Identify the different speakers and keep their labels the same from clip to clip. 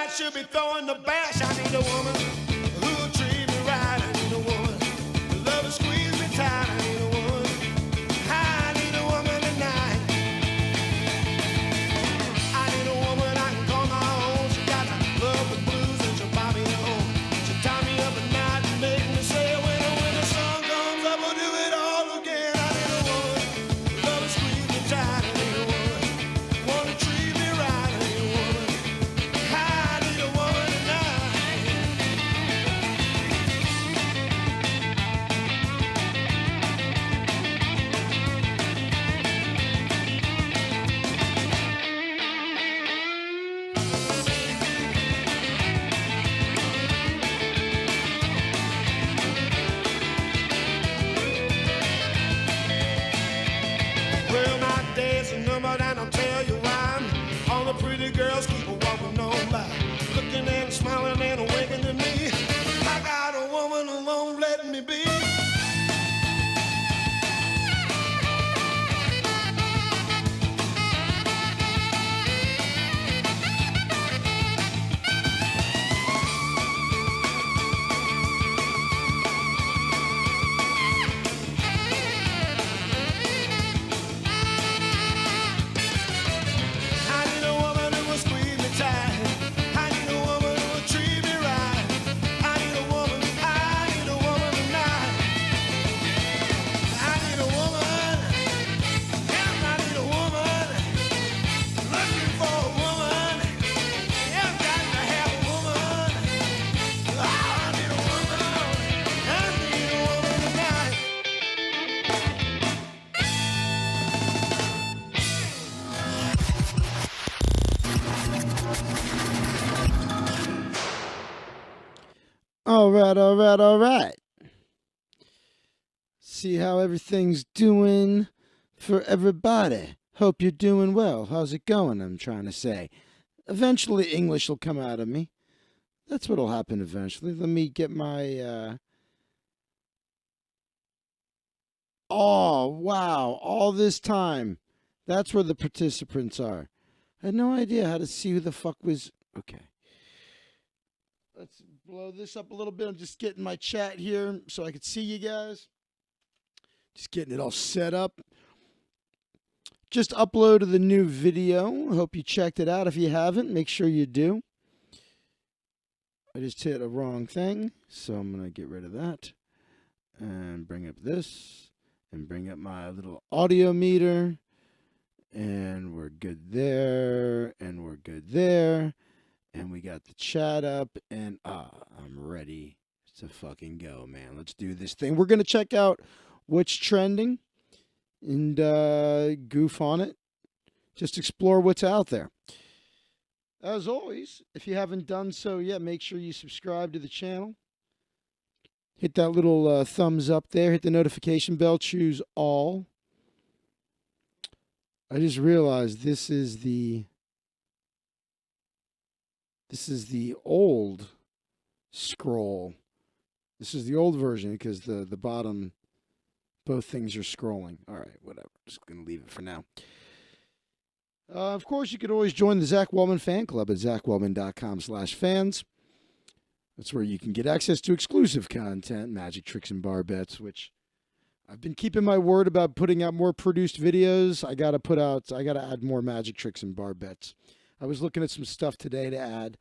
Speaker 1: I should be throwing the bash. I need a woman who'll treat me right. I need a woman who love to squeeze me tight. I need a woman. I need a woman tonight. I need a woman I can call my own. She got the love the blues and she'll buy me home. She'll tie me up at night and make me say when the sun comes up we'll do it all again. I need a woman who love to squeeze me tight. I need a woman who wanna treat me right. I need a woman. I need a woman tonight. Well, my days are numbered and I'll tell you why. All the pretty girls keep walking on by, looking and smiling and winking to me. I got a woman who won't let me be. I need a woman who will squeeze me tight. I need a woman who will treat me right. I need a woman tonight. I need a woman, yes, I need a woman. Looking for a woman, yes, got to have a woman. Oh, I need a woman tonight.
Speaker 2: All right, all right, all right. See how everything's doing for everybody. Hope you're doing well. How's it going? I'm trying to say. Eventually, English will come out of me. That's what'll happen eventually. Let me get my. Oh, wow. All this time. That's where the participants are. I had no idea how to see who the fuck was. Okay. Let's blow this up a little bit. I'm just getting my chat here so I could see you guys. Just getting it all set up. Just uploaded the new video. Hope you checked it out. If you haven't, make sure you do. I just hit a wrong thing, so I'm going to get rid of that. And bring up this. And bring up my little audio meter. And we're good there. And we're good there. And we got the chat up, and I'm ready to fucking go, man. Let's do this thing. We're going to check out what's trending and goof on it. Just explore what's out there. As always, if you haven't done so yet, make sure you subscribe to the channel. Hit that little thumbs up there. Hit the notification bell. Choose all. I just realized this is the old scroll. This is the old version because the bottom, both things are scrolling. All right, whatever. Just going to leave it for now. Of course, you could always join the Zach Waldman fan club at zachwaldman.com/fans. That's where you can get access to exclusive content, magic tricks and bar bets, which I've been keeping my word about putting out more produced videos. I got to add more magic tricks and bar bets. I was looking at some stuff today to add.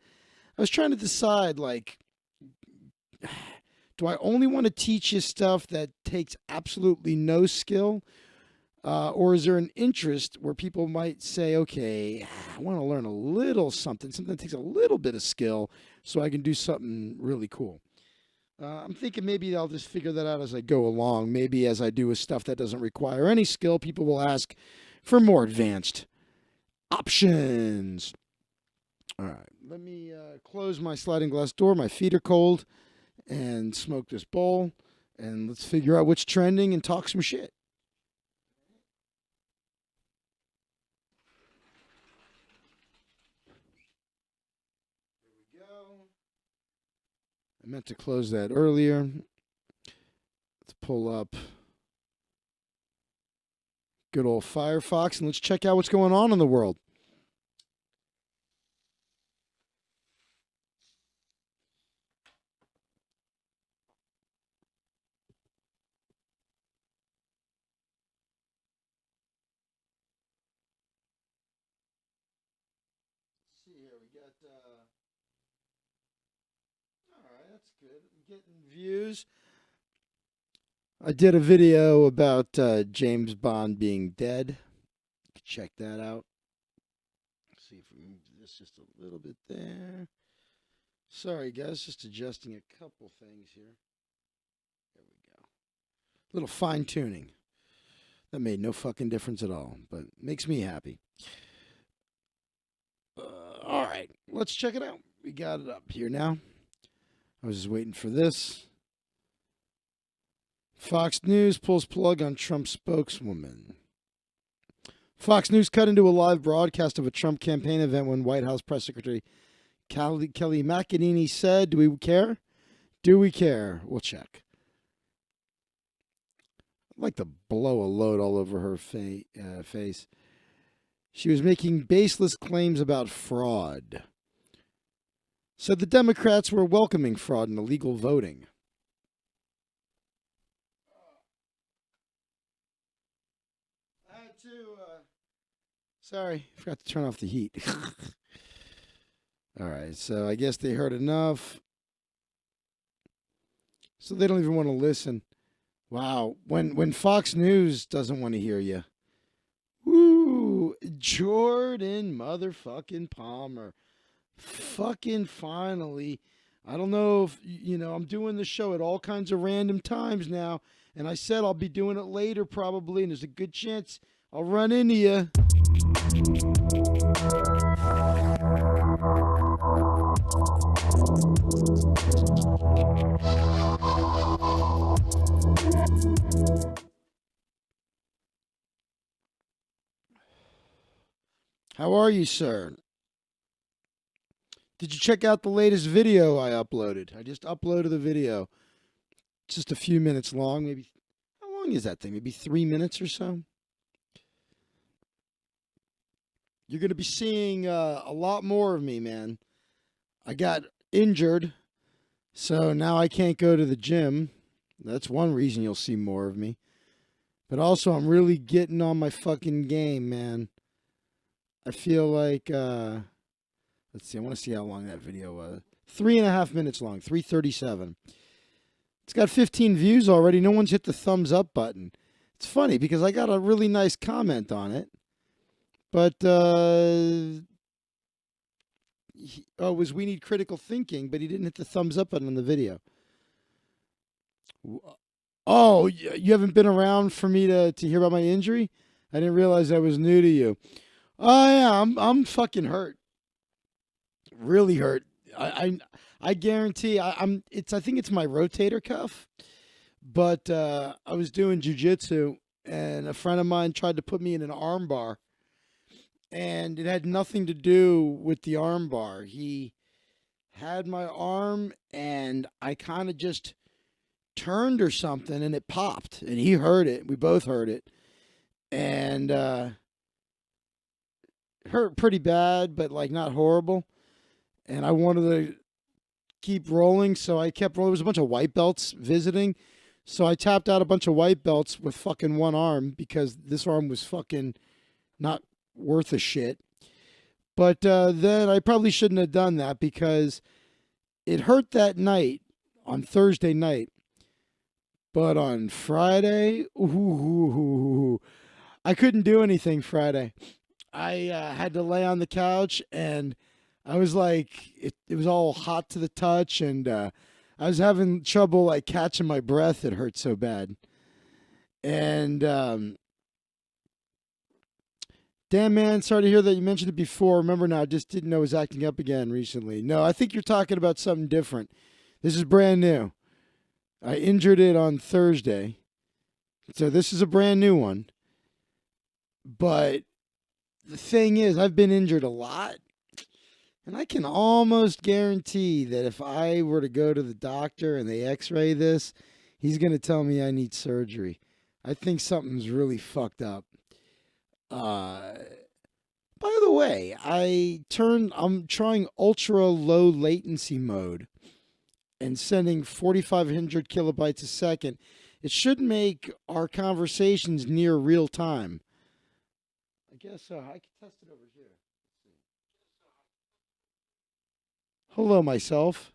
Speaker 2: I was trying to decide, like, do I only want to teach you stuff that takes absolutely no skill? Or is there an interest where people might say, okay, I want to learn a little something that takes a little bit of skill so I can do something really cool. I'm thinking maybe I'll just figure that out as I go along. Maybe as I do with stuff that doesn't require any skill, people will ask for more advanced options. All right, let me close my sliding glass door. My feet are cold, and smoke this bowl, and let's figure out what's trending and talk some shit. There we go. I meant to close that earlier. Let's pull up good old Firefox, and let's check out what's going on in the world. here. We got. All right, that's good. Getting views. I did a video about James Bond being dead. Check that out. See if we move this just a little bit there. Sorry, guys, just adjusting a couple things here. There we go. Little fine tuning. That made no fucking difference at all, but makes me happy. All right, let's check it out. We got it up here now. I was just waiting for this. Fox News pulls plug on Trump spokeswoman. Fox News cut into a live broadcast of a Trump campaign event when White House Press Secretary Kelly McEnany said, "Do we care? Do we care? We'll check." I'd like to blow a load all over her face. She was making baseless claims about fraud. Said the Democrats were welcoming fraud and illegal voting. I had to. Sorry, forgot to turn off the heat. All right, so I guess they heard enough. So they don't even want to listen. Wow, when Fox News doesn't want to hear you. Woo, Jordan motherfucking Palmer. Fucking finally. I don't know if, I'm doing the show at all kinds of random times now. And I said I'll be doing it later probably. And there's a good chance I'll run into you. How are you, sir? Did you check out the latest video I uploaded? I just uploaded the video. It's just a few minutes long. Maybe, how long is that thing? Maybe 3 minutes or so? You're going to be seeing a lot more of me, man. I got injured, so now I can't go to the gym. That's one reason you'll see more of me. But also, I'm really getting on my fucking game, man. I feel like, let's see, I want to see how long that video was. 3.5 minutes long, 3:37. It's got 15 views already. No one's hit the thumbs up button. It's funny because I got a really nice comment on it. But, it was we need critical thinking, but he didn't hit the thumbs up button on the video. Oh, you haven't been around for me to hear about my injury? I didn't realize I was new to you. Oh yeah, I'm fucking hurt. Really hurt. I guarantee I think it's my rotator cuff. But I was doing jujitsu and a friend of mine tried to put me in an arm bar. And it had nothing to do with the arm bar. He had my arm and I kind of just turned or something and it popped. And he heard it. We both heard it. And hurt pretty bad, but like not horrible. And I wanted to keep rolling, so I kept rolling. There was a bunch of white belts visiting. So I tapped out a bunch of white belts with fucking one arm because this arm was fucking not worth a shit. But then I probably shouldn't have done that because it hurt that night, on Thursday night. But on Friday, I couldn't do anything Friday. I had to lay on the couch and I was like, it was all hot to the touch and I was having trouble like catching my breath. It hurt so bad. And damn, man, sorry to hear that you mentioned it before. Remember now, I just didn't know it was acting up again recently. No, I think you're talking about something different. This is brand new. I injured it on Thursday. So this is a brand new one. But the thing is, I've been injured a lot. And I can almost guarantee that if I were to go to the doctor and they x-ray this, he's going to tell me I need surgery. I think something's really fucked up. By the way, I'm trying ultra low latency mode and sending 4,500 kilobytes a second. It should make our conversations near real time. I guess so. I can test it over here. Hello, myself.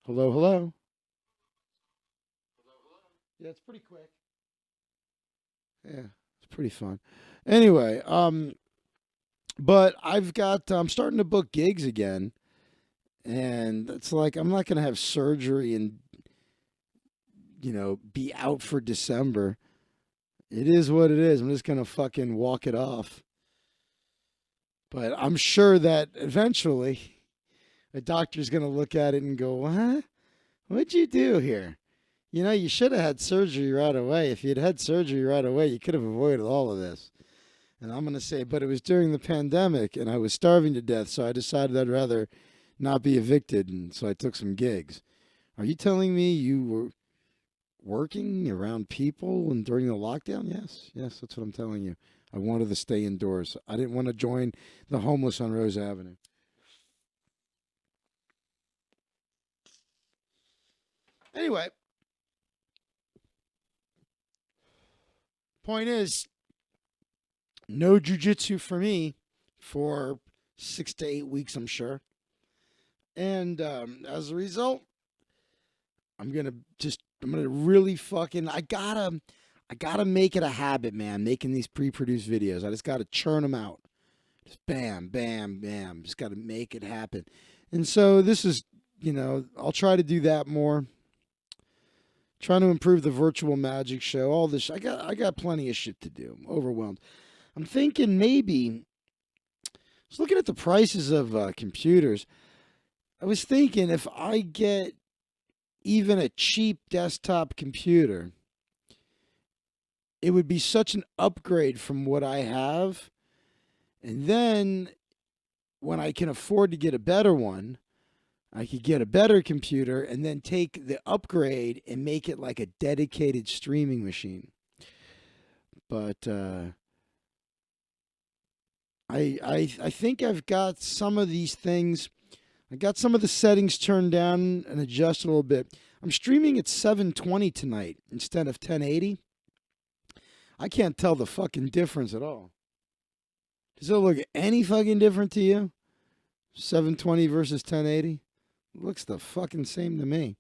Speaker 2: Hello, hello. Yeah, it's pretty quick. Yeah, it's pretty fun. Anyway, but I'm starting to book gigs again, and it's like I'm not gonna have surgery and be out for December. It is what it is. I'm just gonna fucking walk it off. But I'm sure that eventually a doctor's gonna look at it and go, "What? What'd you do here? You should have had surgery right away. If you'd had surgery right away, you could have avoided all of this." And I'm going to say, but it was during the pandemic and I was starving to death, so I decided I'd rather not be evicted, and so I took some gigs. Are you telling me you were working around people and during the lockdown? Yes, yes, that's what I'm telling you. I wanted to stay indoors. I didn't want to join the homeless on Rose Avenue. Anyway, point is, no jujitsu for me for 6 to 8 weeks, I'm sure. And as a result, I'm gonna really fucking, I gotta make it a habit, man. Making these pre-produced videos, I just gotta churn them out. Just bam, bam, bam. Just gotta make it happen. And so this is, I'll try to do that more. Trying to improve the virtual magic show. All this, I got plenty of shit to do. I'm overwhelmed. I'm thinking maybe. I was looking at the prices of computers. I was thinking if I get even a cheap desktop computer, it would be such an upgrade from what I have. And then when I can afford to get a better one, I could get a better computer and then take the upgrade and make it like a dedicated streaming machine. But I think I've got some of these things. I got some of the settings turned down and adjusted a little bit. I'm streaming at 720 tonight instead of 1080. I can't tell the fucking difference at all. Does it look any fucking different to you? 720 versus 1080? It looks the fucking same to me.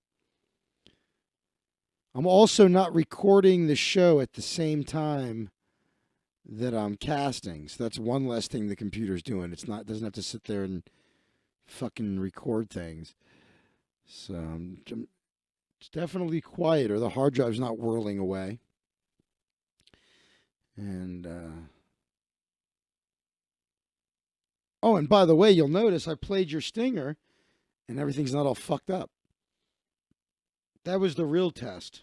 Speaker 2: I'm also not recording the show at the same time that I'm casting. So that's one less thing the computer's doing. It doesn't have to sit there and fucking record things. So it's definitely quieter. The hard drive's not whirling away. And oh, and by the way, you'll notice I played your stinger and everything's not all fucked up. That was the real test.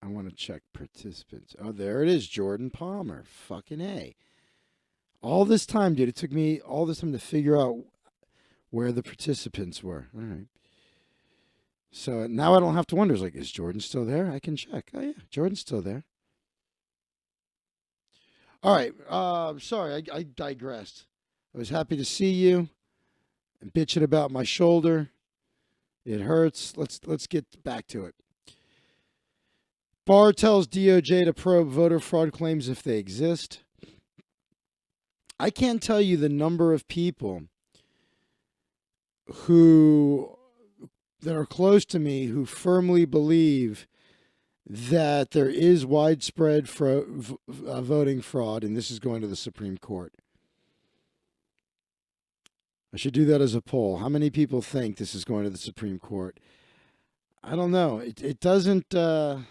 Speaker 2: I want to check participants. Oh, there it is, Jordan Palmer. Fucking A. All this time, dude, it took me all this time to figure out where the participants were. All right. So now I don't have to wonder. It's like, is Jordan still there? I can check. Oh, yeah, Jordan's still there. All right. Sorry, I digressed. I was happy to see you. I'm bitching about my shoulder. It hurts. Let's get back to it. Barr tells DOJ to probe voter fraud claims if they exist. I can't tell you the number of people that are close to me who firmly believe that there is widespread voting fraud, and this is going to the Supreme Court. I should do that as a poll. How many people think this is going to the Supreme Court? I don't know. It doesn't. All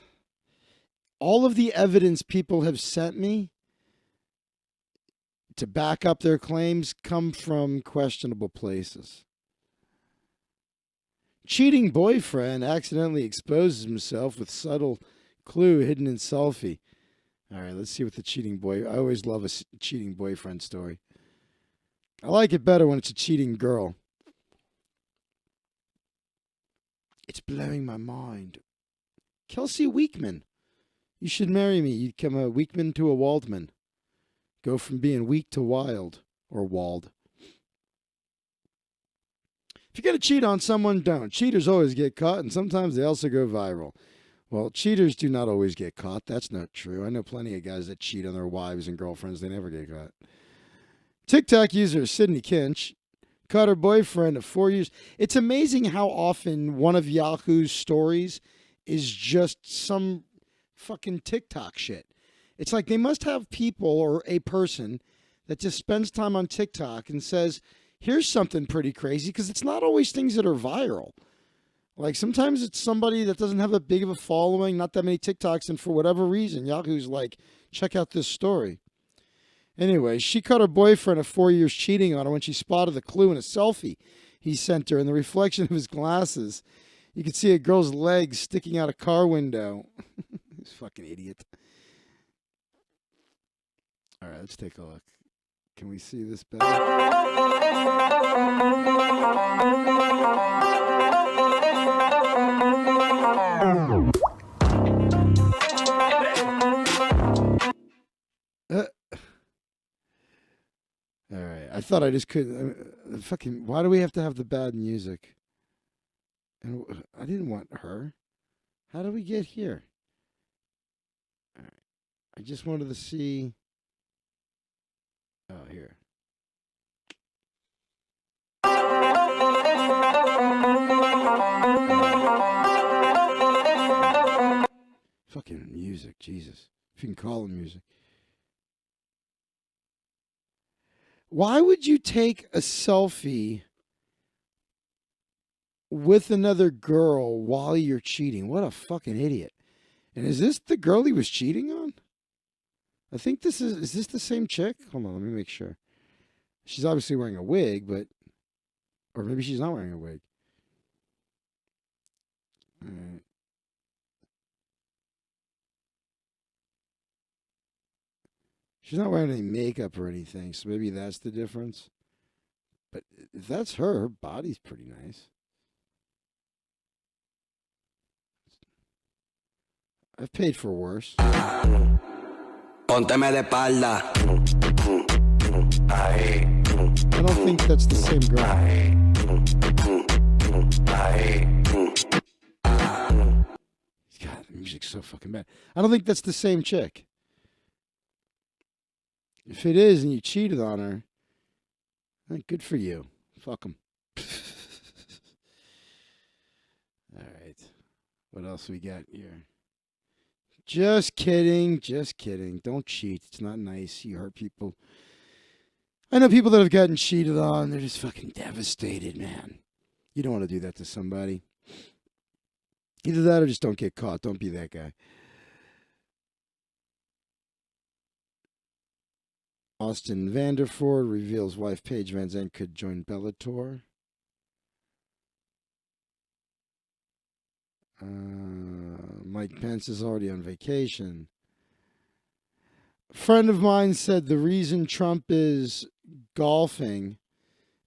Speaker 2: of the evidence people have sent me to back up their claims come from questionable places. Cheating boyfriend accidentally exposes himself with subtle clue hidden in selfie. All right, let's see what the cheating boy. I always love a cheating boyfriend story. I like it better when it's a cheating girl. It's blowing my mind. Kelsey Weekman. You should marry me. You'd become a Weekman to a Waldman. Go from being weak to wild. Or walled. If you're going to cheat on someone, don't. Cheaters always get caught, and sometimes they also go viral. Well, cheaters do not always get caught. That's not true. I know plenty of guys that cheat on their wives and girlfriends. They never get caught. TikTok user Sydney Kinch caught her boyfriend of 4 years. It's amazing how often one of Yahoo's stories is just some fucking TikTok shit. It's like they must have people or a person that just spends time on TikTok and says, here's something pretty crazy, because it's not always things that are viral. Like sometimes it's somebody that doesn't have a big of a following, not that many TikToks, and for whatever reason, Yahoo's like, check out this story. Anyway, she caught her boyfriend of 4 years cheating on her when she spotted the clue in a selfie he sent her. In the reflection of his glasses, you could see a girl's legs sticking out a car window. This fucking idiot. All right, let's take a look. Can we see this better? All right, I thought I just couldn't. Fucking, why do we have to have the bad music? And I didn't want her. How do we get here? All right, I just wanted to see. Oh, here. Fucking music, Jesus. If you can call it music. Why would you take a selfie with another girl while you're cheating? What a fucking idiot. And is this the girl he was cheating on? I think this is this the same chick? Hold on, let me make sure. She's obviously wearing a wig, but, or maybe she's not wearing a wig. All right. She's not wearing any makeup or anything, so maybe that's the difference. But if that's her, her body's pretty nice. I've paid for worse.
Speaker 3: Pónteme de espalda.
Speaker 2: I don't think that's the same girl. God, the music's so fucking bad. I don't think that's the same chick. If it is and you cheated on her, good for you. Fuck them. All right. What else we got here? Just kidding. Just kidding. Don't cheat. It's not nice. You hurt people. I know people that have gotten cheated on. They're just fucking devastated, man. You don't want to do that to somebody. Either that or just don't get caught. Don't be that guy. Austin Vanderford reveals wife Paige Van Zandt could join Bellator. Mike Pence is already on vacation. A friend of mine said the reason Trump is golfing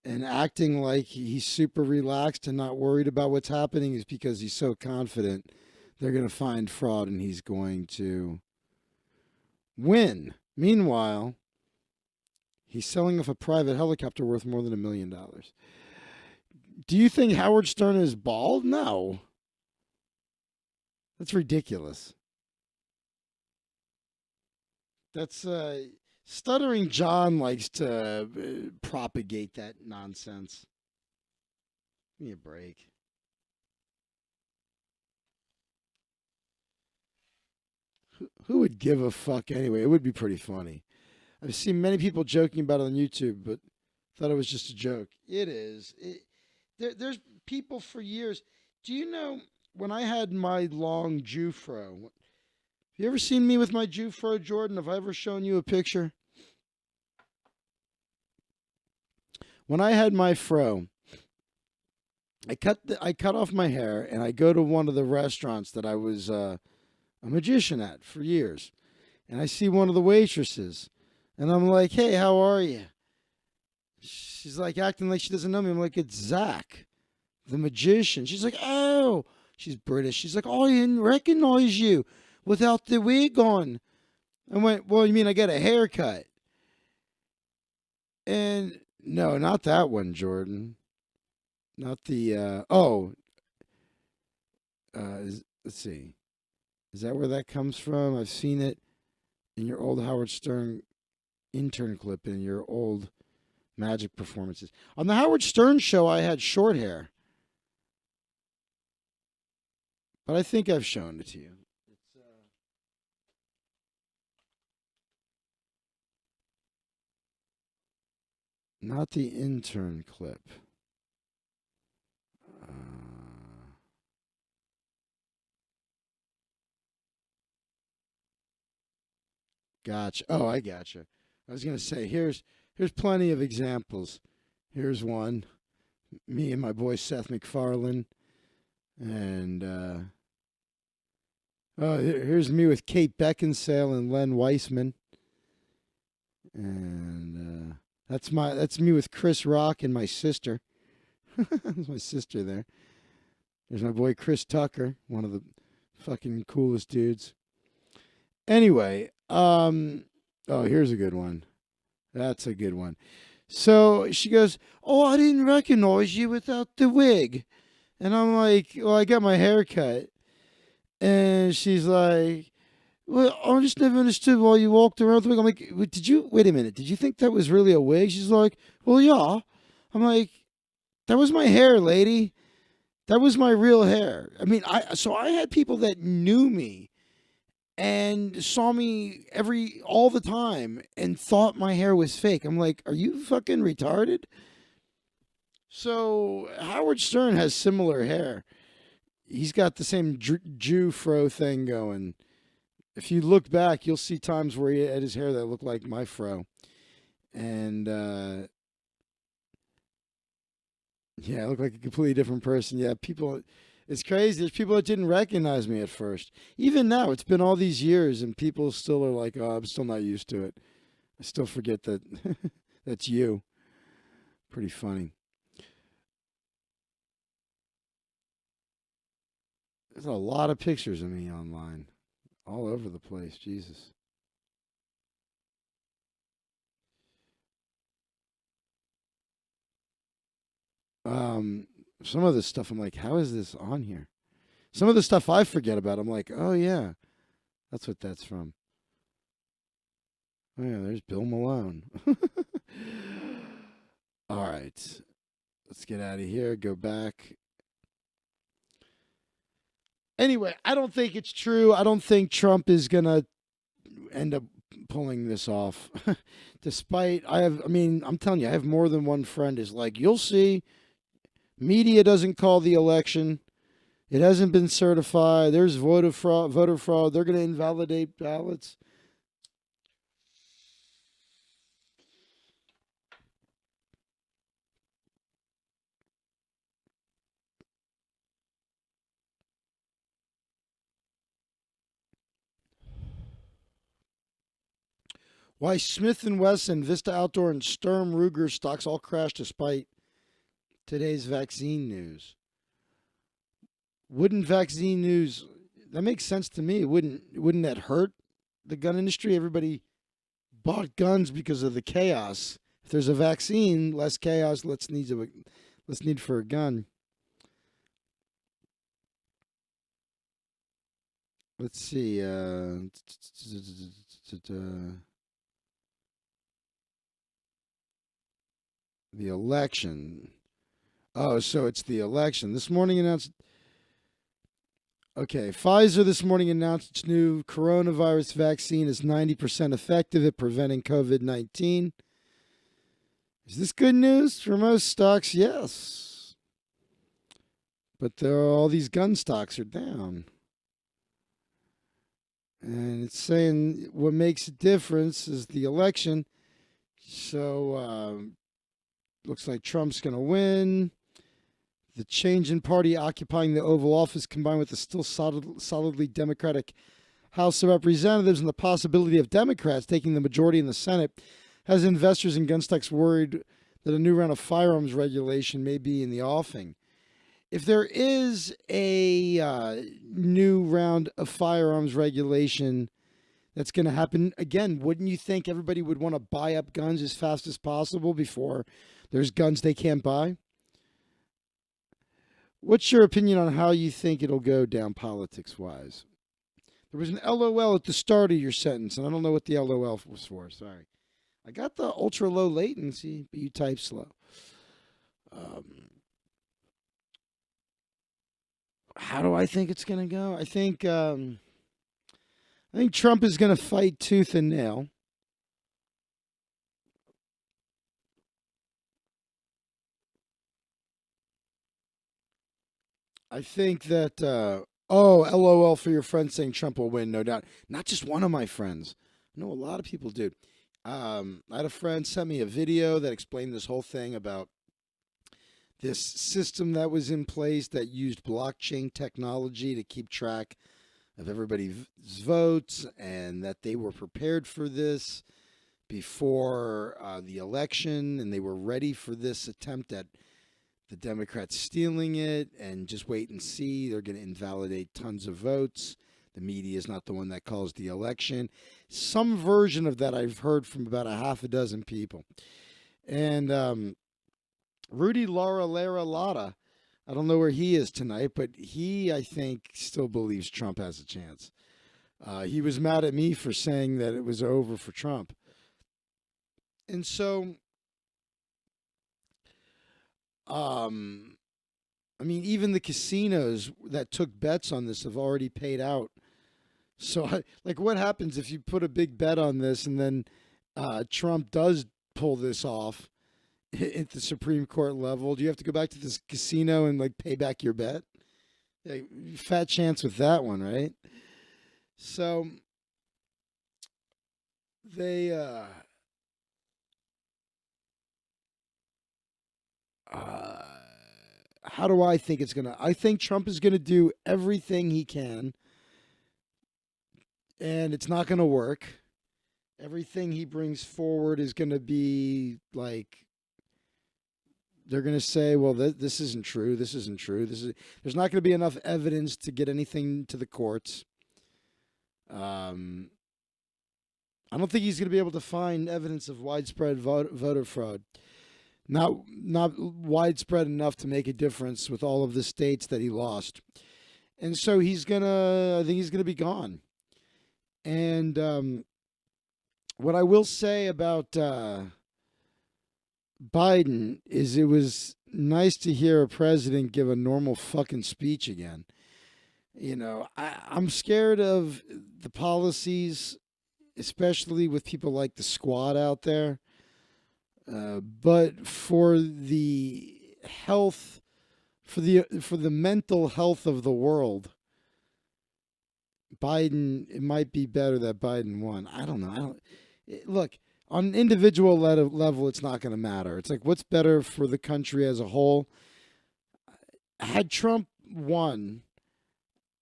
Speaker 2: and acting like he's super relaxed and not worried about what's happening is because he's so confident they're going to find fraud and he's going to win. Meanwhile, he's selling off a private helicopter worth more than $1 million. Do you think Howard Stern is bald? No. That's ridiculous. That's Stuttering John likes to propagate that nonsense. Give me a break. Who would give a fuck anyway? It would be pretty funny. I've seen many people joking about it on YouTube, but thought it was just a joke. It is. There's people for years. Do you know when I had my long Jufro? Have you ever seen me with my Jufro, Jordan? Have I ever shown you a picture? When I had my fro, I cut off my hair and I go to one of the restaurants that I was a magician at for years, and I see one of the waitresses. And I'm like, hey, how are you? She's like acting like she doesn't know me. I'm like, it's Zach, the magician. She's like, oh, she's British. She's like, oh, I didn't recognize you without the wig on. I went, well, you mean I got a haircut? And no, not that one, Jordan. Not the let's see. Is that where that comes from? I've seen it in your old Howard Stern intern clip in your old magic performances. On the Howard Stern show, I had short hair, but I think I've shown it to you. It's not the intern clip. Gotcha. Oh, I gotcha. I was gonna say here's plenty of examples. Here's one. Me and my boy Seth MacFarlane, and oh, here's me with Kate Beckinsale and Len Weissman, and that's me with Chris Rock and my sister. That's my sister there. There's my boy Chris Tucker, one of the fucking coolest dudes. Anyway, oh, here's a good one. That's a good one. So she goes, "Oh, I didn't recognize you without the wig." And I'm like, "Well, I got my hair cut." And she's like, "Well, I just never understood why you walked around with the wig." I'm like, wait a minute, did you think that was really a wig?" She's like, "Well, yeah." I'm like, "That was my hair, lady. That was my real hair." I mean, I had people that knew me and saw me all the time and thought my hair was fake. I'm like, "Are you fucking retarded?" So Howard Stern has similar hair. He's got the same Jew fro thing going. If you look back, you'll see times where he had his hair that looked like my fro. And yeah, I look like a completely different person. Yeah, people, it's crazy. There's people that didn't recognize me at first. Even now, it's been all these years, and people still are like, "Oh, I'm still not used to it. I still forget that that's you." Pretty funny. There's a lot of pictures of me online, all over the place. Jesus. Um, some of this stuff, I'm like, how is this on here? Some of the stuff I forget about, I'm like, oh yeah, that's what that's from. Oh yeah, there's Bill Malone. All right, let's get out of here. Go back. Anyway, I don't think it's true. I don't think Trump is gonna end up pulling this off. Despite I mean, I'm telling you, I have more than one friend is like, "You'll see, media doesn't call the election. It hasn't been certified. There's voter fraud. Voter fraud. They're going to invalidate ballots." Why Smith and Wesson, Vista Outdoor, and Sturm Ruger stocks all crashed despite today's vaccine news. Wouldn't vaccine news that makes sense to me? Wouldn't that hurt the gun industry? Everybody bought guns because of the chaos. If there's a vaccine, less chaos, less need for a gun. Let's see. The election. Oh, so it's the election. This morning announced. Okay, Pfizer this morning announced its new coronavirus vaccine is 90% effective at preventing COVID-19. Is this good news for most stocks? Yes. But all these gun stocks are down. And it's saying what makes a difference is the election. So looks like Trump's going to win. The change in party occupying the Oval Office, combined with the still solidly Democratic House of Representatives and the possibility of Democrats taking the majority in the Senate, has investors in gun stocks worried that a new round of firearms regulation may be in the offing. If there is a new round of firearms regulation that's going to happen, again, wouldn't you think everybody would want to buy up guns as fast as possible before there's guns they can't buy? What's your opinion on how you think it'll go down politics wise? There was an LOL at the start of your sentence, and I don't know what the LOL was for. Sorry. I got the ultra low latency, but you type slow. Um, how do I think it's going to go? I think Trump is going to fight tooth and nail. I think that LOL for your friend saying Trump will win, no doubt. Not just one of my friends. I know a lot of people do. I had a friend sent me a video that explained this whole thing about this system that was in place that used blockchain technology to keep track of everybody's votes, and that they were prepared for this before the election, and they were ready for this attempt at the Democrats stealing it, and just wait and see. They're going to invalidate tons of votes. The media is not the one that calls the election. Some version of that I've heard from about a half a dozen people. And Rudy Lara Lotta, I don't know where he is tonight, but he, I think, still believes Trump has a chance. He was mad at me for saying that it was over for Trump. And so, I mean, even the casinos that took bets on this have already paid out. So, like, what happens if you put a big bet on this and then Trump does pull this off at the Supreme Court level? Do you have to go back to this casino and like pay back your bet? Like, fat chance with that one, right? So they uh how do I think it's gonna? I think Trump is gonna do everything he can, and it's not gonna work. Everything he brings forward is gonna be like they're gonna say, "Well, this isn't true. This isn't true. This is." There's not gonna be enough evidence to get anything to the courts. Um, I don't think he's gonna be able to find evidence of widespread voter fraud. Not widespread enough to make a difference with all of the states that he lost. And so I think he's gonna be gone. And what I will say about Biden is it was nice to hear a president give a normal fucking speech again. I'm scared of the policies, especially with people like the squad out there. But for the health, for the mental health of the world, Biden, it might be better that Biden won. I don't know. Look, on an individual level, it's not going to matter. It's like what's better for the country as a whole. Had Trump won,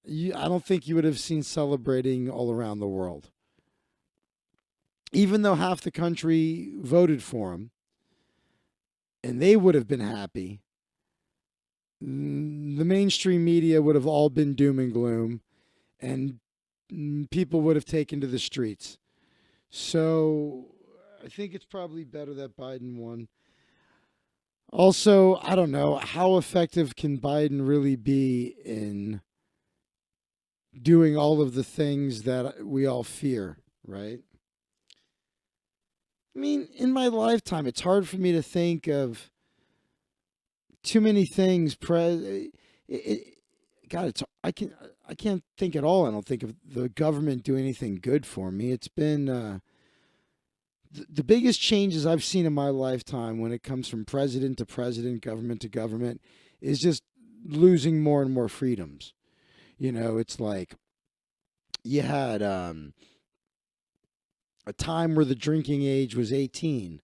Speaker 2: I don't think you would have seen celebrating all around the world. Even though half the country voted for him, and they would have been happy, the mainstream media would have all been doom and gloom, and people would have taken to the streets. So I think it's probably better that Biden won. Also, I don't know how effective can Biden really be in doing all of the things that we all fear, right? I mean, in my lifetime, it's hard for me to think of too many things. God, I can't think at all. I don't think of the government doing anything good for me. It's been the biggest changes I've seen in my lifetime when it comes from president to president, government to government, is just losing more and more freedoms. It's like you had a time where the drinking age was 18.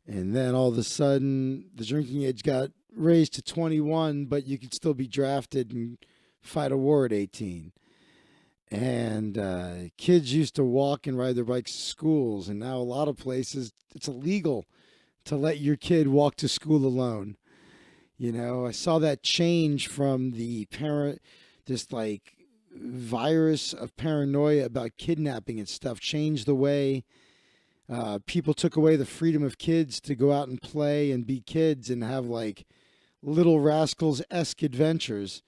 Speaker 2: And then all of a sudden, the drinking age got raised to 21, but you could still be drafted and fight a war at 18. And kids used to walk and ride their bikes to schools. And now a lot of places, it's illegal to let your kid walk to school alone. I saw that change from the this like virus of paranoia about kidnapping and stuff changed the way people took away the freedom of kids to go out and play and be kids and have like Little Rascals-esque adventures.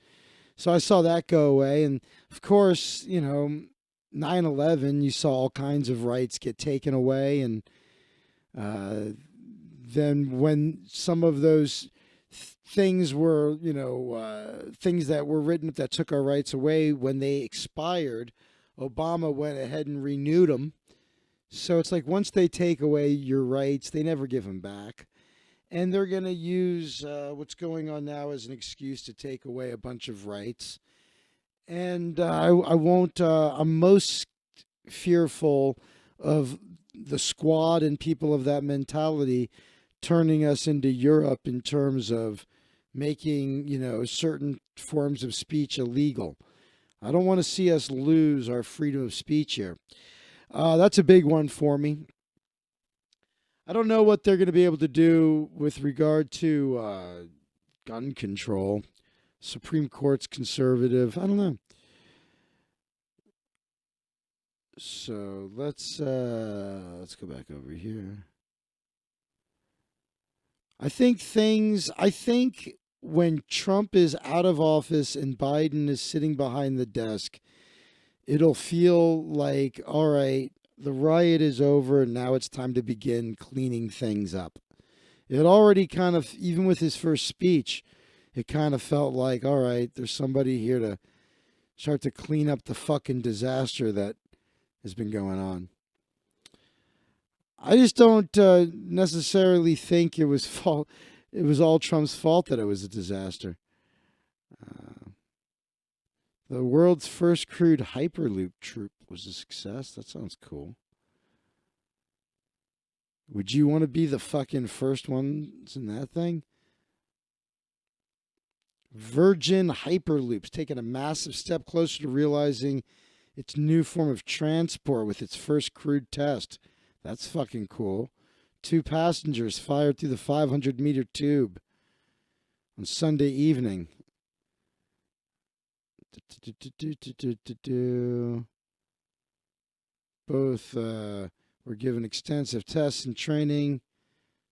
Speaker 2: So I saw that go away. And of course, 9/11, you saw all kinds of rights get taken away. And uh, then when some of those things were, things that were written that took our rights away, when they expired, Obama went ahead and renewed them. So it's like once they take away your rights, they never give them back. And they're going to use what's going on now as an excuse to take away a bunch of rights. And I won't, I'm most fearful of the squad and people of that mentality turning us into Europe in terms of making, certain forms of speech illegal. I don't want to see us lose our freedom of speech here. That's a big one for me. I don't know what they're going to be able to do with regard to gun control. Supreme Court's conservative. I don't know. So let's go back over here. I think when Trump is out of office and Biden is sitting behind the desk, it'll feel like, all right, the riot is over and now it's time to begin cleaning things up. It already kind of, even with his first speech, it kind of felt like, all right, there's somebody here to start to clean up the fucking disaster that has been going on. I just don't necessarily think it was fault. It was all Trump's fault that it was a disaster. The world's first crewed Hyperloop troop was a success. That sounds cool. Would you want to be the fucking first ones in that thing? Virgin Hyperloops taking a massive step closer to realizing its new form of transport with its first crewed test. That's fucking cool. 2 passengers fired through the 500-meter tube on Sunday evening. Both were given extensive tests and training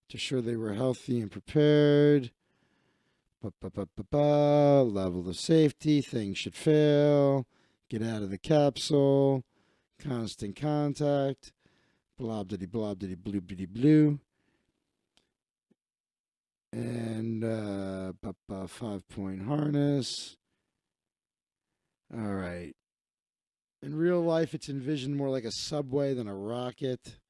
Speaker 2: to ensure they were healthy and prepared. Level of safety. Things should fail. Get out of the capsule. Constant contact. Blobdity blobdity bloobdity blue. And 5-point harness. All right. In real life, it's envisioned more like a subway than a rocket.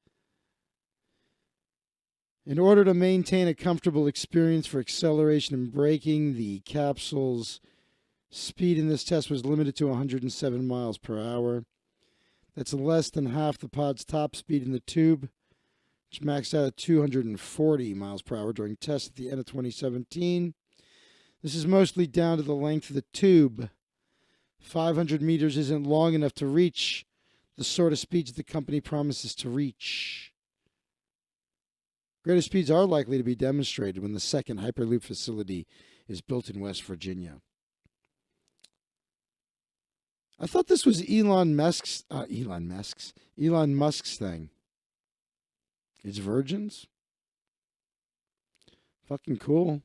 Speaker 2: In order to maintain a comfortable experience for acceleration and braking, the capsule's speed in this test was limited to 107 miles per hour. That's less than half the pod's top speed in the tube, which maxed out at 240 miles per hour during tests at the end of 2017. This is mostly down to the length of the tube. 500 meters isn't long enough to reach the sort of speeds the company promises to reach. Greater speeds are likely to be demonstrated when the second Hyperloop facility is built in West Virginia. I thought this was Elon Musk's thing. It's virgins? Fucking cool.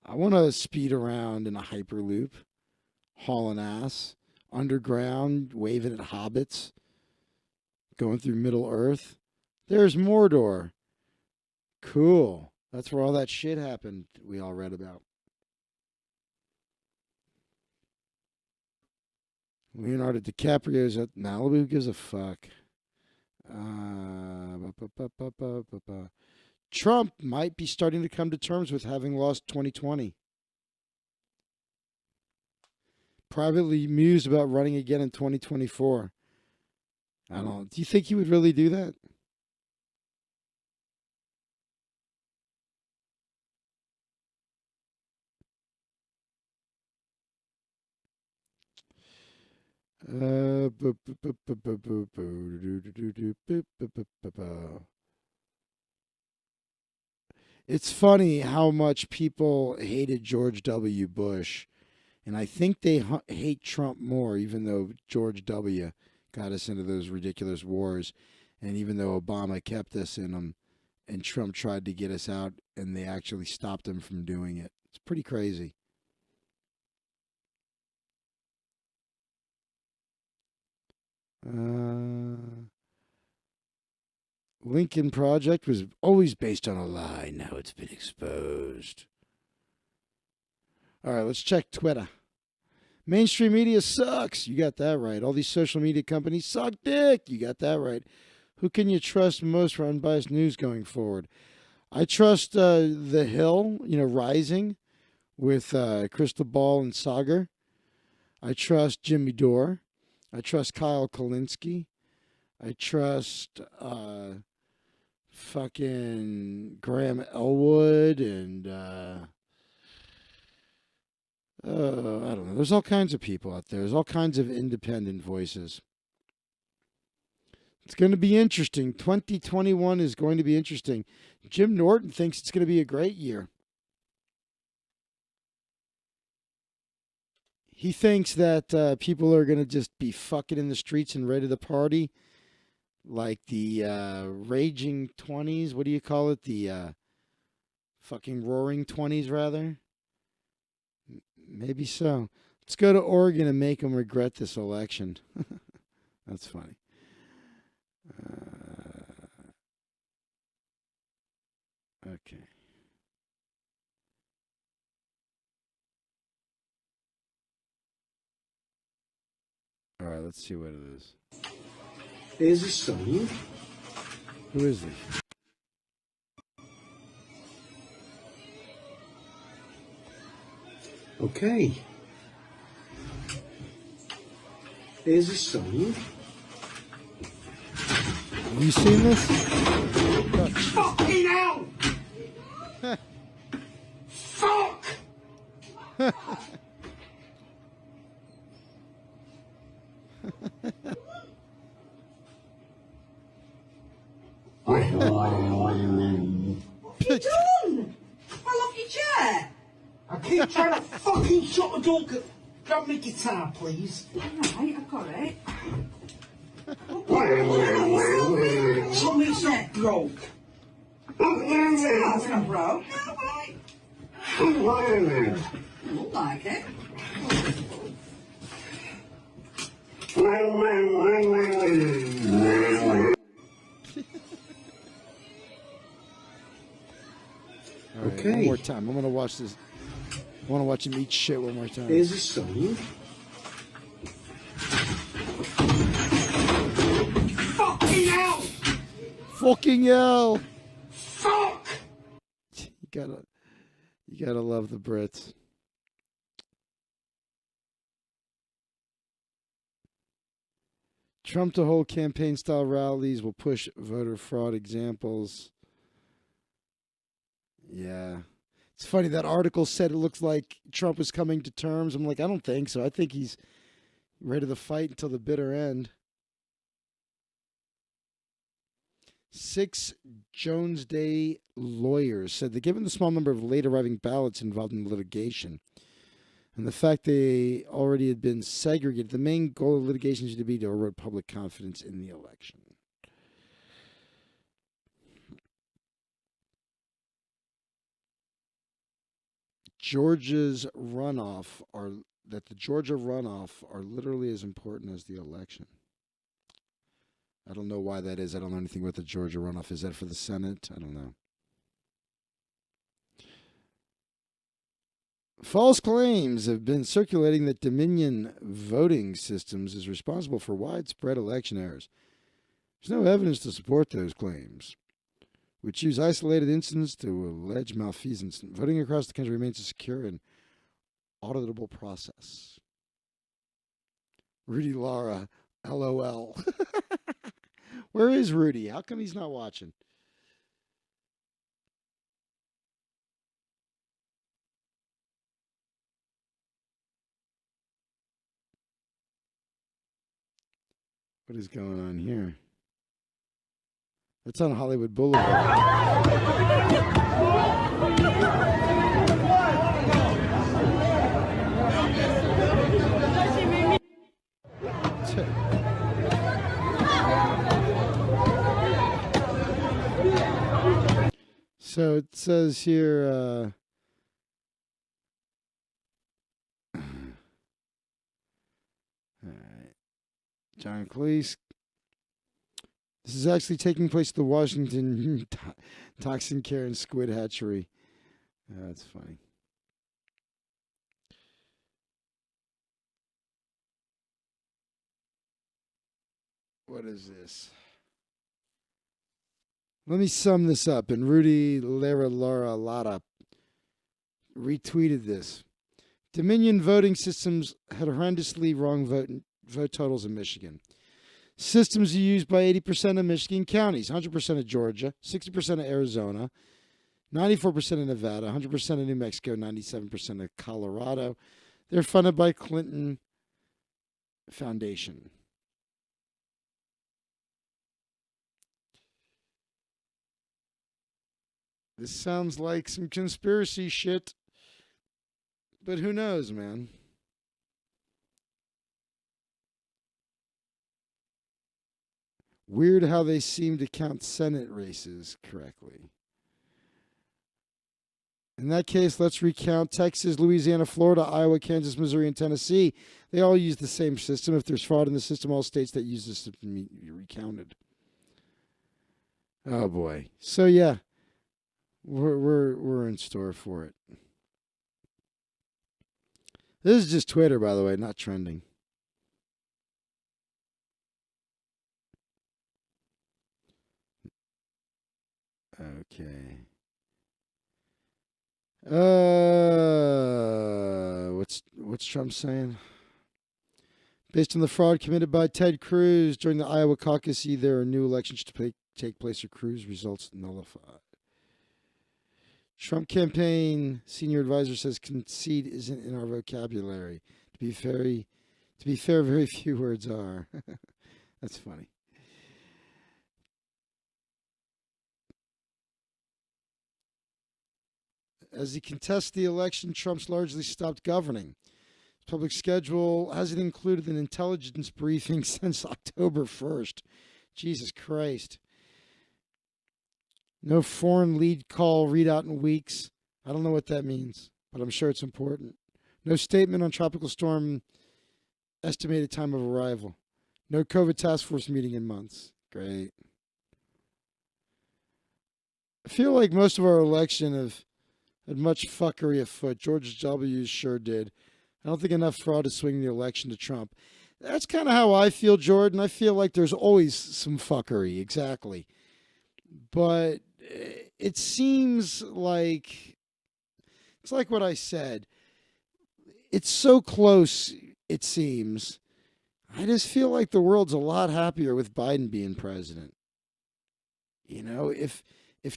Speaker 2: I want to speed around in a Hyperloop, hauling ass, underground, waving at hobbits, going through Middle Earth. There's Mordor. Cool. That's where all that shit happened we all read about. Leonardo DiCaprio's at Malibu. Who gives a fuck? Trump might be starting to come to terms with having lost 2020. Privately mused about running again in 2024. I don't know. Do you think he would really do that? It's funny how much people hated George W. Bush, and I think they hate Trump more, even though George W. got us into those ridiculous wars, and even though Obama kept us in them, and Trump tried to get us out, and they actually stopped him from doing it. It's pretty crazy. Lincoln Project was always based on a lie. Now it's been exposed. All right, let's check Twitter. Mainstream media sucks. You got that right. All these social media companies suck dick. You got that right. Who can you trust most for unbiased news going forward? I trust The Hill, Rising with Crystal Ball and Sagar. I trust Jimmy Dore. I trust Kyle Kalinske. I trust fucking Graham Elwood and I don't know. There's all kinds of people out there. There's all kinds of independent voices. It's going to be interesting. 2021 is going to be interesting. Jim Norton thinks it's going to be a great year. He thinks that people are going to just be fucking in the streets and ready to party. Like the raging 20s. What do you call it? The fucking roaring 20s, rather. Maybe so. Let's go to Oregon and make them regret this election. That's funny. Okay. All right, let's see what it is.
Speaker 3: Here's a song.
Speaker 2: Who is this?
Speaker 3: Okay. Here's a song.
Speaker 2: Have you seen this?
Speaker 3: Fucking hell! Fuck!
Speaker 4: What have you done? Fell off your chair.
Speaker 3: I keep trying to fucking shut the door. Grab me guitar, please.
Speaker 4: Right, I've got it.
Speaker 3: Something's not broke.
Speaker 4: That's not broke. No, right. Look like it.
Speaker 2: All right,
Speaker 3: Okay.
Speaker 2: one more time. I'm going to watch this. I want to watch him eat shit one more time.
Speaker 3: Here's a song. Fucking hell!
Speaker 2: Fucking hell!
Speaker 3: Fuck!
Speaker 2: You gotta love the Brits. Trump to hold campaign-style rallies will push voter fraud examples. Yeah. It's funny, that article said it looks like Trump is coming to terms. I'm like, I don't think so. I think he's ready to fight until the bitter end. 6 Jones Day lawyers said that given the small number of late arriving ballots involved in the litigation and the fact they already had been segregated, the main goal of litigation should be to erode public confidence in the election. The Georgia runoff are literally as important as the election. I don't know why that is. I don't know anything about the Georgia runoff. Is that for the Senate? I don't know. False claims have been circulating that Dominion Voting Systems is responsible for widespread election errors. There's no evidence to support those claims, which use isolated incidents to allege malfeasance. Voting across the country remains a secure and auditable process. Rudy Lara, LOL. Where is Rudy? How come he's not watching? What is going on here? It's on Hollywood Boulevard. So it says here, John Cleese. This is actually taking place at the Washington Toxin Care and Squid Hatchery. That's funny. What is this? Let me sum this up. And Rudy Lara Lata retweeted this. Dominion voting systems had horrendously wrong vote totals in Michigan. Systems are used by 80% of Michigan counties, 100% of Georgia, 60% of Arizona, 94% of Nevada, 100% of New Mexico, 97% of Colorado. They're funded by Clinton Foundation. This sounds like some conspiracy shit, but who knows, man? Weird how they seem to count Senate races correctly. In that case, let's recount Texas, Louisiana, Florida, Iowa, Kansas, Missouri, and Tennessee. They all use the same system. If there's fraud in the system, all states that use this system be recounted. Oh boy. So yeah, we're in store for it. This is just Twitter, by the way, not trending. Okay. What's Trump saying? Based on the fraud committed by Ted Cruz during the Iowa caucus, either a new election should take place or Cruz results nullified. Trump campaign senior advisor says concede isn't in our vocabulary. To be fair, very few words are. That's funny. As he contests the election, Trump's largely stopped governing. His public schedule hasn't included an intelligence briefing since October 1st. Jesus Christ. No foreign lead call readout in weeks. I don't know what that means, but I'm sure it's important. No statement on tropical storm estimated time of arrival. No COVID task force meeting in months. Great. I feel like most of our election have had much fuckery afoot. George W. sure did. I don't think enough fraud to swing the election to Trump. That's kind of how I feel, Jordan. I feel like there's always some fuckery, exactly. But it seems like, it's like what I said. It's so close, it seems. I just feel like the world's a lot happier with Biden being president. You know, if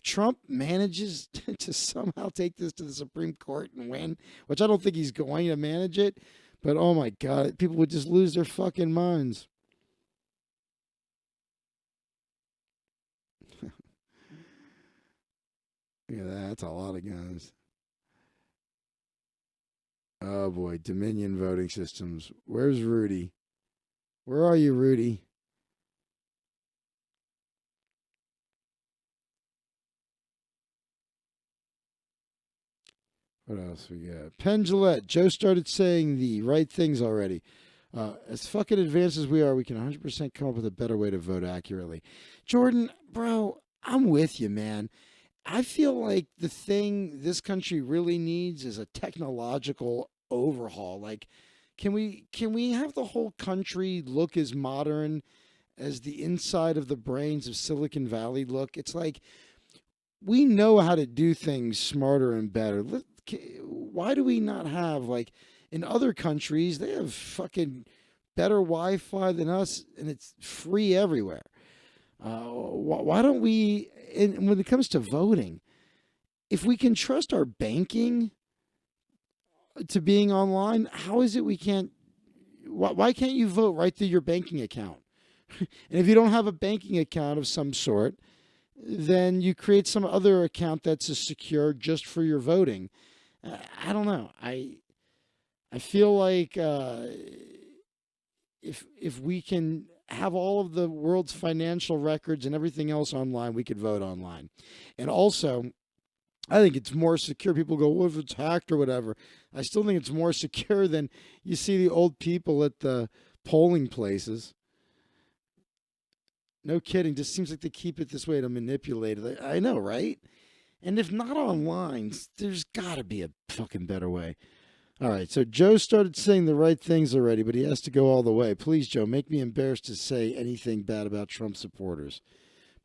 Speaker 2: Trump manages to somehow take this to the Supreme Court and win, which I don't think he's going to manage it, but oh my God, people would just lose their fucking minds. Yeah, that's a lot of guns. Oh boy, Dominion voting systems. Where's Rudy? Where are you, Rudy? What else we got? Penn Jillette. Joe started saying the right things already. As fucking advanced as we are, we can 100% come up with a better way to vote accurately. Jordan, bro, I'm with you, man. I feel like the thing this country really needs is a technological overhaul. Like, can we have the whole country look as modern as the inside of the brains of Silicon Valley look? It's like we know how to do things smarter and better. Why do we not have, like, in other countries, they have fucking better Wi-Fi than us, and it's free everywhere. Why don't we, and when it comes to voting, if we can trust our banking to being online, how is it we can't, why can't you vote right through your banking account? And if you don't have a banking account of some sort, then you create some other account that's secure just for your voting. I don't know. I feel like if we can have all of the world's financial records and everything else online, we could vote online. And also, I think it's more secure. People go, well, if it's hacked or whatever. I still think it's more secure than you see the old people at the polling places. No kidding. Just seems like they keep it this way to manipulate it. I know, right? And if not online, there's got to be a fucking better way. All right, so Joe started saying the right things already, but he has to go all the way. Please, Joe, make me embarrassed to say anything bad about Trump supporters.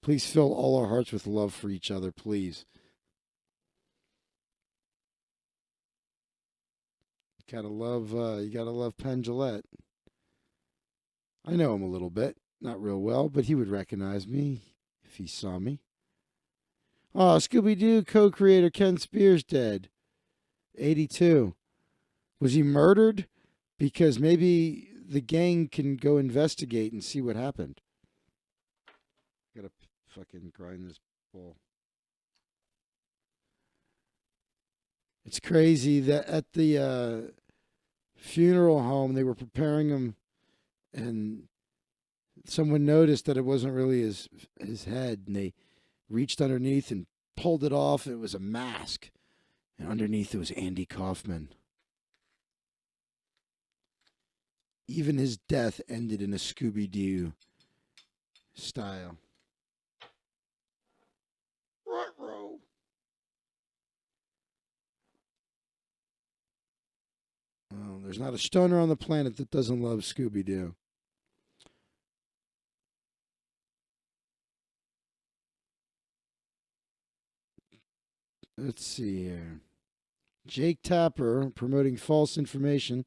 Speaker 2: Please fill all our hearts with love for each other, please. You gotta love Penn Jillette. I know him a little bit, not real well, but he would recognize me if he saw me. Oh, Scooby Doo co-creator Ken Spears dead, 82. Was he murdered? Because maybe the gang can go investigate and see what happened. Gotta fucking grind this bowl. It's crazy that at the funeral home they were preparing him, and someone noticed that it wasn't really his head, and they reached underneath and pulled it off. It was a mask, and underneath it was Andy Kaufman. Even his death ended in a Scooby-Doo style. Ruh-roh. Oh, there's not a stoner on the planet that doesn't love Scooby-Doo. Let's see here. Jake Tapper promoting false information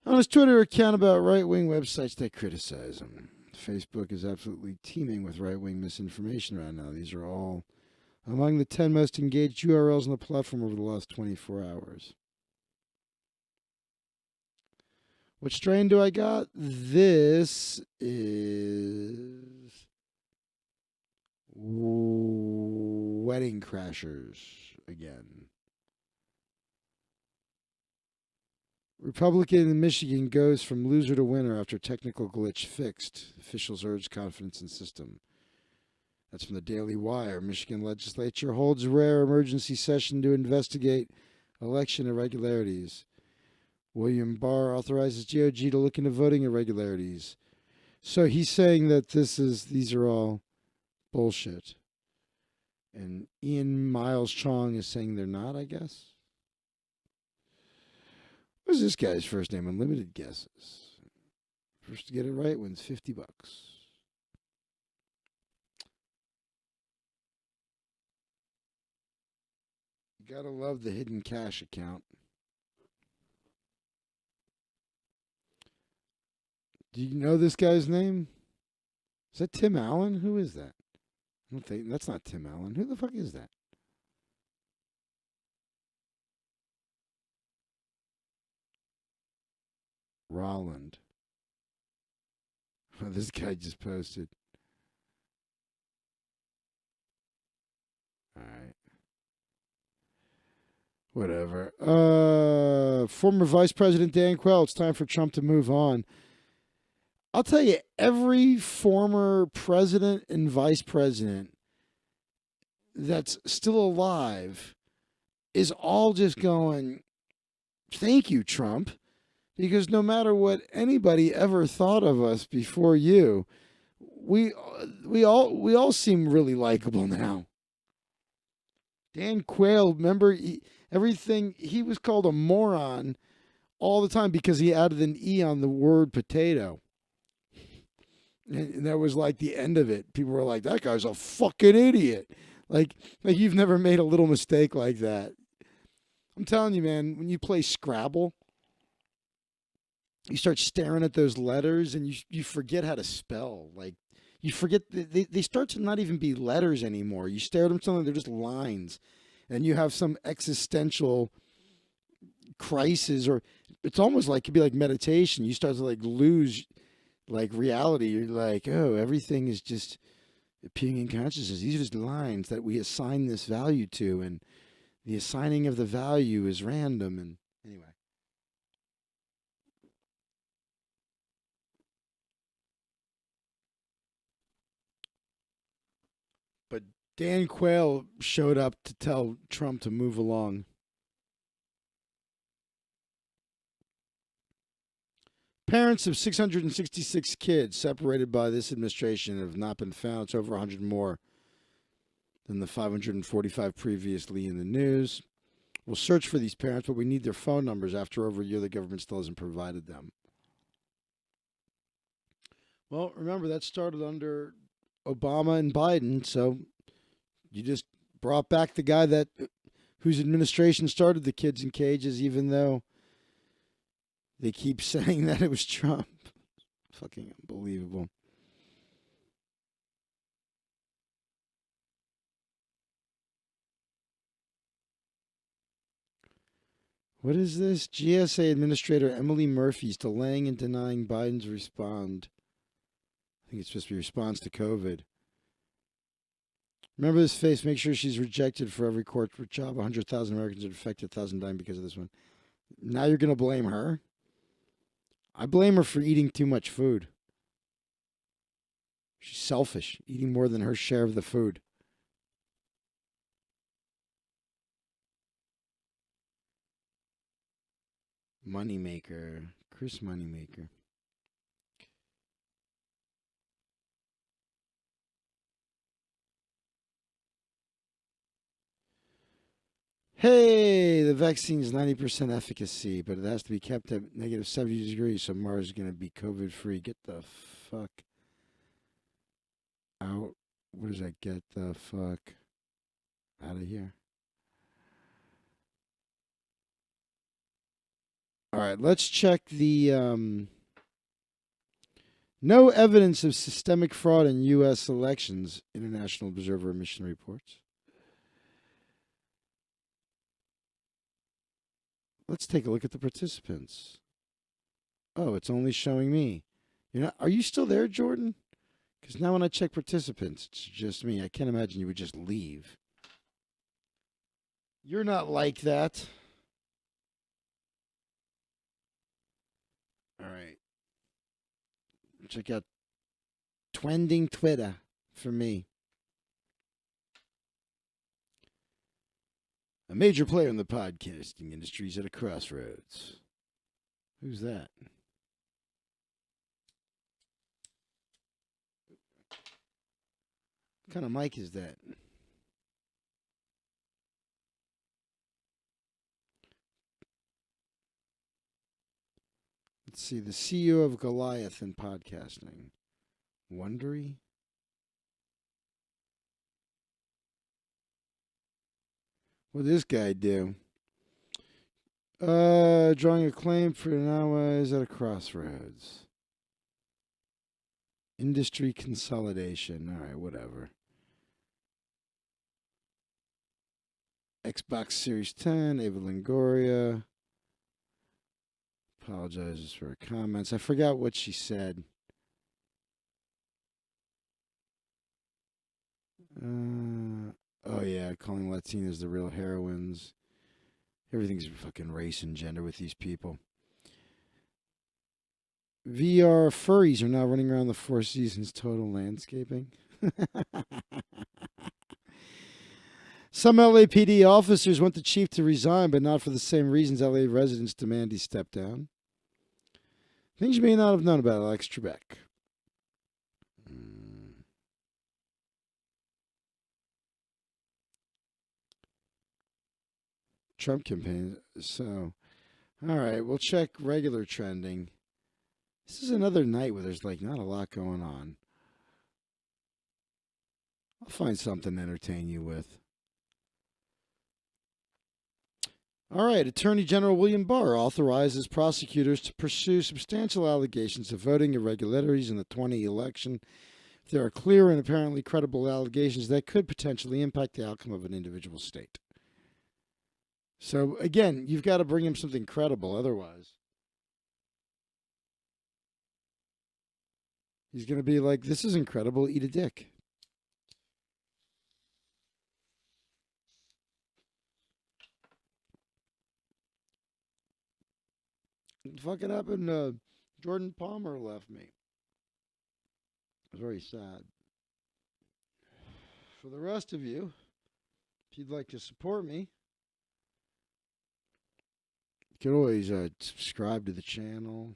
Speaker 2: on his Twitter account about right-wing websites that criticize him. Facebook is absolutely teeming with right-wing misinformation right now. These are all among the 10 most engaged URLs on the platform over the last 24 hours. What strain do I got? This is Wedding Crashers again. Republican in Michigan goes from loser to winner after technical glitch fixed. Officials urge confidence in system. That's from the Daily Wire. Michigan legislature holds rare emergency session to investigate election irregularities. William Barr authorizes GOG to look into voting irregularities. So he's saying that these are all bullshit. And Ian Miles Chong is saying they're not, I guess. What's this guy's first name? Unlimited guesses. First to get it right wins $50. You gotta love the hidden cash account. Do you know this guy's name? Is that Tim Allen? Who is that? I don't think that's not Tim Allen. Who the fuck is that? Rolland. Oh, this guy just posted. All right. Whatever. Former Vice President Dan Quayle, it's time for Trump to move on. I'll tell you, every former president and vice president that's still alive is all just going, thank you, Trump. Because no matter what anybody ever thought of us before you, we all seem really likable now. Dan Quayle, remember he was called a moron all the time because he added an E on the word potato. And that was like the end of it. People were like, that guy's a fucking idiot. Like you've never made a little mistake like that. I'm telling you, man, when you play Scrabble, you start staring at those letters and you forget how to spell. Like you forget, they start to not even be letters anymore. You stare at them, something they're just lines. And you have some existential crisis, or it's almost like, it could be like meditation. You start to like lose like reality. You're like, oh, everything is just appearing in consciousness. These are just lines that we assign this value to, and the assigning of the value is random. And anyway. But Dan Quayle showed up to tell Trump to move along. Parents of 666 kids separated by this administration have not been found. It's over 100 more than the 545 previously in the news. We'll search for these parents, but we need their phone numbers. After over a year, the government still hasn't provided them. Well, remember, that started under Obama and Biden, so you just brought back the guy whose administration started the kids in cages, even though they keep saying that it was Trump. Fucking unbelievable. What is this? GSA Administrator Emily Murphy's delaying and denying Biden's respond. I think it's supposed to be response to COVID. Remember this face. Make sure she's rejected for every corporate job. 100,000 Americans are affected, 1,000 dying because of this one. Now you're going to blame her? I blame her for eating too much food. She's selfish, eating more than her share of the food. Moneymaker. Chris Moneymaker. Hey, the vaccine's 90% efficacy, but it has to be kept at negative 70 degrees, so Mars is going to be COVID-free. Get the fuck out. What does that? Get the fuck out of here. All right, let's check the no evidence of systemic fraud in U.S. elections, International Observer Mission reports. Let's take a look at the participants. Oh, it's only showing me. Are you still there, Jordan? Because now when I check participants, it's just me. I can't imagine you would just leave. You're not like that. All right. Check out Twending Twitter for me. A major player in the podcasting industry is at a crossroads. Who's that? What kind of mic is that? Let's see. The CEO of Goliath in podcasting. Wondery? What did this guy do? Drawing acclaim for now is at a crossroads. Industry consolidation. All right, whatever. Xbox Series 10, Ava Longoria. Apologizes for her comments. I forgot what she said. Oh, yeah, calling Latinas the real heroines. Everything's fucking race and gender with these people. VR furries are now running around the Four Seasons Total Landscaping. Some LAPD officers want the chief to resign, but not for the same reasons LA residents demand he step down. Things you may not have known about Alex Trebek. Trump campaign. So, all right, we'll check regular trending. This is another night where there's not a lot going on. I'll find something to entertain you with. All right, Attorney General William Barr authorizes prosecutors to pursue substantial allegations of voting irregularities in the 2020 election. If there are clear and apparently credible allegations that could potentially impact the outcome of an individual state. So, again, you've got to bring him something credible. Otherwise, he's going to be like, this is incredible, eat a dick. What fucking happened? Jordan Palmer left me. It was very sad. For the rest of you, if you'd like to support me, you can always subscribe to the channel,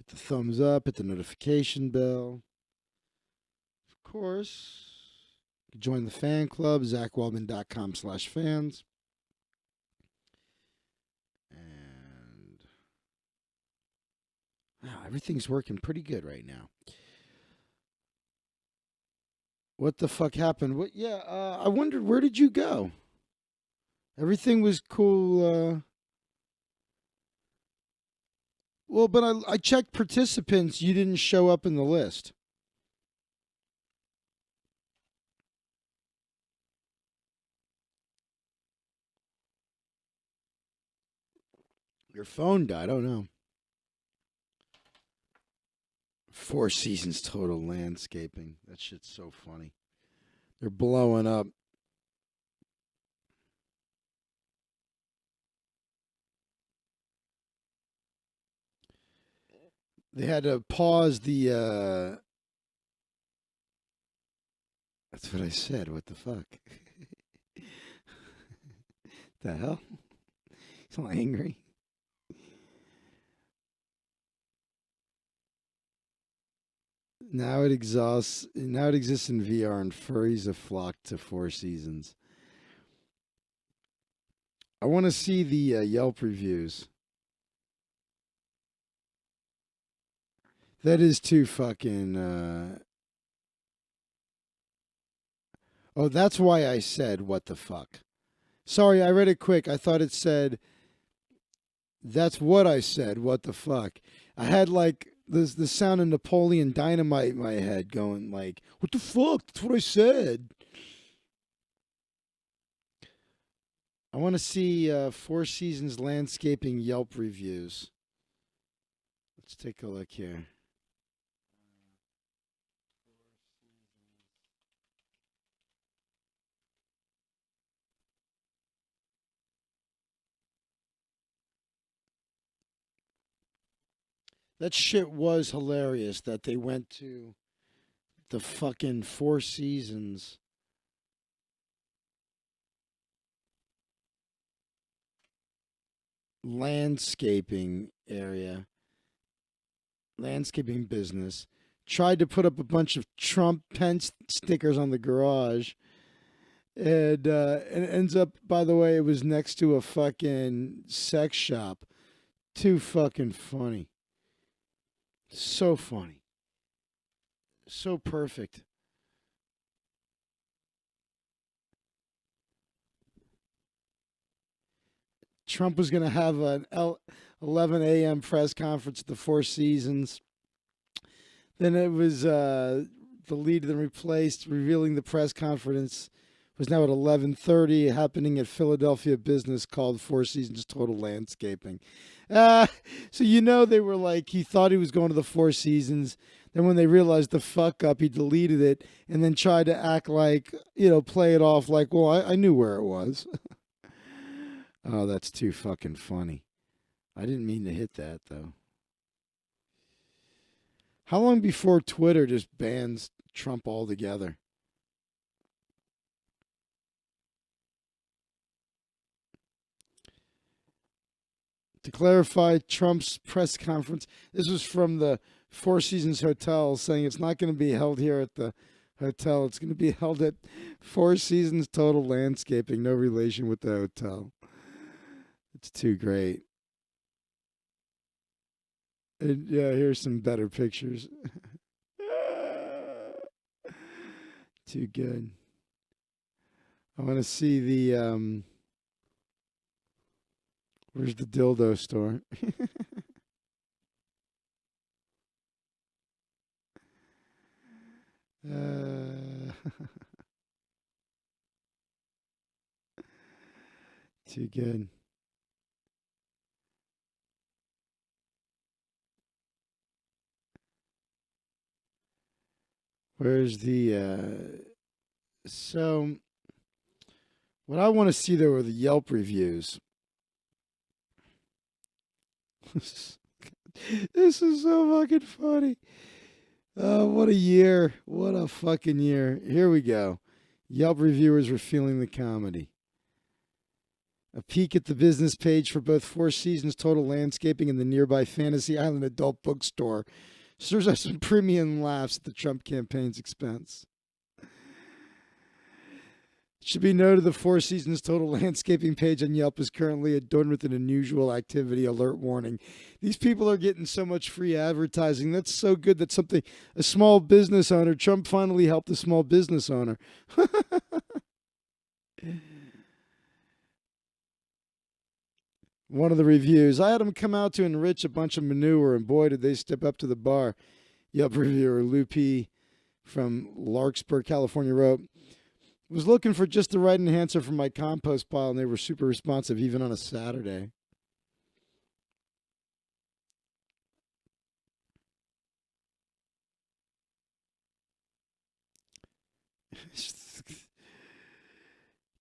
Speaker 2: Hit the thumbs up, hit the notification bell. Of course, join the fan club, ZachWaldman.com/fans. And wow, everything's working pretty good right now. What the fuck happened? What? Yeah, I wondered, where did you go? Everything was cool. Well, but I checked participants. You didn't show up in the list. Your phone died. I don't know. Four Seasons Total Landscaping. That shit's so funny. They're blowing up. They had to pause the. That's what I said. What the fuck? The hell? He's all angry. Now it exists in VR, and furries have flocked to Four Seasons. I want to see the Yelp reviews. That is too fucking. Oh, that's why I said what the fuck. Sorry, I read it quick. I thought it said. That's what I said. What the fuck? I had like the sound of Napoleon Dynamite in my head, going like, "What the fuck? That's what I said." I want to see Four Seasons landscaping Yelp reviews. Let's take a look here. That shit was hilarious that they went to the fucking Four Seasons. Landscaping area. Landscaping business. Tried to put up a bunch of Trump Pence stickers on the garage. And it ends up, by the way, it was next to a fucking sex shop. Too fucking funny. So funny. So perfect. Trump was going to have an 11 a.m. press conference at the Four Seasons. Then it was the lead then replaced, revealing the press conference was now at 11:30, happening at Philadelphia business called Four Seasons Total Landscaping. So they were like, he thought he was going to the Four Seasons. Then when they realized the fuck up, he deleted it and then tried to act like, play it off like, well, I knew where it was. Oh, that's too fucking funny. I didn't mean to hit that, though. How long before Twitter just bans Trump altogether? To clarify, Trump's press conference, this was from the Four Seasons Hotel, saying it's not going to be held here at the hotel. It's going to be held at Four Seasons Total Landscaping, no relation with the hotel. It's too great. And yeah, here's some better pictures. Too good. I want to see the where's the dildo store? Too good. Where's the so what I want to see though are the Yelp reviews. This is so fucking funny. What a year. What a fucking year. Here we go. Yelp reviewers were feeling the comedy. A peek at the business page for both Four Seasons Total Landscaping and the nearby Fantasy Island Adult Bookstore serves up some premium laughs at the Trump campaign's expense. It should be noted the Four Seasons Total Landscaping page on Yelp is currently adorned with an unusual activity alert warning. These people are getting so much free advertising. That's so good that a small business owner, Trump finally helped a small business owner. One of the reviews, I had them come out to enrich a bunch of manure, and boy, did they step up to the bar. Yelp reviewer Lupe from Larkspur, California wrote, was looking for just the right enhancer for my compost pile, and they were super responsive, even on a Saturday.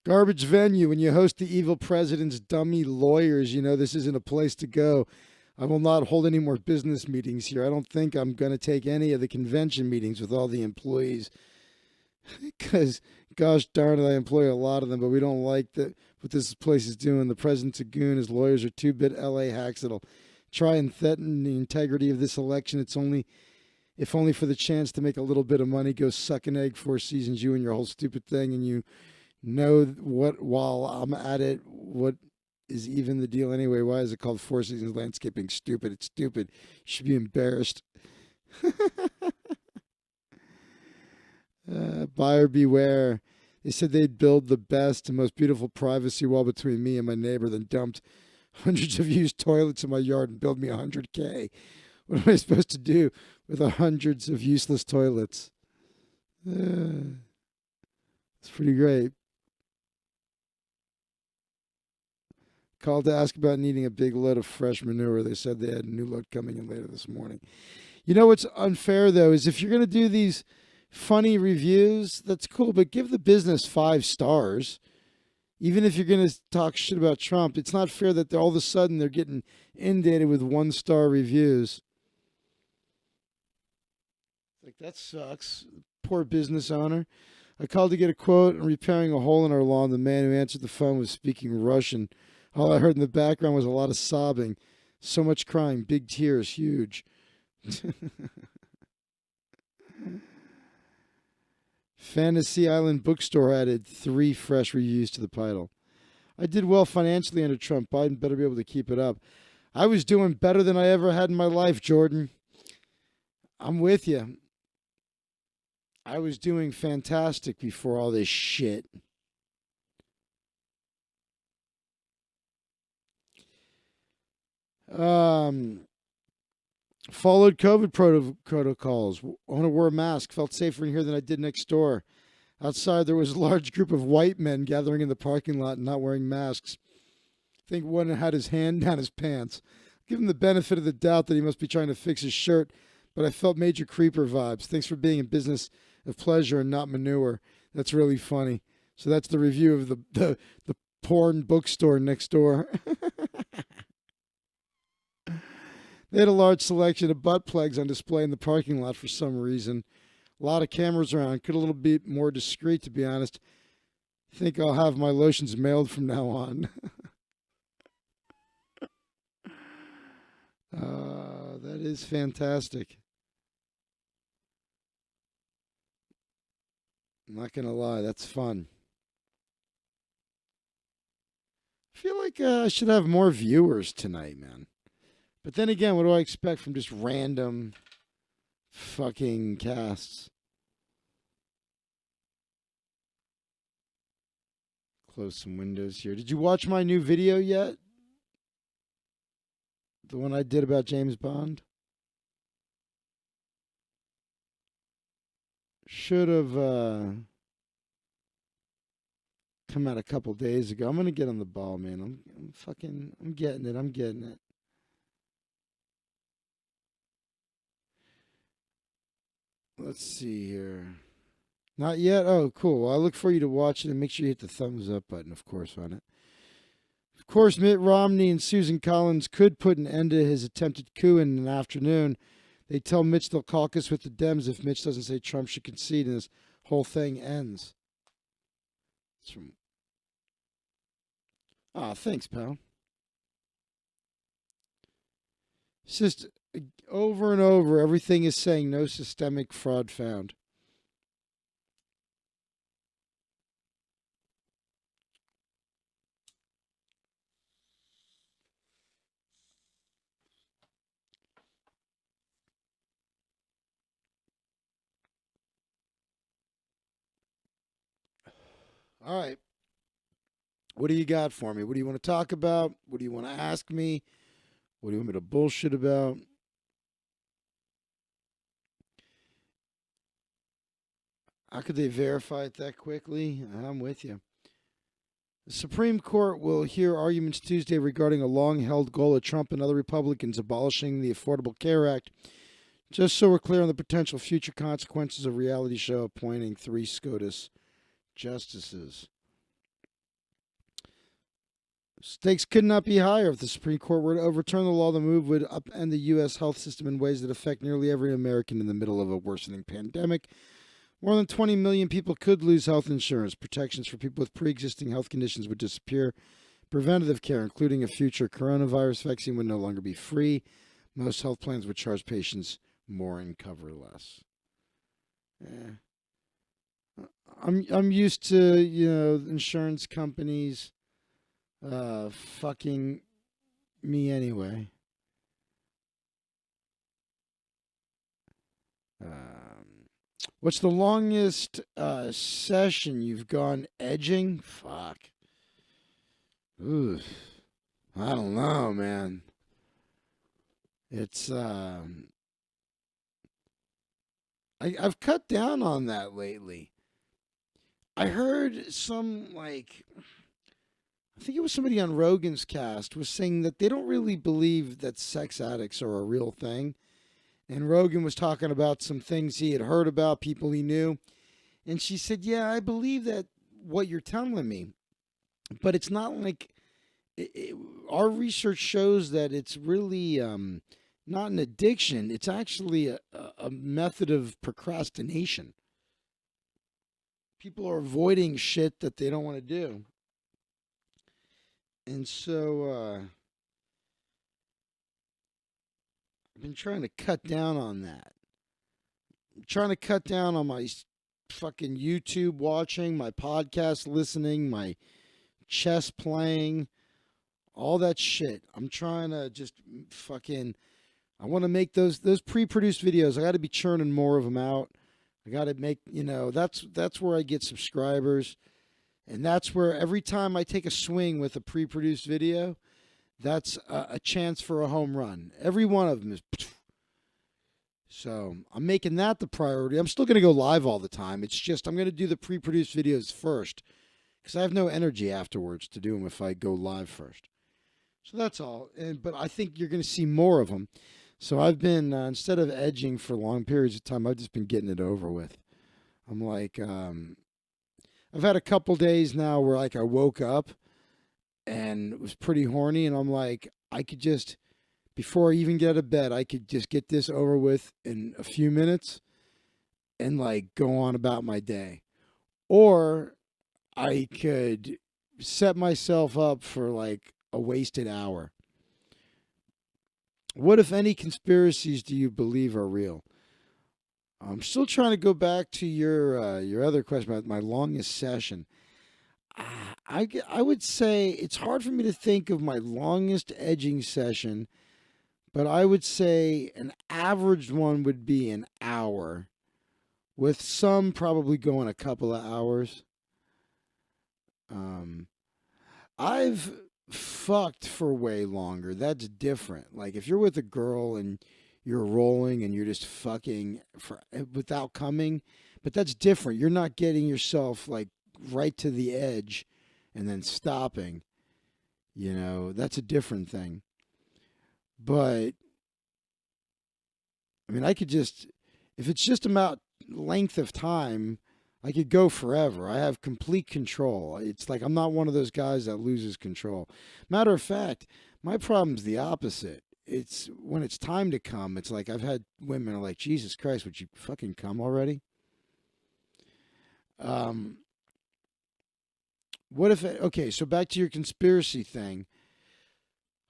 Speaker 2: Garbage venue. When you host the evil president's dummy lawyers, you know this isn't a place to go. I will not hold any more business meetings here. I don't think I'm going to take any of the convention meetings with all the employees. Because, gosh darn it, I employ a lot of them, but we don't like what this place is doing. The president's a goon. His lawyers are two-bit L.A. hacks that'll try and threaten the integrity of this election. If only for the chance to make a little bit of money. Go suck an egg, Four Seasons, you and your whole stupid thing, and you know what, while I'm at it, what is even the deal anyway? Why is it called Four Seasons Landscaping? Stupid. It's stupid. You should be embarrassed. Buyer beware. They said they'd build the best and most beautiful privacy wall between me and my neighbor, then dumped hundreds of used toilets in my yard and billed me $100K. What am I supposed to do with hundreds of useless toilets? It's pretty great. Called to ask about needing a big load of fresh manure. They said they had a new load coming in later this morning. You know what's unfair, though, is if you're going to do these funny reviews, that's cool, but give the business 5 stars. Even if you're going to talk shit about Trump, it's not fair that all of a sudden they're getting inundated with 1-star reviews. Like, that sucks. Poor business owner. I called to get a quote on repairing a hole in our lawn. The man who answered the phone was speaking Russian. All I heard in the background was a lot of sobbing. So much crying. Big tears. Huge. Fantasy Island Bookstore added 3 fresh reviews to the title. I did well financially under Trump. Biden better be able to keep it up. I was doing better than I ever had in my life, Jordan. I'm with you. I was doing fantastic before all this shit. Followed COVID protocols. Owner wore a mask. Felt safer in here than I did next door. Outside, there was a large group of white men gathering in the parking lot and not wearing masks. I think one had his hand down his pants. Give him the benefit of the doubt that he must be trying to fix his shirt, but I felt major creeper vibes. Thanks for being in business of pleasure and not manure. That's really funny. So that's the review of the porn bookstore next door. They had a large selection of butt plugs on display in the parking lot for some reason. A lot of cameras around. Could a little bit more discreet, to be honest. Think I'll have my lotions mailed from now on. That is fantastic. I'm not going to lie. That's fun. I feel like I should have more viewers tonight, man. But then again, what do I expect from just random fucking casts? Close some windows here. Did you watch my new video yet? The one I did about James Bond? Should have come out a couple days ago. I'm going to get on the ball, man. I'm getting it. I'm getting it. Let's see here. Not yet? Oh, cool. Well, I look for you to watch it and make sure you hit the thumbs up button, of course, on it. Of course, Mitt Romney and Susan Collins could put an end to his attempted coup in an afternoon. They tell Mitch they'll caucus with the Dems if Mitch doesn't say Trump should concede and this whole thing ends. It's from Ah, thanks, pal. It's just over and over, everything is saying no systemic fraud found. All right. What do you got for me? What do you want to talk about? What do you want to ask me? What do you want me to bullshit about? How could they verify it that quickly? I'm with you. The Supreme Court will hear arguments Tuesday regarding a long held goal of Trump and other Republicans abolishing the Affordable Care Act. Just so we're clear on the potential future consequences of reality show appointing 3 SCOTUS justices. Stakes could not be higher if the Supreme Court were to overturn the law. The move would upend the U.S. health system in ways that affect nearly every American in the middle of a worsening pandemic. More than 20 million people could lose health insurance. Protections for people with pre-existing health conditions would disappear. Preventative care, including a future coronavirus vaccine, would no longer be free. Most health plans would charge patients more and cover less. I'm used to, insurance companies fucking me anyway. What's the longest session you've gone edging? Fuck. Ooh, I don't know, man. It's I've cut down on that lately. I heard some I think it was somebody on Rogan's cast was saying that they don't really believe that sex addicts are a real thing. And Rogan was talking about some things he had heard about, people he knew. And she said, yeah, I believe that what you're telling me. But it's not like our research shows that it's really not an addiction. It's actually a method of procrastination. People are avoiding shit that they don't want to do. And so I've been trying to cut down on that. I'm trying to cut down on my fucking YouTube watching, my podcast listening, my chess playing, all that shit. I'm trying to just fucking. I want to make those pre-produced videos. I got to be churning more of them out. I got to make, that's where I get subscribers. And that's where every time I take a swing with a pre-produced video, that's a chance for a home run. Every one of them is. So I'm making that the priority. I'm still going to go live all the time. It's just I'm going to do the pre-produced videos first because I have no energy afterwards to do them if I go live first. So that's all. But I think you're going to see more of them. So I've been, instead of edging for long periods of time, I've just been getting it over with. I'm like, I've had a couple days now where I woke up and it was pretty horny, and I'm like, I could just, before I even get out of bed, I could just get this over with in a few minutes and go on about my day. Or I could set myself up for a wasted hour. What, if any, conspiracies do you believe are real? I'm still trying to go back to your other question about my longest session. I would say it's hard for me to think of my longest edging session, but I would say an average one would be an hour, with some probably going a couple of hours. I've fucked for way longer. That's different. If you're with a girl and you're rolling and you're just fucking without coming, but that's different. You're not getting yourself right to the edge and then stopping. That's a different thing. But I mean, I could just, if it's just about length of time, I could go forever. I have complete control. It's I'm not one of those guys that loses control. Matter of fact, my problem's the opposite. It's when it's time to come, it's I've had women are like, Jesus Christ, would you fucking come already? What if okay, so back to your conspiracy thing.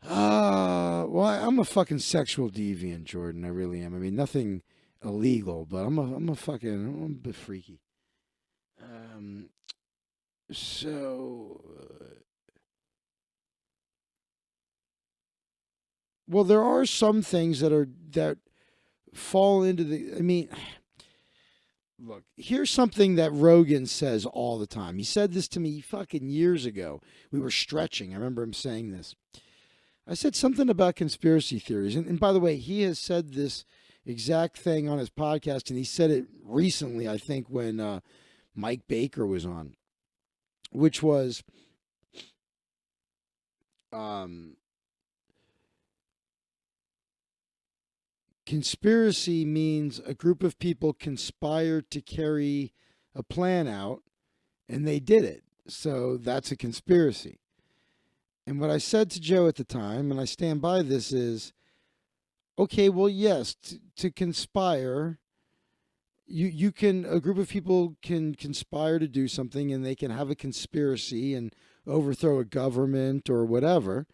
Speaker 2: Well, I'm a fucking sexual deviant, Jordan. I really am. I mean, nothing illegal, but I'm a bit freaky. Um, so, well, there are some things that fall into the. I mean, look, here's something that Rogan says all the time. He said this to me fucking years ago. We were stretching. I remember him saying this. I said something about conspiracy theories. And by the way, he has said this exact thing on his podcast, and he said it recently, I think, when Mike Baker was on, which was um, conspiracy means a group of people conspired to carry a plan out, and they did it. So that's a conspiracy. And what I said to Joe at the time, and I stand by this, is okay, well, yes, to conspire, you can, a group of people can conspire to do something and they can have a conspiracy and overthrow a government or whatever.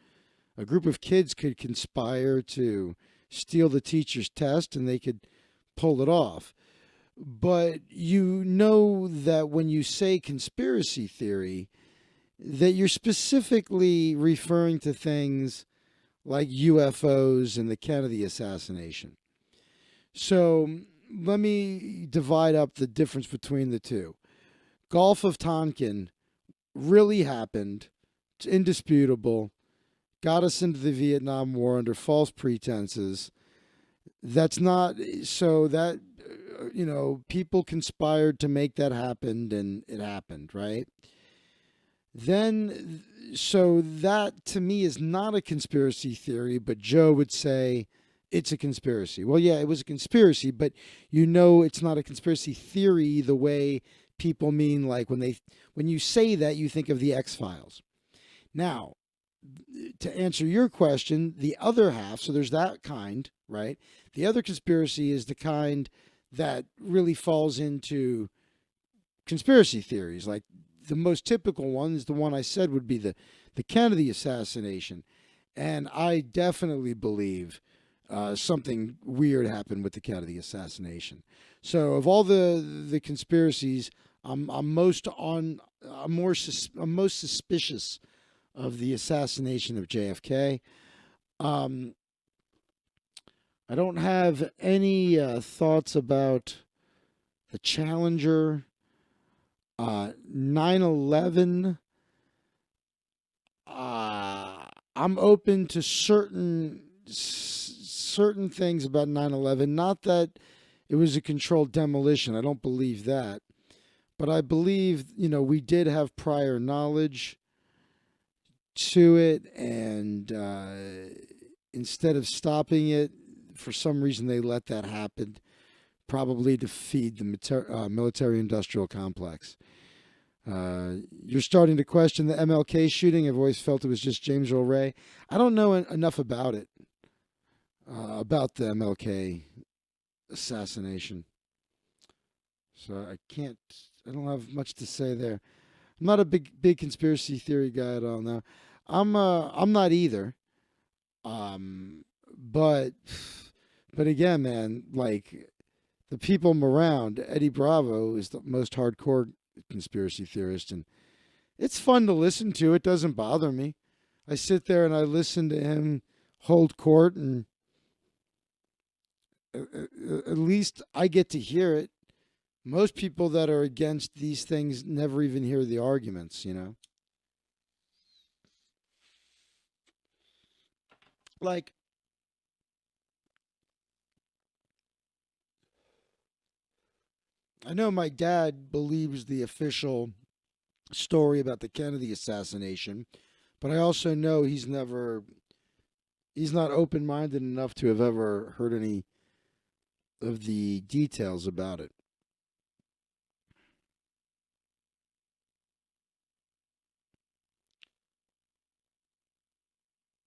Speaker 2: A group of kids could conspire to steal the teacher's test and they could pull it off. But you know that when you say conspiracy theory, that you're specifically referring to things like UFOs and the Kennedy assassination. So let me divide up the difference between the two. Gulf of Tonkin really happened. It's indisputable. Got us into the Vietnam War under false pretenses. That's not so that, people conspired to make that happen and it happened, right? Then, so that to me is not a conspiracy theory, but Joe would say it's a conspiracy. Well, yeah, it was a conspiracy, but it's not a conspiracy theory the way people mean, like when you say that, you think of the X-Files. Now, to answer your question, the other half, so there's that kind, right? The other conspiracy is the kind that really falls into conspiracy theories. Like the most typical one is the one I said would be the Kennedy assassination. And I definitely believe something weird happened with the Kennedy assassination. So of all the conspiracies, I'm most suspicious of the assassination of JFK. I don't have any thoughts about the Challenger, 9/11. I'm open to certain things about 9/11. Not that it was a controlled demolition. I don't believe that, but I believe we did have prior knowledge to it, and instead of stopping it, for some reason they let that happen, probably to feed the military-industrial complex. You're starting to question the MLK shooting. I've always felt it was just James Earl Ray. I don't know enough about it, about the MLK assassination. So I don't have much to say there. I'm not a big conspiracy theory guy at all now. I'm not either. But again, man, like the people around, Eddie Bravo is the most hardcore conspiracy theorist, and it's fun to listen to. It doesn't bother me. I sit there and I listen to him hold court, and at least I get to hear it. Most people that are against these things never even hear the arguments, Like, I know my dad believes the official story about the Kennedy assassination, but I also know he's not open-minded enough to have ever heard any of the details about it.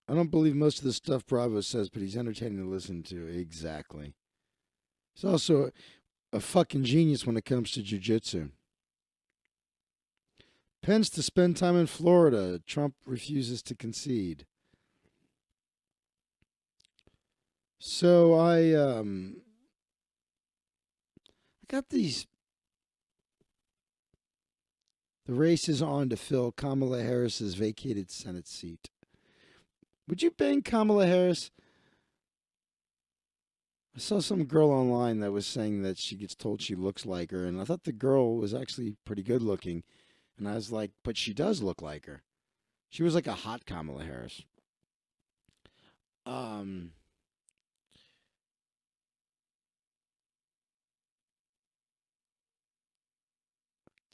Speaker 2: I don't believe most of the stuff Bravo says, but he's entertaining to listen to. Exactly. He's also a fucking genius when it comes to jiu-jitsu. Pence to spend time in Florida. Trump refuses to concede. So I got the race is on to fill Kamala Harris's vacated Senate seat. Would you bang Kamala Harris? I saw some girl online that was saying that she gets told she looks like her, and I thought the girl was actually pretty good looking. And I was like, but she does look like her. She was like a hot Kamala Harris.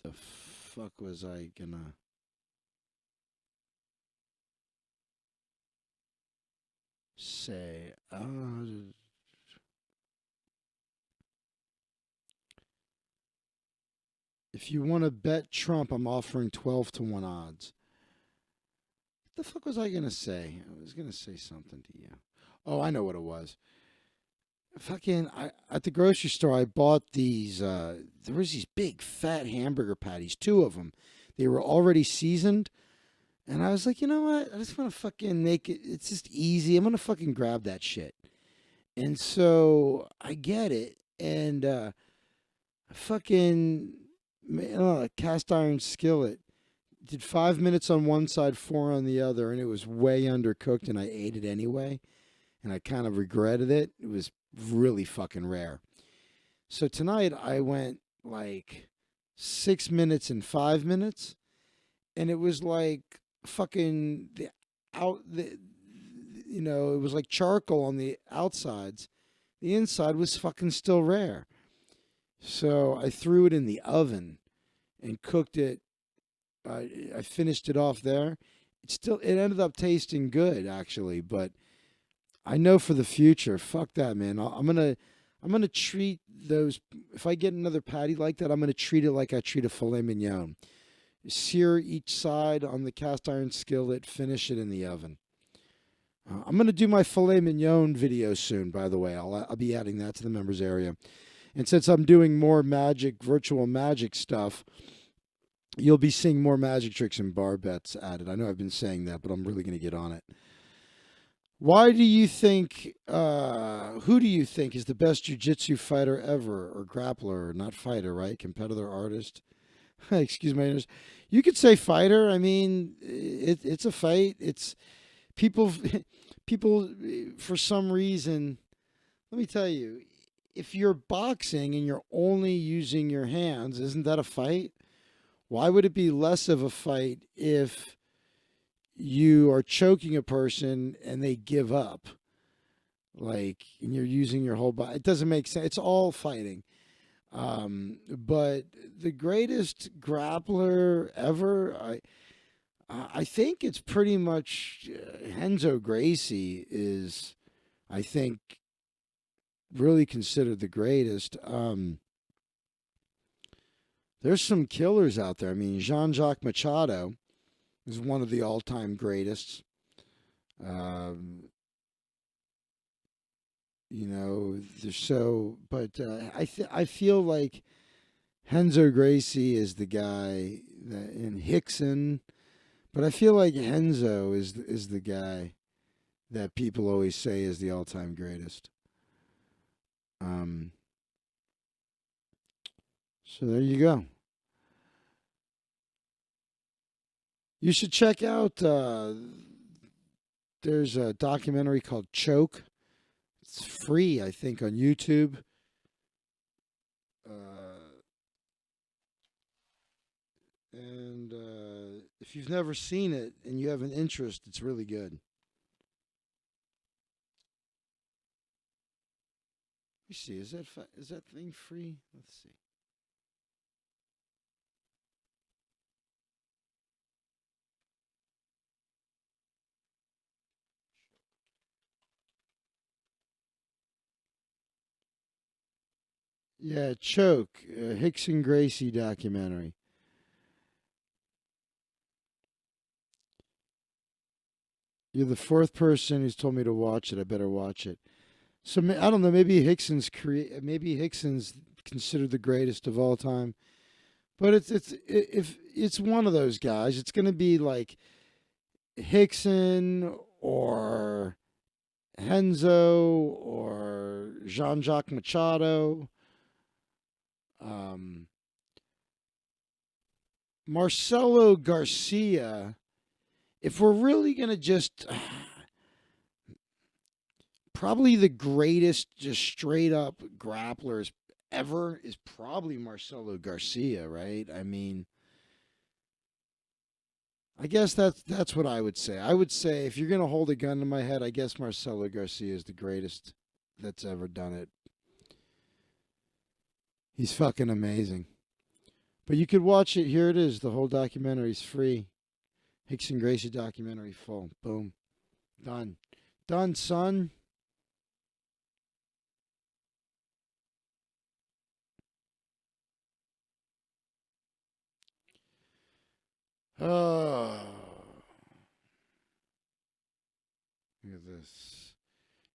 Speaker 2: The fuck was I gonna say? If you want to bet Trump, I'm offering 12 to 1 odds. What the fuck was I gonna say? I was gonna say something to you. Oh, I know what it was. Fucking, at the grocery store, I bought these. There was these big fat hamburger patties, 2 of them. They were already seasoned, and I was like, you know what? I just want to fucking make it. It's just easy. I'm gonna fucking grab that shit. And so I get it, and fucking a cast iron skillet. Did 5 minutes on one side, 4 on the other, and it was way undercooked, and I ate it anyway. And I kind of regretted it. It was really fucking rare. So tonight I went like 6 minutes and 5 minutes, and it was like fucking it was like charcoal on the outsides. The inside was fucking still rare. So I threw it in the oven and cooked it. I finished it off there. It ended up tasting good actually, but I know for the future, fuck that, man. I'm gonna treat those. If I get another patty like that, I'm gonna treat it like I treat a filet mignon. Sear each side on the cast iron skillet. Finish it in the oven. I'm gonna do my filet mignon video soon. By the way, I'll be adding that to the members area. And since I'm doing more virtual magic stuff, you'll be seeing more magic tricks and bar bets added. I know I've been saying that, but I'm really gonna get on it. Why do you think, who do you think is the best jiu-jitsu fighter ever, or grappler, not fighter, right? Competitor, artist? Excuse my English. You could say fighter. I mean, it's a fight. It's people, for some reason, let me tell you, if you're boxing and you're only using your hands, isn't that a fight? Why would it be less of a fight if you are choking a person and they give up, and you're using your whole body? It doesn't make sense. It's all fighting. But the greatest grappler ever, I think it's pretty much Renzo Gracie is, I think, really considered the greatest. There's some killers out there. I mean, Jean-Jacques Machado is one of the all-time greatest. I feel like Renzo Gracie is the guy in Hickson, but I feel like Renzo is the guy that people always say is the all-time greatest. So there you go. You should check out, there's a documentary called Choke. It's free, I think, on YouTube. If you've never seen it and you have an interest, it's really good. Let me see. Is that thing free? Let's see. Yeah, Choke, Hickson Gracie documentary. You're the 4th person who's told me to watch it. I better watch it. So I don't know. Maybe Hickson's considered the greatest of all time. But if it's one of those guys, it's going to be like Hickson or Henzo or Jean Jacques Machado, um, Marcelo Garcia. If we're really going to just probably the greatest, just straight up grapplers ever is probably Marcelo Garcia, right? I mean, I guess that's what I would say. I would say if you're gonna hold a gun to my head, I guess Marcelo Garcia is the greatest that's ever done it. He's fucking amazing. But you could watch it. Here it is. The whole documentary's free. Hickson Gracie documentary full. Boom. Done. Done, son. Oh. Look at this.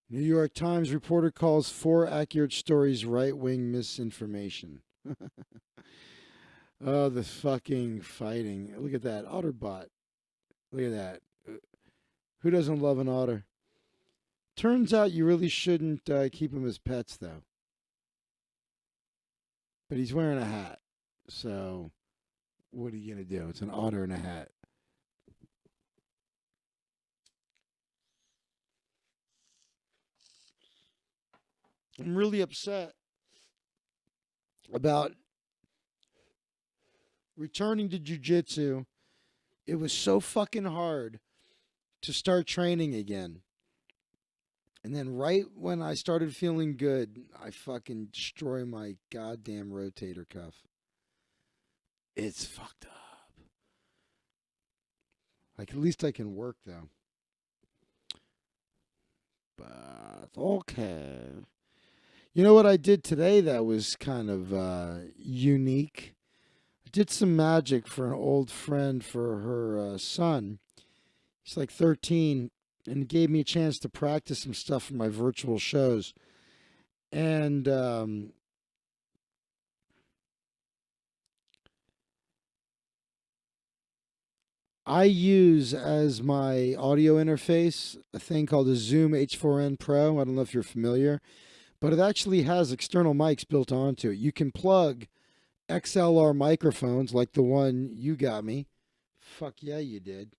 Speaker 2: New York Times reporter calls 4 accurate stories right wing misinformation. Oh, the fucking fighting. Look at that. Otterbot. Look at that. Who doesn't love an otter? Turns out you really shouldn't keep them as pets, though. But he's wearing a hat. So, what are you going to do? It's an otter in a hat. I'm really upset about returning to jiu-jitsu. It was so fucking hard to start training again. And then right when I started feeling good, I fucking destroy my goddamn rotator cuff. It's fucked up. Like, at least I can work, though. But, okay. You know what I did today that was kind of unique? I did some magic for an old friend for her son. He's like 13, and it gave me a chance to practice some stuff for my virtual shows. And I use as my audio interface a thing called a Zoom H4n Pro. I don't know if you're familiar, but it actually has external mics built onto it. You can plug XLR microphones like the one you got me. Fuck yeah, you did.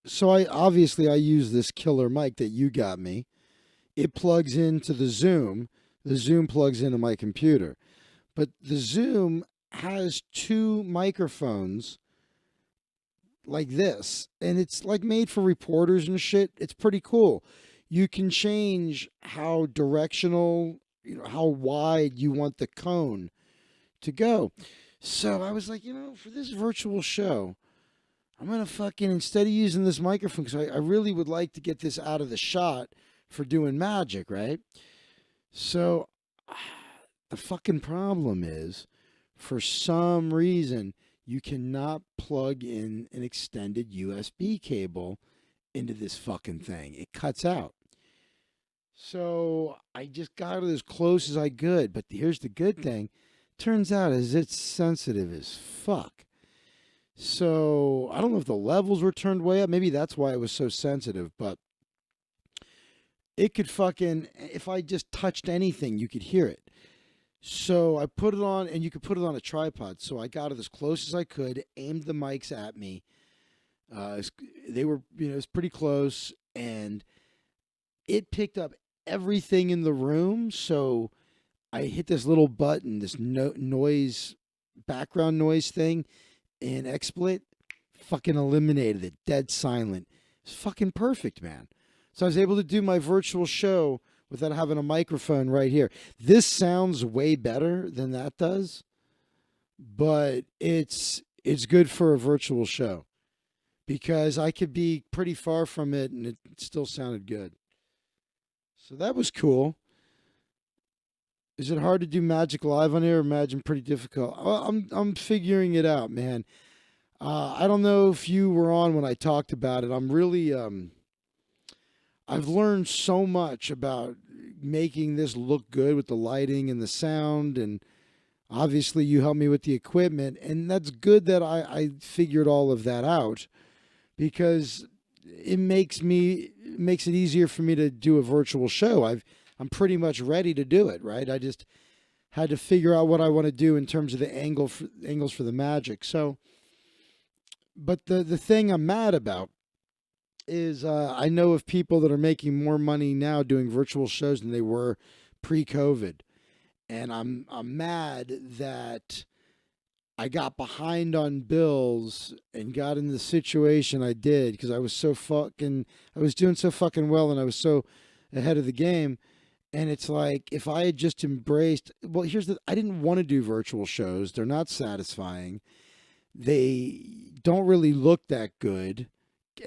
Speaker 2: So I obviously I use this killer mic that you got me. It plugs into the Zoom. The Zoom plugs into my computer. But the Zoom has 2 microphones like this, and it's like made for reporters and shit. It's pretty cool. You can change how directional, how wide you want the cone to go. So I was like, for this virtual show, I'm going to fucking, instead of using this microphone, because I really would like to get this out of the shot for doing magic, right? So the fucking problem is, for some reason, you cannot plug in an extended USB cable into this fucking thing. It cuts out. So I just got it as close as I could. But here's the good thing. Turns out is it's sensitive as fuck. So I don't know if the levels were turned way up. Maybe that's why it was so sensitive. But it could fucking, if I just touched anything, you could hear it. So I put it on, and you could put it on a tripod. So I got it as close as I could, aimed the mics at me. They were, it was pretty close, and it picked up everything in the room. So I hit this little button, this noise, background noise thing, and XSplit fucking eliminated it, dead silent. It's fucking perfect, man. So I was able to do my virtual show without having a microphone right here. This sounds way better than that does, but it's good for a virtual show because I could be pretty far from it and it still sounded good. So that was cool. Is it hard to do magic live on here? Imagine pretty difficult. Well, I'm figuring it out, man. I don't know if you were on when I talked about it. I'm really I've learned so much about making this look good with the lighting and the sound, and obviously you helped me with the equipment, and that's good that I figured all of that out, because it makes it easier for me to do a virtual show. I'm pretty much ready to do it, right? I just had to figure out what I want to do in terms of the angles for the magic. So, but the thing I'm mad about is I know of people that are making more money now doing virtual shows than they were pre-COVID, and I'm mad that I got behind on bills and got in the situation I did because I was doing so fucking well and I was so ahead of the game. And it's like, if I had just embraced, well, I didn't want to do virtual shows. They're not satisfying. They don't really look that good.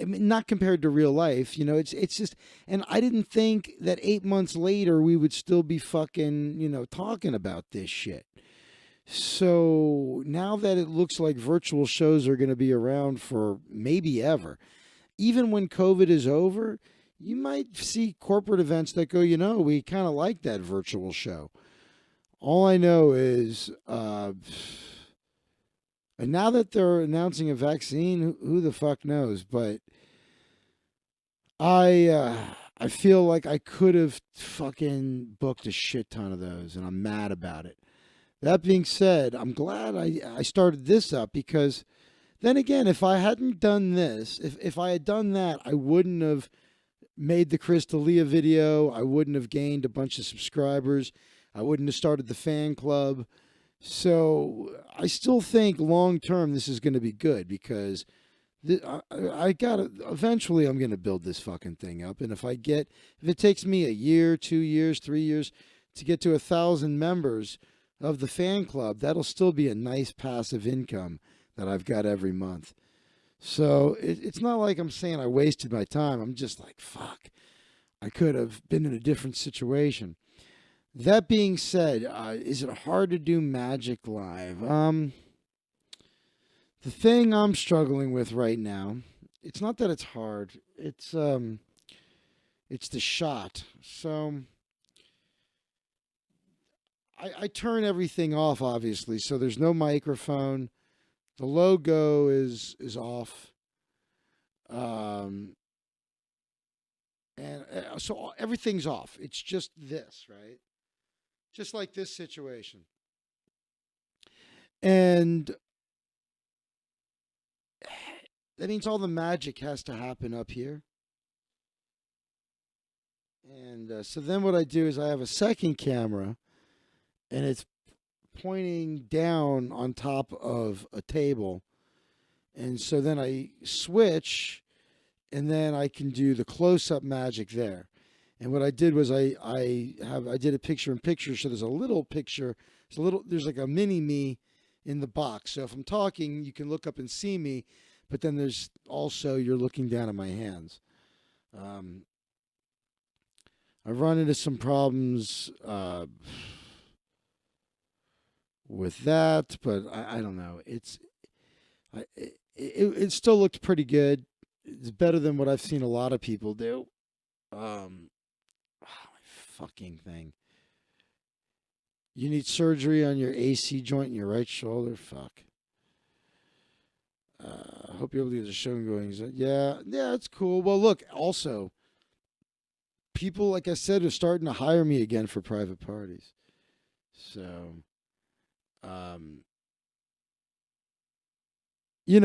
Speaker 2: I mean, not compared to real life, it's just, and I didn't think that 8 months later we would still be fucking, talking about this shit. So now that it looks like virtual shows are going to be around for maybe ever, even when COVID is over, you might see corporate events that go, we kind of like that virtual show. All I know is, and now that they're announcing a vaccine, who the fuck knows? But I feel like I could have fucking booked a shit ton of those, and I'm mad about it. That being said, I'm glad I started this up, because then again, if I hadn't done this, if I had done that, I wouldn't have made the Crystalia video. I wouldn't have gained a bunch of subscribers. I wouldn't have started the fan club. So I still think long term this is going to be good, because eventually I'm going to build this fucking thing up. And if it takes me a year, 2 years, 3 years to get to 1,000 members of the fan club, that'll still be a nice passive income that I've got every month. So it's not like I'm saying I wasted my time. I'm just like, fuck, I could have been in a different situation. That being said, is it hard to do magic live? The thing I'm struggling with right now, it's not that it's hard. It's the shot. So I turn everything off, obviously. So there's no microphone. The logo is off. And so everything's off. It's just this, right? Just like this situation. And that means all the magic has to happen up here. And so then what I do is I have a second camera, and it's pointing down on top of a table. And so then I switch, and then I can do the close-up magic there. And what I did was I did a picture in picture. So there's a little picture. There's like a mini me in the box. So if I'm talking, you can look up and see me, but then there's also, you're looking down at my hands. I've run into some problems with that, but I don't know. It still looked pretty good. It's better than what I've seen a lot of people do. My fucking thing. You need surgery on your AC joint in your right shoulder? Fuck. Hope you're able to get the show going. Yeah, it's cool. Well, look, also, people, like I said, are starting to hire me again for private parties. So,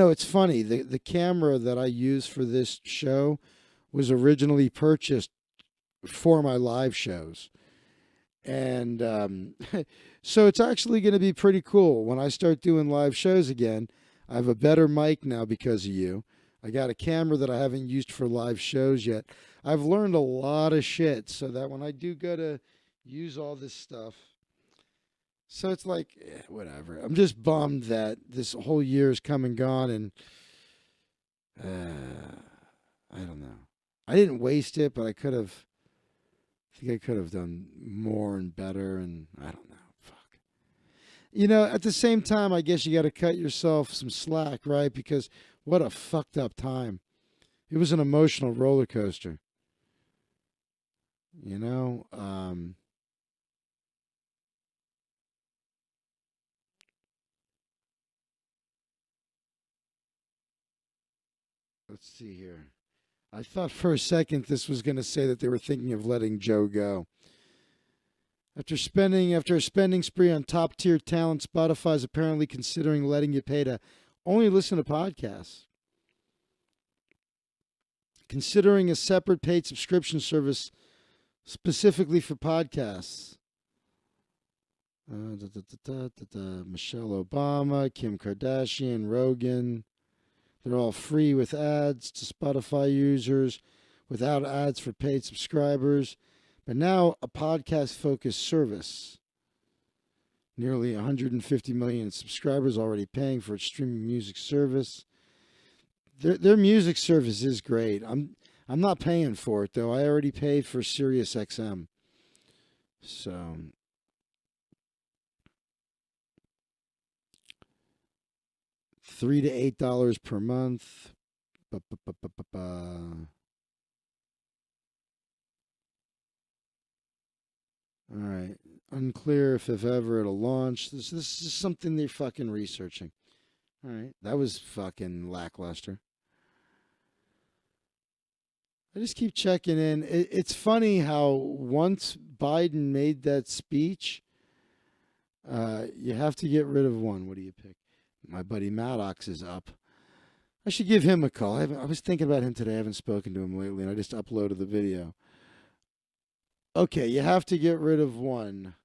Speaker 2: it's funny. The camera that I use for this show was originally purchased for my live shows. And so it's actually going to be pretty cool. When I start doing live shows again, I have a better mic now because of you. I got a camera that I haven't used for live shows yet. I've learned a lot of shit so that when I do go to use all this stuff, so it's like, whatever. I'm just bummed that this whole year is come and gone, and I don't know. I didn't waste it, but I could have I think I could have done more and better, and I don't know. Fuck. You know, at the same time, I guess you got to cut yourself some slack, right? Because what a fucked up time. It was an emotional roller coaster. You know, let's see here. I thought for a second this was going to say that they were thinking of letting Joe go. After a spending spree on top tier talent, Spotify is apparently considering letting you pay to only listen to podcasts. Considering a separate paid subscription service specifically for podcasts. Michelle Obama, Kim Kardashian, Rogan. They're all free with ads to Spotify users, without ads for paid subscribers. But now a podcast-focused service. Nearly 150 million subscribers already paying for its streaming music service. Their music service is great. I'm not paying for it though. I already paid for Sirius XM. So $3 to $8 per month. All right. Unclear if ever it'll launch. This is something they're fucking researching. All right. That was fucking lackluster. I just keep checking in. It's funny how once Biden made that speech, you have to get rid of one. What do you pick? My buddy Maddox is up. I should give him a call. I was thinking about him today. I haven't spoken to him lately, and I just uploaded the video. Okay, you have to get rid of one.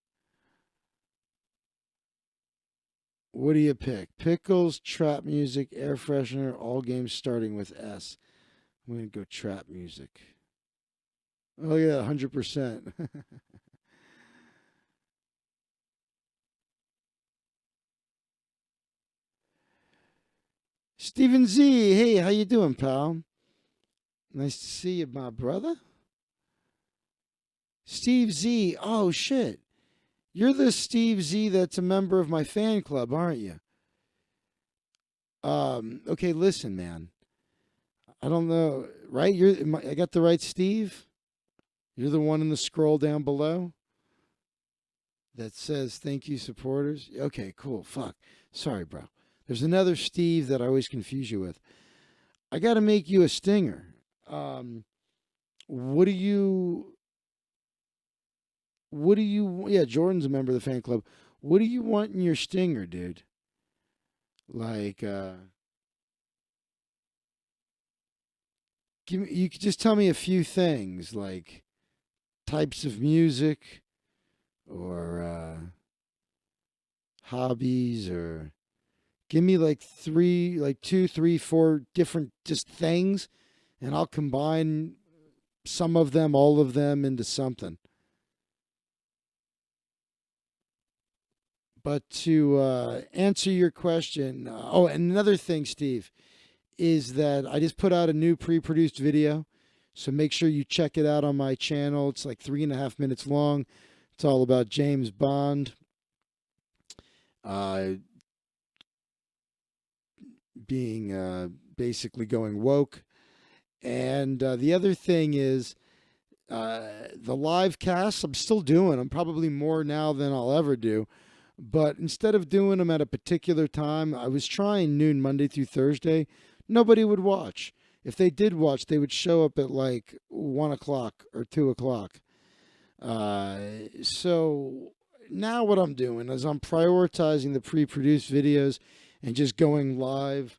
Speaker 2: What do you pick? Pickles, trap music, air freshener, all games starting with S. I'm going to go trap music. Oh, yeah, 100%. Steven Z, hey, how you doing, pal? Nice to see you, my brother. Steve Z, oh, shit. You're the Steve Z that's a member of my fan club, aren't you? Okay, listen, man. I don't know, right? I got the right Steve? You're the one in the scroll down below that says thank you, supporters? Okay, cool. Fuck. Sorry, bro. There's another Steve that I always confuse you with. I got to make you a stinger. What do you... Yeah, Jordan's a member of the fan club. What do you want in your stinger, dude? Like, you could just tell me a few things, like types of music or hobbies, or give me like two, three, four different just things, and I'll combine some of them, all of them into something. But to answer your question, and another thing, Steve, is that I just put out a new pre-produced video. So make sure you check it out on my channel. It's like 3.5 minutes long. It's all about James Bond. Being basically going woke. And the other thing is the live casts I'm still doing. I'm probably more now than I'll ever do. But instead of doing them at a particular time, I was trying noon Monday through Thursday. Nobody would watch. If they did watch, they would show up at like 1 o'clock or 2 o'clock. So now what I'm doing is I'm prioritizing the pre-produced videos and just going live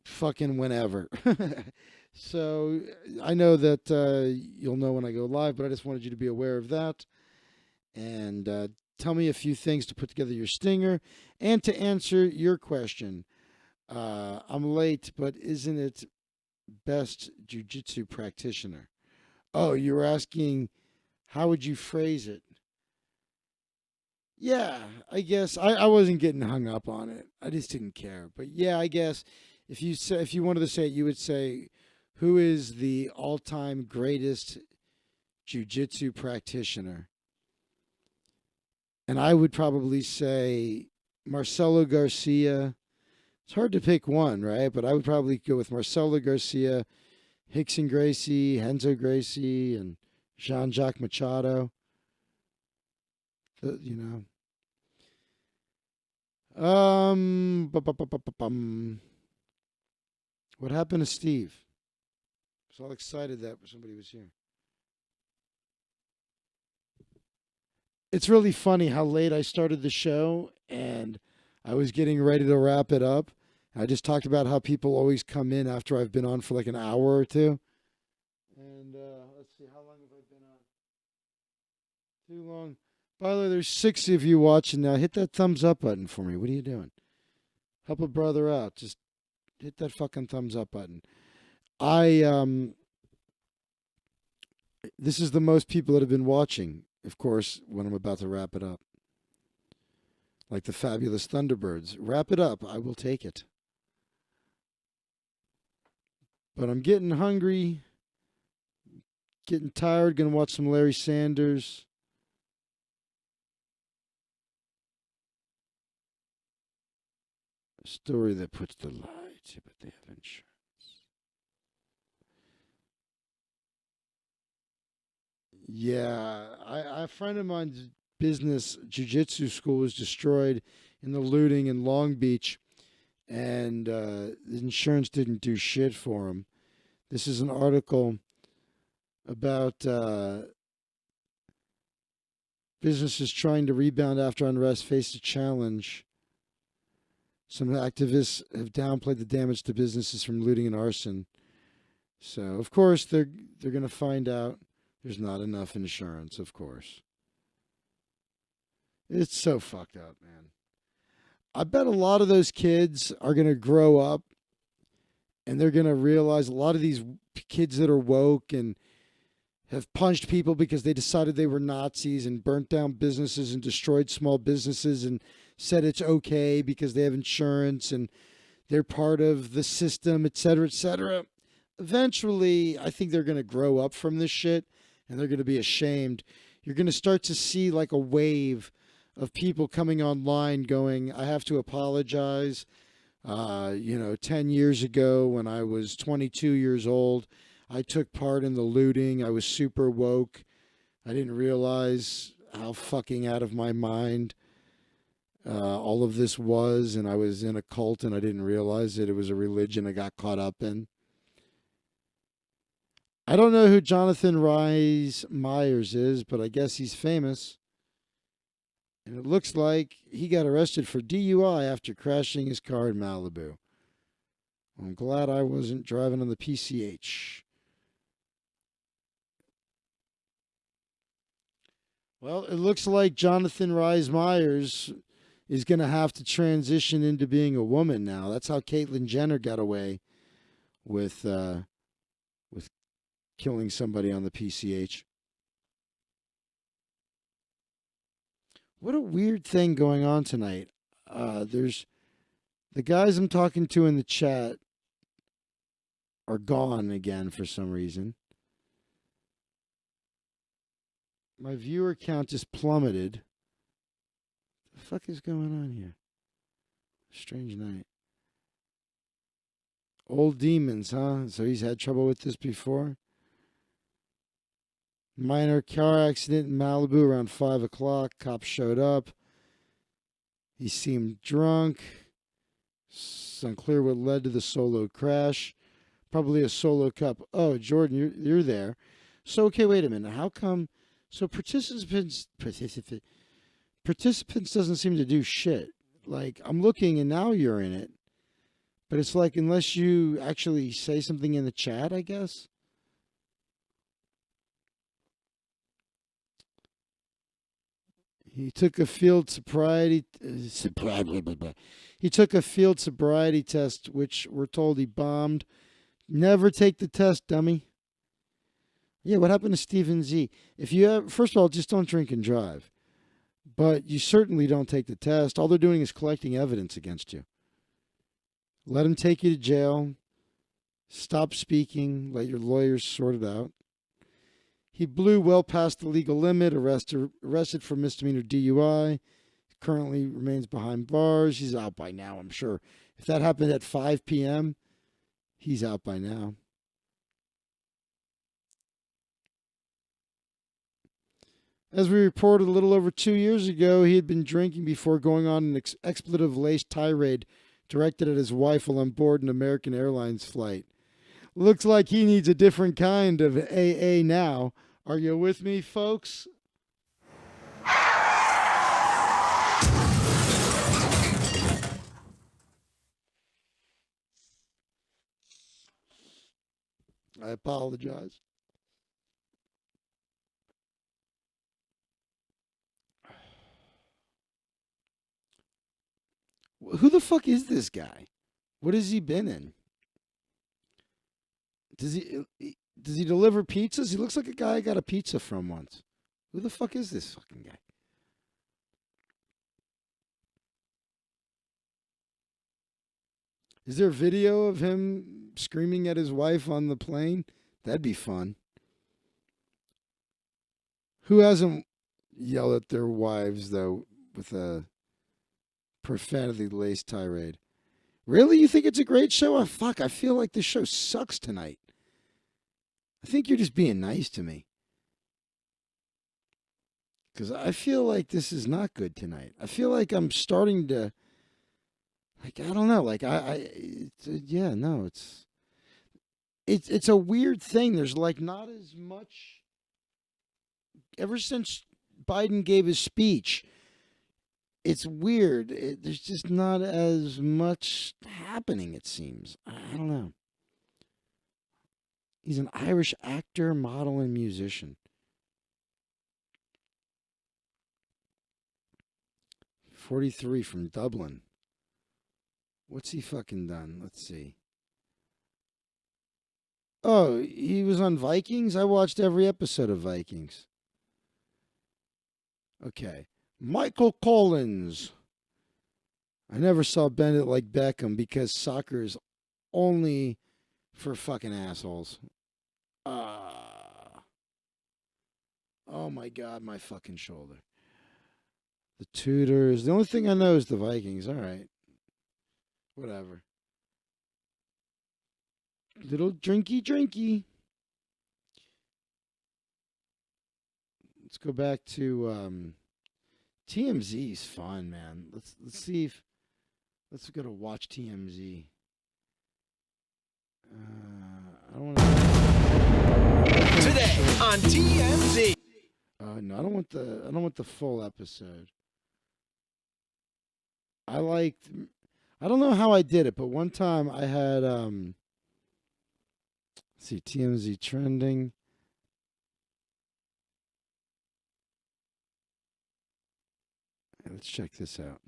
Speaker 2: fucking whenever. So I know that you'll know when I go live, but I just wanted you to be aware of that. And tell me a few things to put together your stinger. And to answer your question, I'm late, but isn't it best jiu-jitsu practitioner? Oh, you were asking how would you phrase it? Yeah, I guess I wasn't getting hung up on it. I just didn't care. But yeah, I guess if you wanted to say it, you would say, who is the all-time greatest jiu-jitsu practitioner. And I would probably say Marcelo Garcia. It's hard to pick one, right? But I would probably go with Marcelo Garcia, Rickson Gracie, Renzo Gracie, and Jean-Jacques Machado. You know. What happened to Steve? I was all excited that somebody was here. It's really funny how late I started the show, and I was getting ready to wrap it up. I just talked about how people always come in after I've been on for like an hour or two. And let's see, how long have I been on? Too long. By the way, there's 6 of you watching now. Hit that thumbs up button for me. What are you doing? Help a brother out. Just hit that fucking thumbs up button. This is the most people that have been watching, of course, when I'm about to wrap it up. Like the fabulous Thunderbirds. Wrap it up. I will take it. But I'm getting hungry, getting tired, gonna watch some Larry Sanders. A story that puts the light, but they have insurance. Yeah, a friend of mine's business jiu-jitsu school was destroyed in the looting in Long Beach, and the insurance didn't do shit for him. This is an article about businesses trying to rebound after unrest face a challenge. Some activists have downplayed the damage to businesses from looting and arson. So, of course, they're going to find out there's not enough insurance, of course. It's so fucked up, man. I bet a lot of those kids are going to grow up and they're going to realize a lot of these kids that are woke and have punched people because they decided they were Nazis and burnt down businesses and destroyed small businesses and said it's okay because they have insurance and they're part of the system, et cetera, et cetera. Eventually, I think they're going to grow up from this shit and they're going to be ashamed. You're going to start to see like a wave of people coming online going, I have to apologize. 10 years ago when I was 22 years old, I took part in the looting. I was super woke. I didn't realize how fucking out of my mind all of this was, and I was in a cult and I didn't realize that it was a religion I got caught up in. I don't know who Jonathan Rhys Myers is, but I guess he's famous. And it looks like he got arrested for DUI after crashing his car in Malibu. I'm glad I wasn't driving on the PCH. Well, it looks like Jonathan Rhys Myers is going to have to transition into being a woman now. That's how Caitlyn Jenner got away with killing somebody on the PCH. What a weird thing going on tonight. There's the guys I'm talking to in the chat are gone again for some reason. My viewer count just plummeted. What the fuck is going on here? Strange night. Old demons, huh? So he's had trouble with this before? Minor car accident in Malibu around 5 o'clock. Cops showed up. He seemed drunk. It's unclear what led to the solo crash. Probably a solo cup. Oh, Jordan, you're there. So, okay, wait a minute. How come... So participants doesn't seem to do shit. Like, I'm looking and now you're in it. But it's like, unless you actually say something in the chat, I guess. He took a field sobriety test, which we're told he bombed. Never take the test, dummy. Yeah, what happened to Stephen Z? If you have, first of all, just don't drink and drive. But you certainly don't take the test. All they're doing is collecting evidence against you. Let them take you to jail. Stop speaking. Let your lawyers sort it out. He blew well past the legal limit, arrested for misdemeanor DUI. Currently remains behind bars. He's out by now, I'm sure. If that happened at 5 p.m., he's out by now. As we reported a little over 2 years ago, he had been drinking before going on an expletive-laced tirade directed at his wife while on board an American Airlines flight. Looks like he needs a different kind of AA now. Are you with me, folks? I apologize. Who the fuck is this guy? What has he been in? Does he deliver pizzas? He looks like a guy I got a pizza from once. Who the fuck is this fucking guy? Is there a video of him screaming at his wife on the plane? That'd be fun. Who hasn't yelled at their wives, though, with a profanity-laced tirade? Really? You think it's a great show? Oh, fuck, I feel like this show sucks tonight. I think you're just being nice to me. Because I feel like this is not good tonight. I feel like I'm starting to, like, I don't know, like, it's a weird thing. There's, like, not as much, ever since Biden gave his speech, it's weird. There's just not as much happening, it seems. I don't know. He's an Irish actor, model, and musician. 43 from Dublin. What's he fucking done? Let's see. Oh, he was on Vikings? I watched every episode of Vikings. Okay. Michael Collins. I never saw Bennett like Beckham because soccer is only for fucking assholes. Oh my God, my fucking shoulder. The Tudors. The only thing I know is the Vikings. All right. Whatever. Little drinky. Let's go back to TMZ's fun, man. Let's see if let's go to watch TMZ. I don't want to.
Speaker 5: Today on TMZ.
Speaker 2: No, I don't want the full episode. I don't know how I did it, but one time I had let's see, TMZ trending. Let's check this out.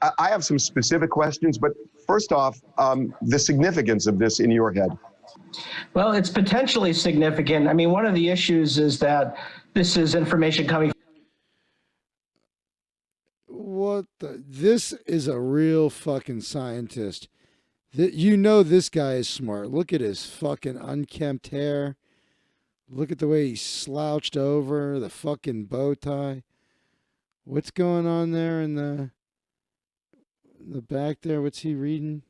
Speaker 6: I have some specific questions, but first off, the significance of this in your head.
Speaker 7: Well, it's potentially significant. I mean, one of the issues is that this is information coming.
Speaker 2: This is a real fucking scientist. You know this guy is smart. Look at his fucking unkempt hair. Look at the way he's slouched over, the fucking bow tie. What's going on there in the back there? What's he reading?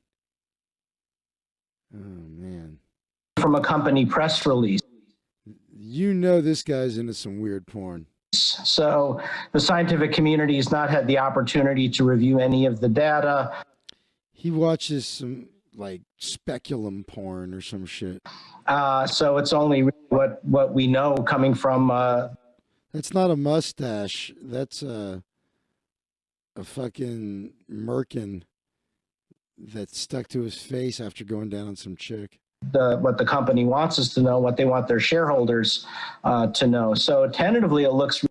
Speaker 2: Oh, man.
Speaker 7: From a company press release.
Speaker 2: You know this guy's into some weird porn.
Speaker 7: So the scientific community has not had the opportunity to review any of the data.
Speaker 2: He watches some, like, speculum porn or some shit.
Speaker 7: So it's only what we know coming from...
Speaker 2: That's not a mustache. That's a fucking merkin that stuck to his face after going down on some chick.
Speaker 7: What the company wants us to know, what they want their shareholders to know. So tentatively, it looks...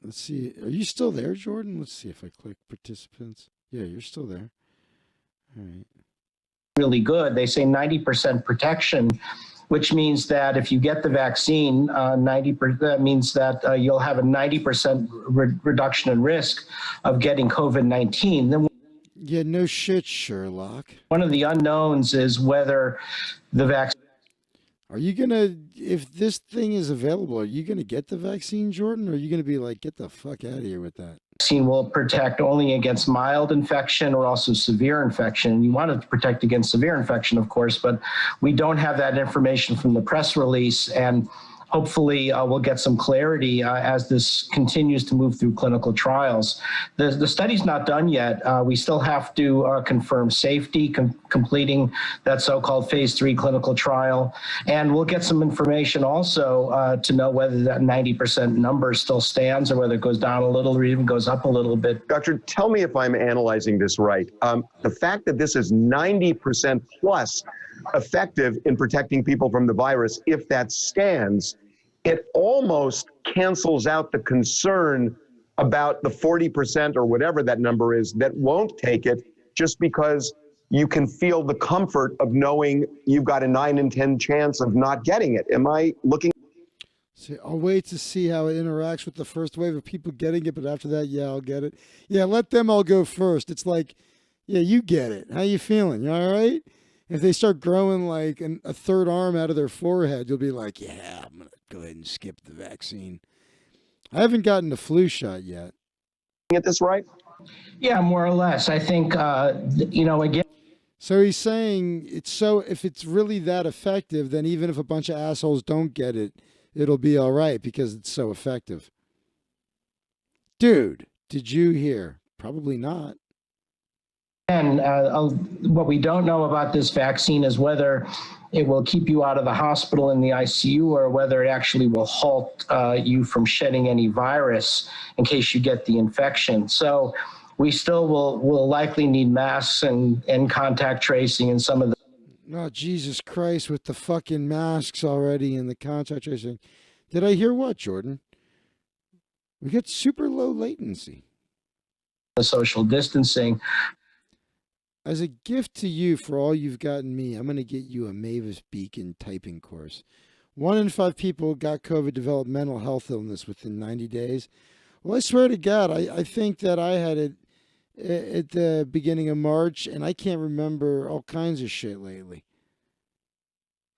Speaker 2: Let's see. Are you still there, Jordan? Let's see if I click participants. Yeah, you're still there. All right.
Speaker 7: Really good. They say 90% protection, which means that if you get the vaccine, 90%, that means that you'll have a 90% reduction in risk of getting COVID-19. Then
Speaker 2: Yeah, no shit, Sherlock.
Speaker 7: One of the unknowns is whether the vaccine
Speaker 2: Are you gonna, if this thing is available, are you gonna get the vaccine, Jordan? Or are you gonna be like, get the fuck out of here with that?
Speaker 7: will protect only against mild infection or also severe infection. You want it to protect against severe infection, of course, but we don't have that information from the press release. And hopefully we'll get some clarity as this continues to move through clinical trials. The study's not done yet. We still have to confirm safety, completing that so-called phase 3 clinical trial. And we'll get some information also to know whether that 90% number still stands or whether it goes down a little or even goes up a little bit.
Speaker 6: Doctor, tell me if I'm analyzing this right. The fact that this is 90% plus effective in protecting people from the virus, if that stands, it almost cancels out the concern about the 40% or whatever that number is that won't take it, just because you can feel the comfort of knowing you've got a 9 in 10 chance of not getting it. Am I looking?
Speaker 2: See, I'll wait to see how it interacts with the first wave of people getting it, but after that, yeah, I'll get it. Yeah, let them all go first. It's like, yeah, you get it. How you feeling? You all right? If they start growing like a third arm out of their forehead, you'll be like, yeah, I'm going to go ahead and skip the vaccine. I haven't gotten the flu shot yet.
Speaker 6: Get this right?
Speaker 7: Yeah, more or less. I think, again.
Speaker 2: So he's saying if it's really that effective, then even if a bunch of assholes don't get it, it'll be all right because it's so effective. Dude, did you hear? Probably not.
Speaker 7: And what we don't know about this vaccine is whether it will keep you out of the hospital in the ICU or whether it actually will halt you from shedding any virus in case you get the infection. So we still will likely need masks and contact tracing and some of the.
Speaker 2: Oh, Jesus Christ, with the fucking masks already and the contact tracing. Did I hear what, Jordan? We get super low latency.
Speaker 7: The social distancing.
Speaker 2: As a gift to you for all you've gotten me, I'm going to get you a Mavis Beacon typing course. 1 in 5 people got COVID developed mental health illness within 90 days. Well, I swear to God, I think that I had it at the beginning of March, and I can't remember all kinds of shit lately.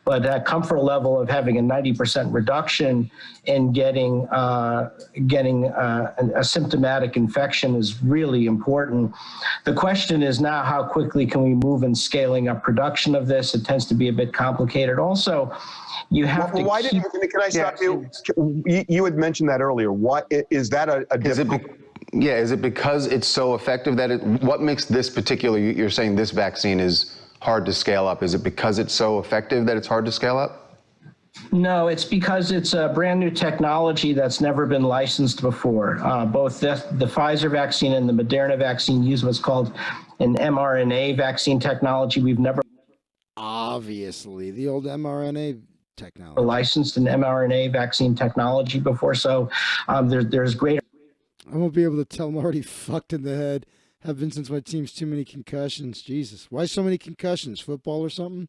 Speaker 7: But that comfort level of having a 90% reduction in getting a symptomatic infection is really important. The question is now, how quickly can we move in scaling up production of this? It tends to be a bit complicated. Also, you have to.
Speaker 6: Why can I stop you? You had mentioned that earlier. What is that a difficult?
Speaker 8: Is it because it's so effective that what makes this particular, you're saying this vaccine is hard to scale up? Is it because it's so effective that it's hard to scale up?
Speaker 7: No, it's because it's a brand new technology that's never been licensed before. Both the Pfizer vaccine and the Moderna vaccine use what's called an mRNA vaccine technology. We've never
Speaker 2: Obviously, the old mRNA technology.
Speaker 7: licensed an mRNA vaccine technology before, so there's great.
Speaker 2: I won't be able to tell I'm already fucked in the head. Have been since my team's too many concussions. Jesus. Why so many concussions? Football or something?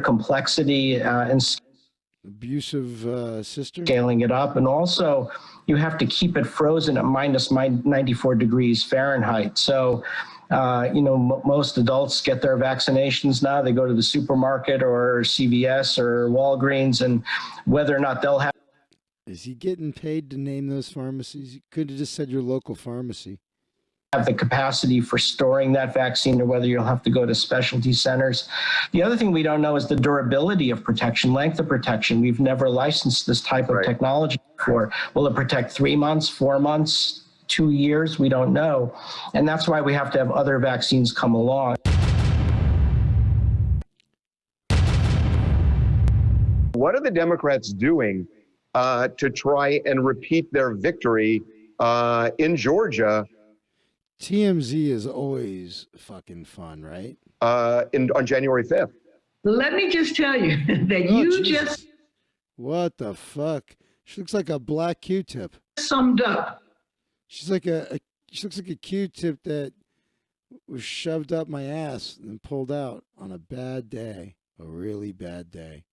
Speaker 7: Complexity and
Speaker 2: abusive sister?
Speaker 7: Scaling it up. And also, you have to keep it frozen at minus 94 degrees Fahrenheit. So, most adults get their vaccinations now. They go to the supermarket or CVS or Walgreens, and whether or not they'll have.
Speaker 2: Is he getting paid to name those pharmacies? You could have just said your local pharmacy.
Speaker 7: Have the capacity for storing that vaccine, or whether you'll have to go to specialty centers. The other thing we don't know is the durability of protection, length of protection. We've never licensed this type of technology before. Will it protect 3 months, 4 months, 2 years? We don't know. And that's why we have to have other vaccines come along.
Speaker 6: What are the Democrats doing to try and repeat their victory in Georgia?
Speaker 2: TMZ is always fucking fun, right?
Speaker 6: On January 5th.
Speaker 9: Let me just tell you that just.
Speaker 2: What the fuck? She looks like a black Q-tip.
Speaker 9: Summed up.
Speaker 2: She's like she looks like a Q-tip that was shoved up my ass and pulled out on a bad day, a really bad day.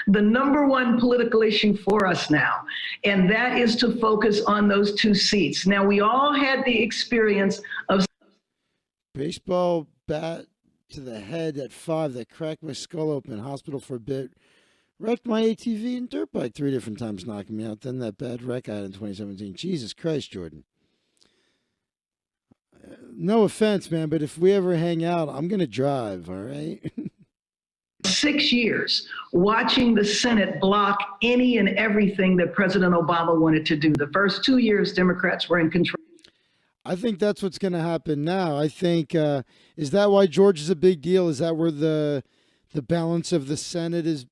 Speaker 9: The number one political issue for us now, and that is to focus on those 2 seats. Now, we all had the experience of
Speaker 2: Baseball bat to the head at 5 that cracked my skull open. Hospital for a bit. Wrecked my ATV and dirt bike 3 different times, knocking me out. Then that bad wreck I had in 2017. Jesus Christ, Jordan. No offense, man, but if we ever hang out, I'm going to drive, all right?
Speaker 9: 6 years watching the Senate block any and everything that President Obama wanted to do. The first 2 years, Democrats were in control.
Speaker 2: I think that's what's going to happen now. I think, is that why George is a big deal? Is that where the balance of the Senate is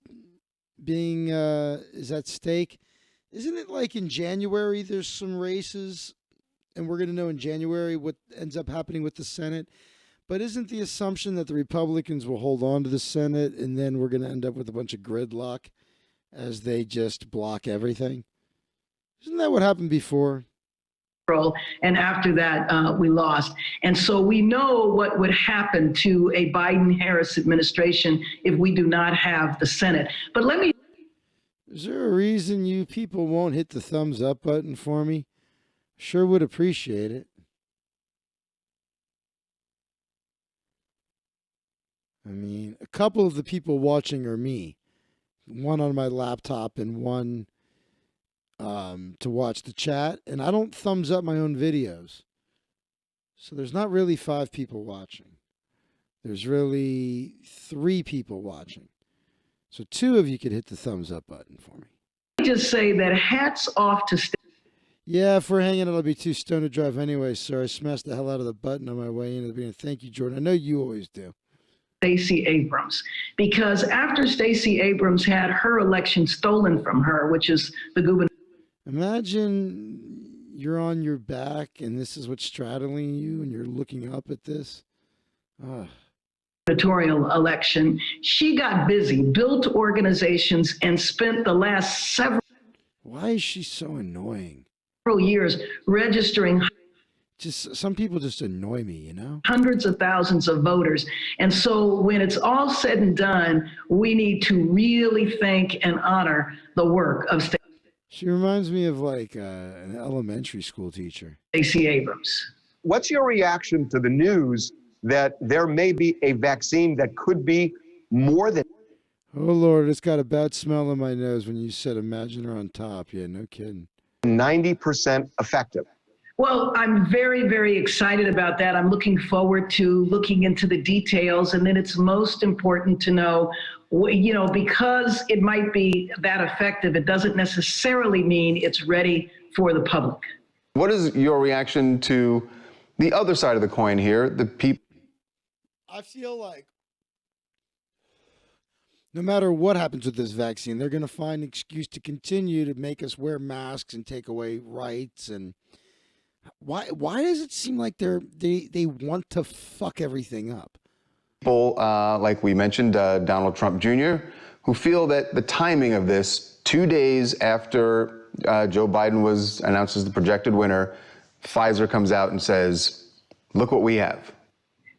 Speaker 2: being, is at stake? Isn't it like in January there's some races, and we're going to know in January what ends up happening with the Senate? But isn't the assumption that the Republicans will hold on to the Senate and then we're going to end up with a bunch of gridlock as they just block everything? Isn't that what happened before?
Speaker 9: And after that, we lost. And so we know what would happen to a Biden-Harris administration if we do not have the Senate. But let me...
Speaker 2: Is there a reason you people won't hit the thumbs up button for me? Sure would appreciate it. I mean, a couple of the people watching are me. One on my laptop and one to watch the chat. And I don't thumbs up my own videos. So there's not really 5 people watching. There's really 3 people watching. So 2 of you could hit the thumbs up button for me.
Speaker 9: Just say that hats off to...
Speaker 2: Yeah, if we're hanging out, I'll be too stoned to drive anyway, sir. I smashed the hell out of the button on my way in at the beginning. Thank you, Jordan. I know you always do.
Speaker 9: Stacey Abrams, because after Stacey Abrams had her election stolen from her, which is the gubernatorial...
Speaker 2: Imagine you're on your back and this is what's straddling you and you're looking up at this.
Speaker 9: Election. She got busy, built organizations, and spent the last several...
Speaker 2: Why is she so annoying?
Speaker 9: ...years registering...
Speaker 2: Just some people just annoy me, you know?
Speaker 9: ...hundreds of thousands of voters. And so when it's all said and done, we need to really thank and honor the work of
Speaker 2: She reminds me of like an elementary school teacher.
Speaker 9: Stacey Abrams.
Speaker 6: What's your reaction to the news that there may be a vaccine that could be more than...
Speaker 2: Oh, Lord, it's got a bad smell in my nose when you said imagine her on top. Yeah, no kidding.
Speaker 6: 90% effective?
Speaker 9: Well, I'm very, very excited about that. I'm looking forward to looking into the details. And then it's most important to know, you know, because it might be that effective, it doesn't necessarily mean it's ready for the public.
Speaker 8: What is your reaction to the other side of the coin here? The people...
Speaker 2: I feel like no matter what happens with this vaccine, they're going to find an excuse to continue to make us wear masks and take away rights. And why does it seem like they want to fuck everything up?
Speaker 8: People, like we mentioned, Donald Trump Jr., who feel that the timing of this, 2 days after Joe Biden was announced as the projected winner, Pfizer comes out and says, look what we have.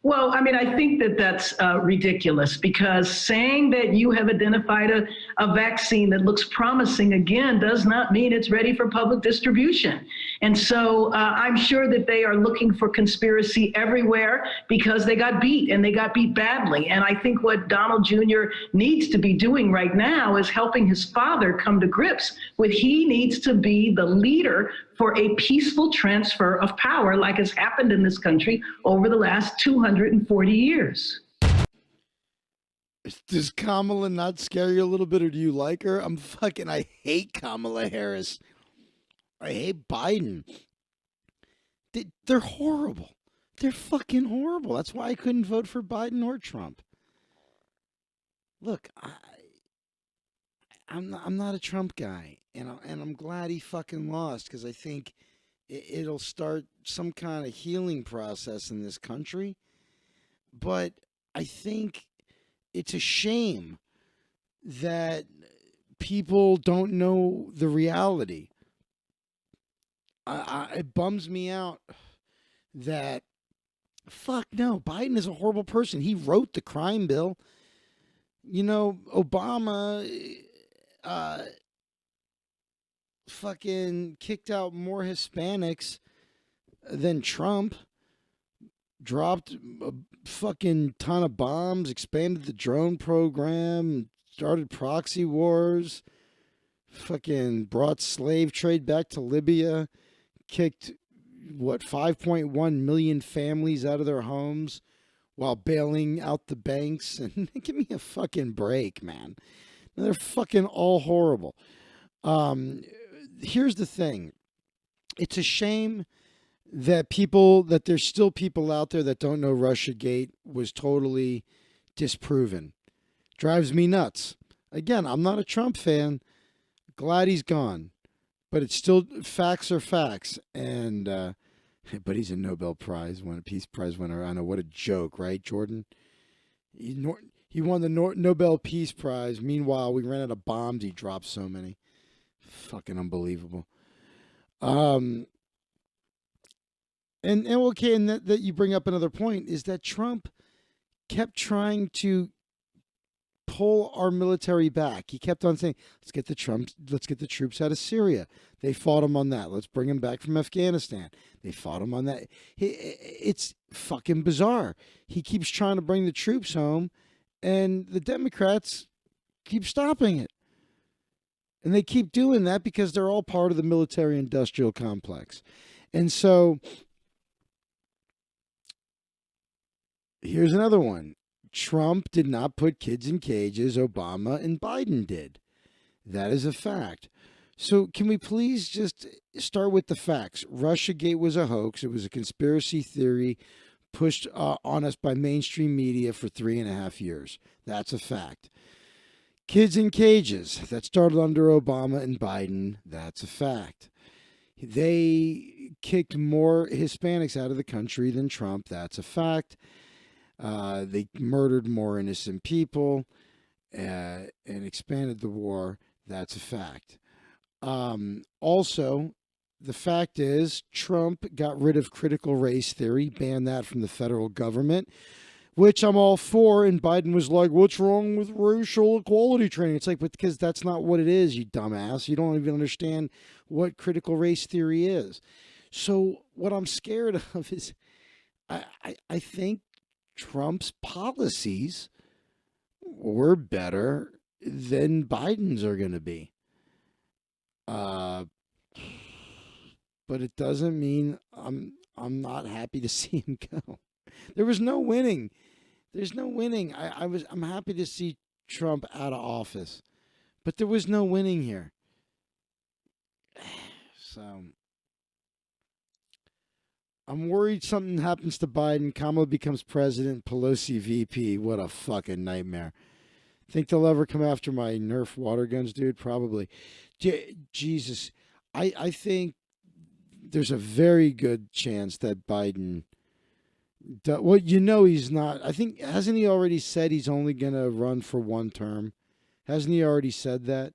Speaker 9: Well, I mean, I think that that's ridiculous, because saying that you have identified a vaccine that looks promising, again, does not mean it's ready for public distribution. And so I'm sure that they are looking for conspiracy everywhere because they got beat, and they got beat badly. And I think what Donald Jr. needs to be doing right now is helping his father come to grips with he needs to be the leader for a peaceful transfer of power like has happened in this country over the last 240 years.
Speaker 2: Does Kamala not scare you a little bit, or do you like her? I hate Kamala Harris. I hate Biden. They're horrible. They're fucking horrible. That's why I couldn't vote for Biden or Trump. Look, I'm not a Trump guy, and I'm glad he fucking lost, because I think it'll start some kind of healing process in this country. But I think it's a shame that people don't know the reality. It bums me out that, fuck no, Biden is a horrible person. He wrote the crime bill. You know, Obama fucking kicked out more Hispanics than Trump. dropped a fucking ton of bombs, expanded the drone program, started proxy wars, fucking brought slave trade back to Libya, kicked, 5.1 million families out of their homes while bailing out the banks. And give me a fucking break, man. They're fucking all horrible. Here's the thing. It's a shame that there's still people out there that don't know Russiagate was totally disproven. Drives me nuts. Again, I'm not a Trump fan. Glad he's gone. But it's still, facts are facts. And, but he's a Nobel Prize winner, Peace Prize winner. I know, what a joke, right, Jordan? He won the Nobel Peace Prize. Meanwhile, we ran out of bombs. He dropped so many. Fucking unbelievable. And okay, and that you bring up another point is that Trump kept trying to pull our military back. He kept on saying, let's get the troops out of Syria. They fought him on that. Let's bring him back from Afghanistan. They fought him on that. It's fucking bizarre. He keeps trying to bring the troops home, and the Democrats keep stopping it. And they keep doing that because they're all part of the military-industrial complex. And so here's another one. Trump did not put kids in cages. Obama and Biden did. That is a fact. So can we please just start with the facts? Russiagate was a hoax. It was a conspiracy theory pushed on us by mainstream media for 3.5 years. That's a fact. Kids in cages, that started under Obama and Biden. That's a fact. They kicked more Hispanics out of the country than Trump. That's a fact. They murdered more innocent people and expanded the war. That's a fact. Also, the fact is Trump got rid of critical race theory, banned that from the federal government, which I'm all for. And Biden was like, what's wrong with racial equality training? It's like, but because that's not what it is, you dumbass. You don't even understand what critical race theory is. So what I'm scared of is I think Trump's policies were better than Biden's are going to be. But it doesn't mean I'm not happy to see him go. There was no winning. There's no winning. I'm happy to see Trump out of office, but there was no winning here. So I'm worried something happens to Biden. Kamala becomes president. Pelosi VP. What a fucking nightmare. Think they'll ever come after my Nerf water guns, dude? Probably. Jesus. I think there's a very good chance that Biden... Well, he's not. I think, hasn't he already said he's only going to run for one term? Hasn't he already said that?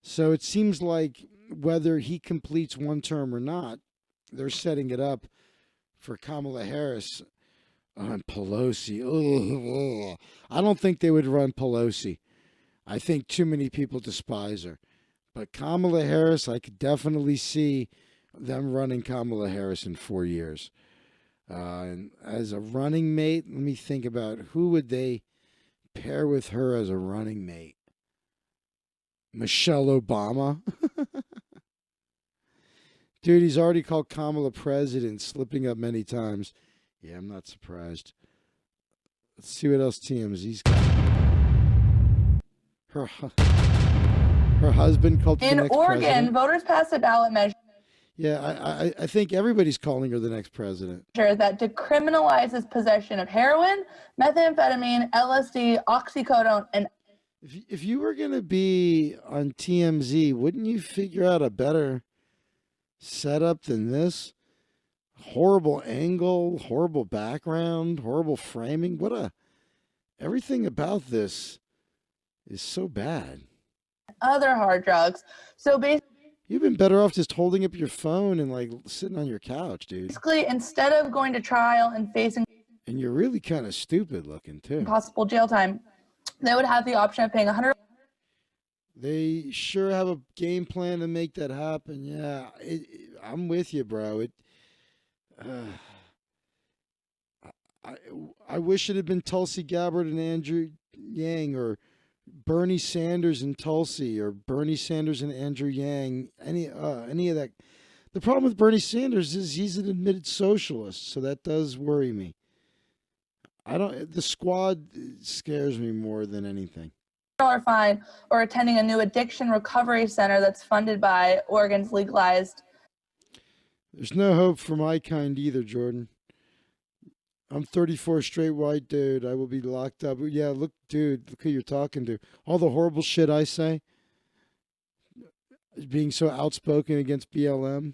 Speaker 2: So it seems like whether he completes one term or not, they're setting it up for Kamala Harris and Pelosi. Ugh. I don't think they would run Pelosi. I think too many people despise her. But Kamala Harris, I could definitely see them running Kamala Harris in 4 years. And as a running mate, let me think about who would they pair with her as a running mate. Michelle Obama. Dude, he's already called Kamala president, slipping up many times. Yeah, I'm not surprised. Let's see what else TMZ's got. Her husband called
Speaker 10: In
Speaker 2: the next
Speaker 10: Oregon,
Speaker 2: president.
Speaker 10: voters passed a ballot measure
Speaker 2: Yeah, I think everybody's calling her the next president.
Speaker 10: that decriminalizes possession of heroin, methamphetamine, LSD, oxycodone, and
Speaker 2: If you were going to be on TMZ, wouldn't you figure out a better setup than this? Horrible angle, horrible background, horrible framing. Everything about this is so bad.
Speaker 10: other hard drugs. So
Speaker 2: You've been better off just holding up your phone and like sitting on your couch, dude.
Speaker 10: basically, instead of going to trial and facing
Speaker 2: And you're really kind of stupid looking too.
Speaker 10: possible jail time, they would have the option of paying $100.
Speaker 2: They sure have a game plan to make that happen. Yeah, I'm with you, bro. I wish it had been Tulsi Gabbard and Andrew Yang, or Bernie Sanders and Tulsi, or Bernie Sanders and Andrew Yang. Any of that. The problem with Bernie Sanders is he's an admitted socialist, so that does worry me. The squad scares me more than anything.
Speaker 10: Fine, or attending a new addiction recovery center that's funded by Oregon's legalized.
Speaker 2: There's no hope for my kind either, Jordan. I'm 34, straight white dude. I will be locked up. Yeah, look, dude, look who you're talking to. All the horrible shit I say. Being so outspoken against BLM.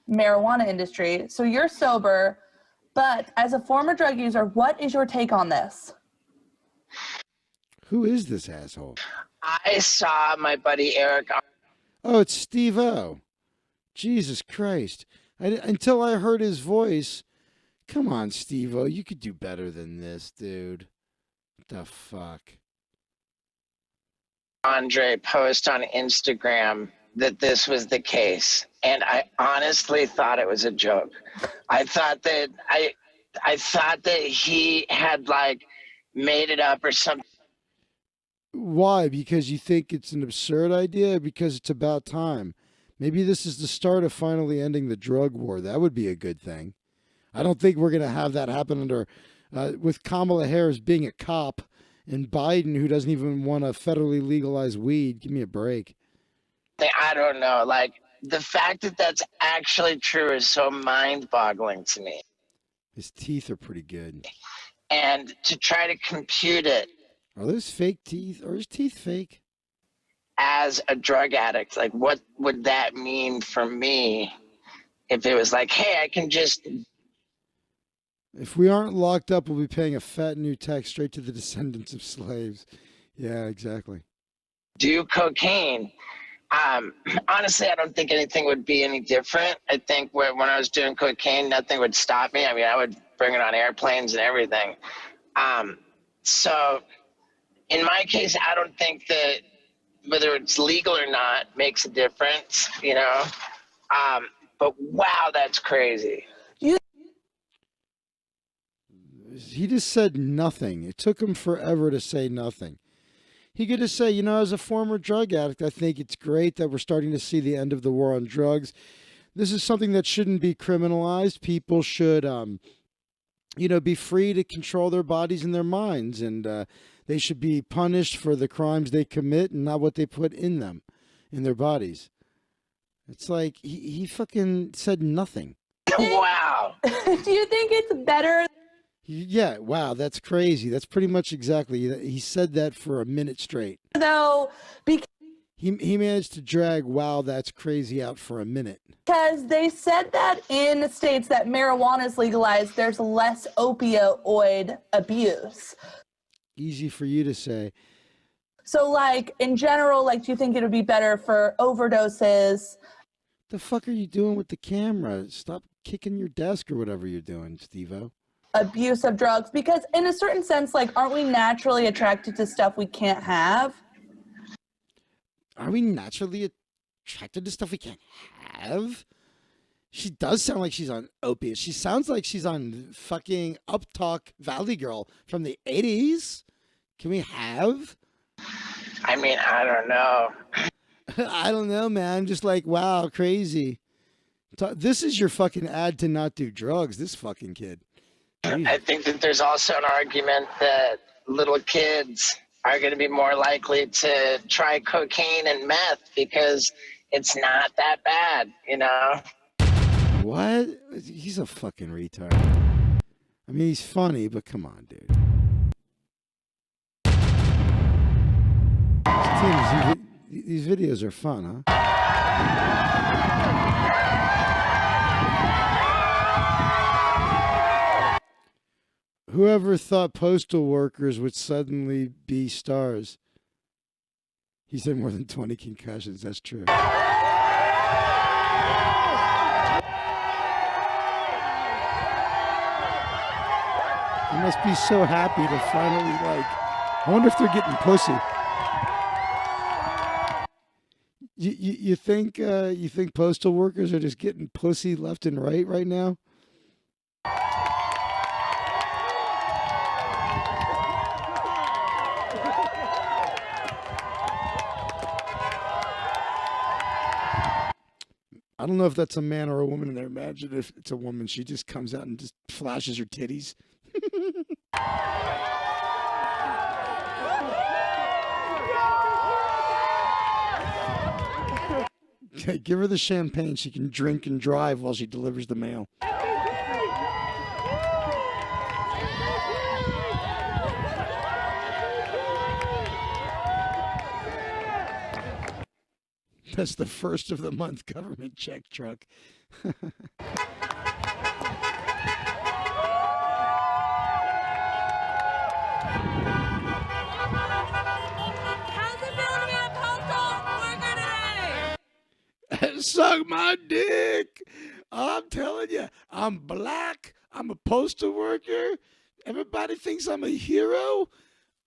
Speaker 10: Marijuana industry. So you're sober, but as a former drug user, what is your take on this?
Speaker 2: Who is this asshole?
Speaker 11: I saw my buddy Eric.
Speaker 2: Oh, it's Steve-O. Jesus Christ. Until I heard his voice. Come on, Steve-O. You could do better than this, dude. What the fuck?
Speaker 11: Andre post on Instagram that this was the case, and I honestly thought it was a joke. I thought that he had like made it up or something.
Speaker 2: Why? Because you think it's an absurd idea? Because it's about time. Maybe this is the start of finally ending the drug war. That would be a good thing. I don't think we're going to have that happen under with Kamala Harris being a cop and Biden, who doesn't even want to federally legalize weed. Give me a break.
Speaker 11: I don't know. Like, the fact that that's actually true is so mind-boggling to me.
Speaker 2: His teeth are pretty good.
Speaker 11: And to try to compute it.
Speaker 2: Are those fake teeth? Or is teeth fake?
Speaker 11: As a drug addict, like, what would that mean for me if it was like, hey, I can just...
Speaker 2: If we aren't locked up, we'll be paying a fat new tax straight to the descendants of slaves. Yeah, exactly.
Speaker 11: Do cocaine. Honestly, I don't think anything would be any different. I think when I was doing cocaine, nothing would stop me. I mean, I would bring it on airplanes and everything. So in my case, I don't think that whether it's legal or not makes a difference, you know? But wow, that's crazy.
Speaker 2: He just said nothing. It took him forever to say nothing. He could just say, you know, as a former drug addict, I think it's great that we're starting to see the end of the war on drugs. This is something that shouldn't be criminalized. People should, be free to control their bodies and their minds, and they should be punished for the crimes they commit and not what they put in them, in their bodies. It's like he fucking said nothing.
Speaker 11: Wow.
Speaker 10: Do you think it's better?
Speaker 2: Yeah, wow, that's crazy. That's pretty much exactly. He said that for a minute straight.
Speaker 10: Though,
Speaker 2: he managed to drag "wow, that's crazy" out for a minute.
Speaker 10: Because they said that in states that marijuana is legalized, there's less opioid abuse.
Speaker 2: Easy for you to say.
Speaker 10: So, like, in general, like, do you think it would be better for overdoses?
Speaker 2: The fuck are you doing with the camera? Stop kicking your desk or whatever you're doing, Steve-O.
Speaker 10: Abuse of drugs, because in a certain sense, like, aren't we naturally attracted to stuff we can't have?
Speaker 2: Are we naturally attracted to stuff we can't have? She does sound like she's on opiates. She sounds like she's on fucking Uptalk Valley Girl from the 80s. Can we have?
Speaker 11: I mean, I don't know.
Speaker 2: I don't know, man. I'm just like, wow, crazy. This is your fucking ad to not do drugs, this fucking kid.
Speaker 11: I think that there's also an argument that little kids are going to be more likely to try cocaine and meth because it's not that bad, you know?
Speaker 2: What? He's a fucking retard. I mean, he's funny, but come on, dude. Tim, these videos are fun, huh? Whoever thought postal workers would suddenly be stars? He said more than 20 concussions. That's true. They must be so happy to finally, like, I wonder if they're getting pussy. You think postal workers are just getting pussy left and right now? I don't know if that's a man or a woman in there. Imagine if it's a woman. She just comes out and just flashes her titties. Okay, give her the champagne. She can drink and drive while she delivers the mail. That's the first of the month government check truck.
Speaker 1: How's it feel to be a postal worker today?
Speaker 2: Suck my dick. I'm telling you, I'm black. I'm a postal worker. Everybody thinks I'm a hero.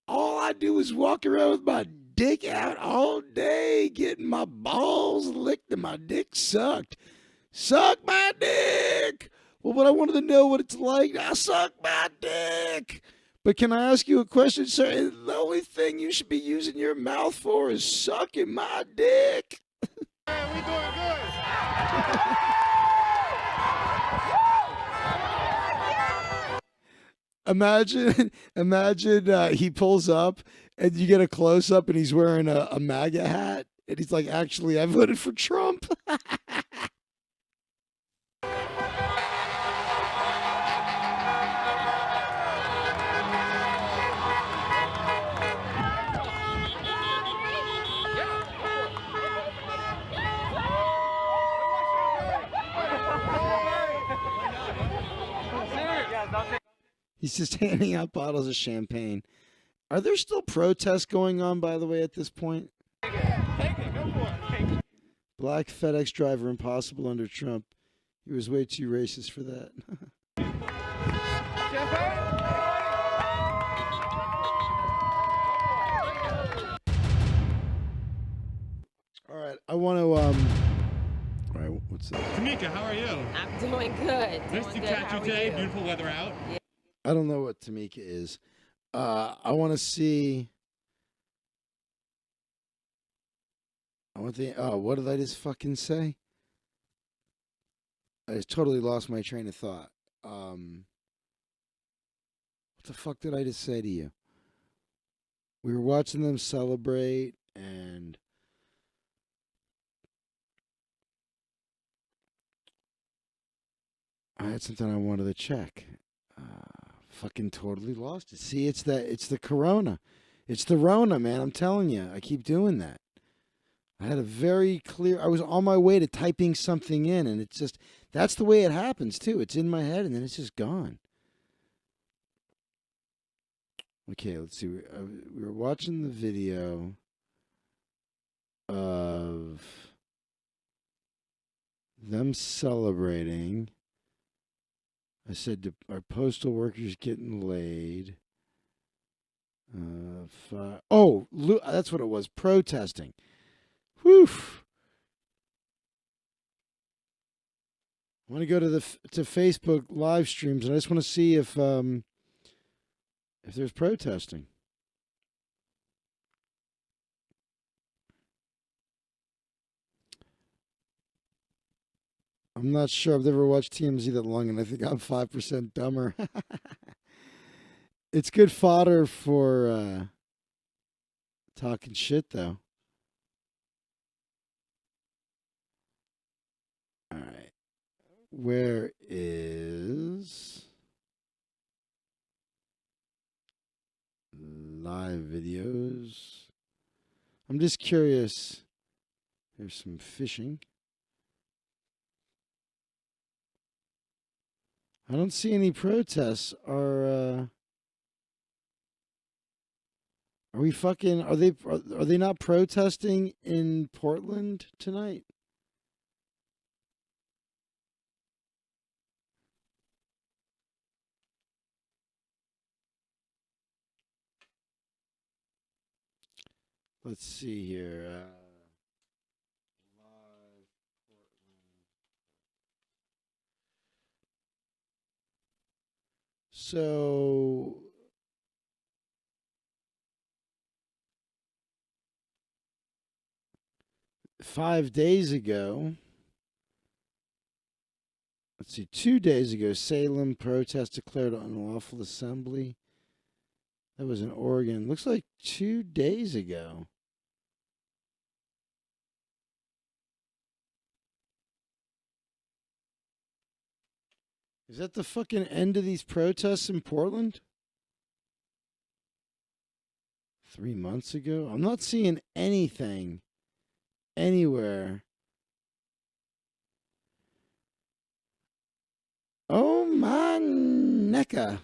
Speaker 2: All I do is walk around with my dick out all day, getting my balls licked and my dick sucked. Suck my dick. Well, but I wanted to know what it's like. I suck my dick. But can I ask you a question, sir? The only thing you should be using your mouth for is sucking my dick.
Speaker 1: Man, we doing good.
Speaker 2: Imagine he pulls up and you get a close up and he's wearing a MAGA hat and he's like, actually, I voted for Trump. He's just handing out bottles of champagne. Are there still protests going on, by the way, at this point? Black FedEx driver impossible under Trump. He was way too racist for that. All right, I want to all right, what's that?
Speaker 12: Tamika, how are you?
Speaker 13: I'm doing good.
Speaker 12: Nice to catch you today. Beautiful weather out.
Speaker 13: Yeah.
Speaker 2: I don't know what Tamika is. I want to see. What did I just fucking say? I just totally lost my train of thought. What the fuck did I just say to you? We were watching them celebrate, and I had something I wanted to check. Fucking totally lost it. See, it's the Corona. It's the Rona, man. I'm telling you. I keep doing that. I had a very clear, I was on my way to typing something in, and it's just, that's the way it happens, too. It's in my head, and then it's just gone. Okay, let's see. We were watching the video of them celebrating. I said, are postal workers getting laid? That's what it was, protesting. Whew. I want to go to Facebook live streams, and I just want to see if there's protesting. I'm not sure. I've never watched TMZ that long, and I think I'm 5% dumber. It's good fodder for talking shit, though. All right. Where is live videos? I'm just curious. There's some fishing. I don't see any protests. Are we fucking? Are they not protesting in Portland tonight? Let's see here. Live Portland. So 5 days ago, Let's see. 2 days ago, Salem protest declared unlawful assembly. That was in Oregon. Looks like 2 days ago. Is that the fucking end of these protests in Portland? 3 months ago? I'm not seeing anything anywhere. Oh my necka.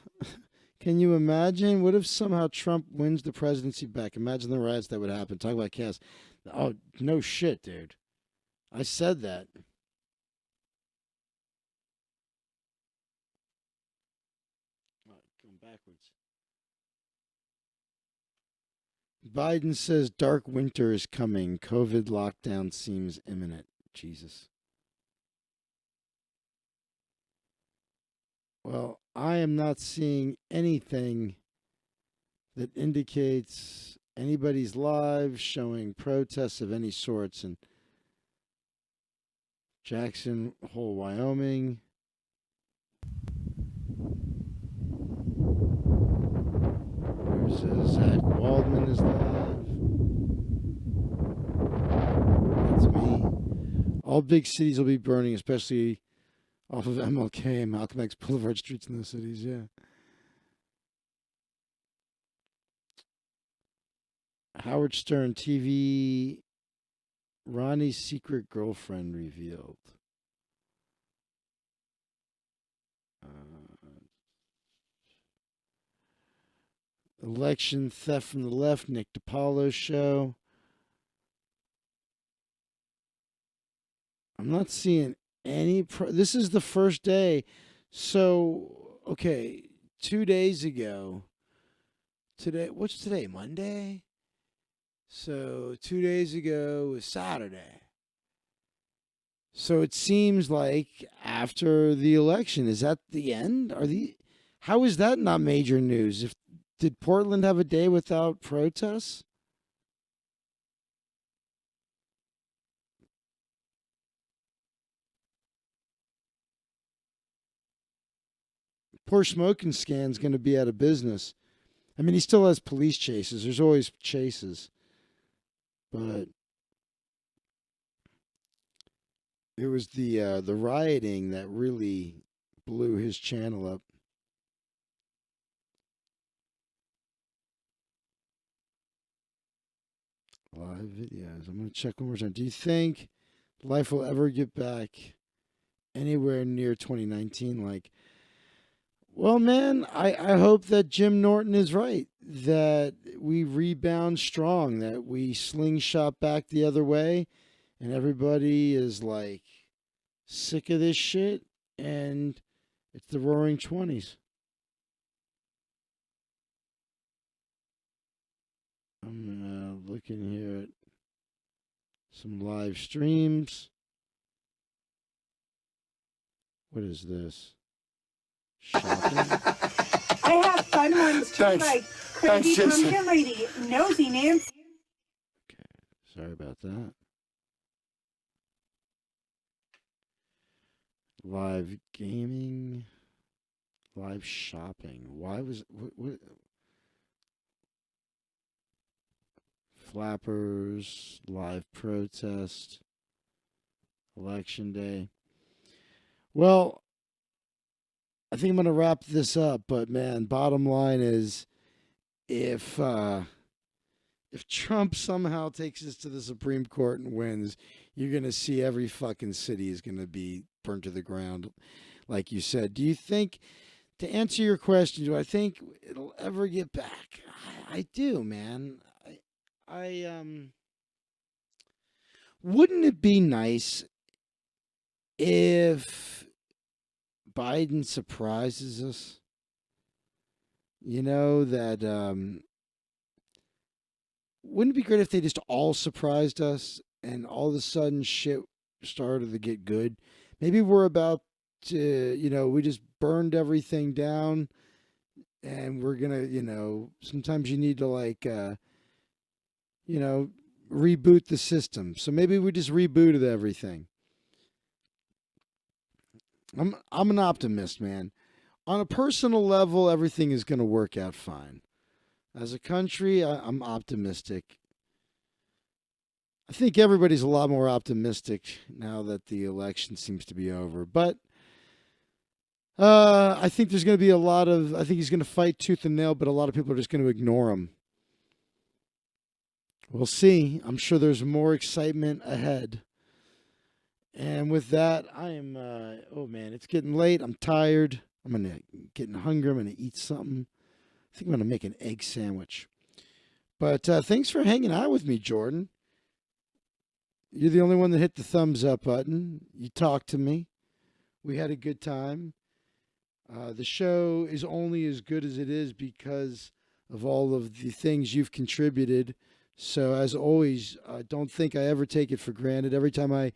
Speaker 2: Can you imagine? What if somehow Trump wins the presidency back? Imagine the riots that would happen. Talk about chaos. Oh, no shit, dude. I said that. Going backwards. Biden says dark winter is coming. COVID lockdown seems imminent. Jesus. Well, I am not seeing anything that indicates anybody's live showing protests of any sorts in Jackson Hole, Wyoming. There's Zach Waldman is live. That's me. All big cities will be burning, especially off of MLK and Malcolm X Boulevard streets in those cities, yeah. Howard Stern TV, Ronnie's secret girlfriend revealed. Election theft from the left, Nick DiPaolo show. I'm not seeing any. This is the first day. So, okay, 2 days ago. Today, what's today? Monday? So 2 days ago was Saturday. So it seems like after the election, is that the end? How is that not major news? Did Portland have a day without protests? Poor Smoking Scan's going to be out of business. I mean, he still has police chases. There's always chases. But it was the rioting that really blew his channel up. Live videos. I'm going to check one more time. Do you think life will ever get back anywhere near 2019? Well, man, I hope that Jim Norton is right, that we rebound strong, that we slingshot back the other way, and everybody is sick of this shit, and it's the roaring 20s. I'm looking here at some live streams. What is this? Shopping?
Speaker 13: I have fun ones too, like Crazy Pumpkin Lady, Nosy Nancy.
Speaker 2: Okay, sorry about that. Live gaming, live shopping. Why was what Flappers, live protest, election day? Well, I think I'm going to wrap this up, but man, bottom line is if Trump somehow takes us to the Supreme Court and wins, you're going to see every fucking city is going to be burnt to the ground, like you said. Do you think, to answer your question, do I think it'll ever get back? I do, man. Wouldn't it be nice if Biden surprises us? You know, that wouldn't it be great if they just all surprised us and all of a sudden shit started to get good? Maybe we're about to, we just burned everything down and we're going to, sometimes you need to reboot the system. So maybe we just rebooted everything. I'm an optimist, man. On a personal level, everything is going to work out fine. As a country, I'm optimistic. I think everybody's a lot more optimistic now that the election seems to be over. But I think there's going to be I think he's going to fight tooth and nail, but a lot of people are just going to ignore him. We'll see. I'm sure there's more excitement ahead. And with that, I am, oh man, it's getting late. I'm tired. Getting hungry. I'm going to eat something. I think I'm going to make an egg sandwich. But thanks for hanging out with me, Jordan. You're the only one that hit the thumbs up button. You talked to me. We had a good time. The show is only as good as it is because of all of the things you've contributed. So as always, don't think I ever take it for granted. Every time I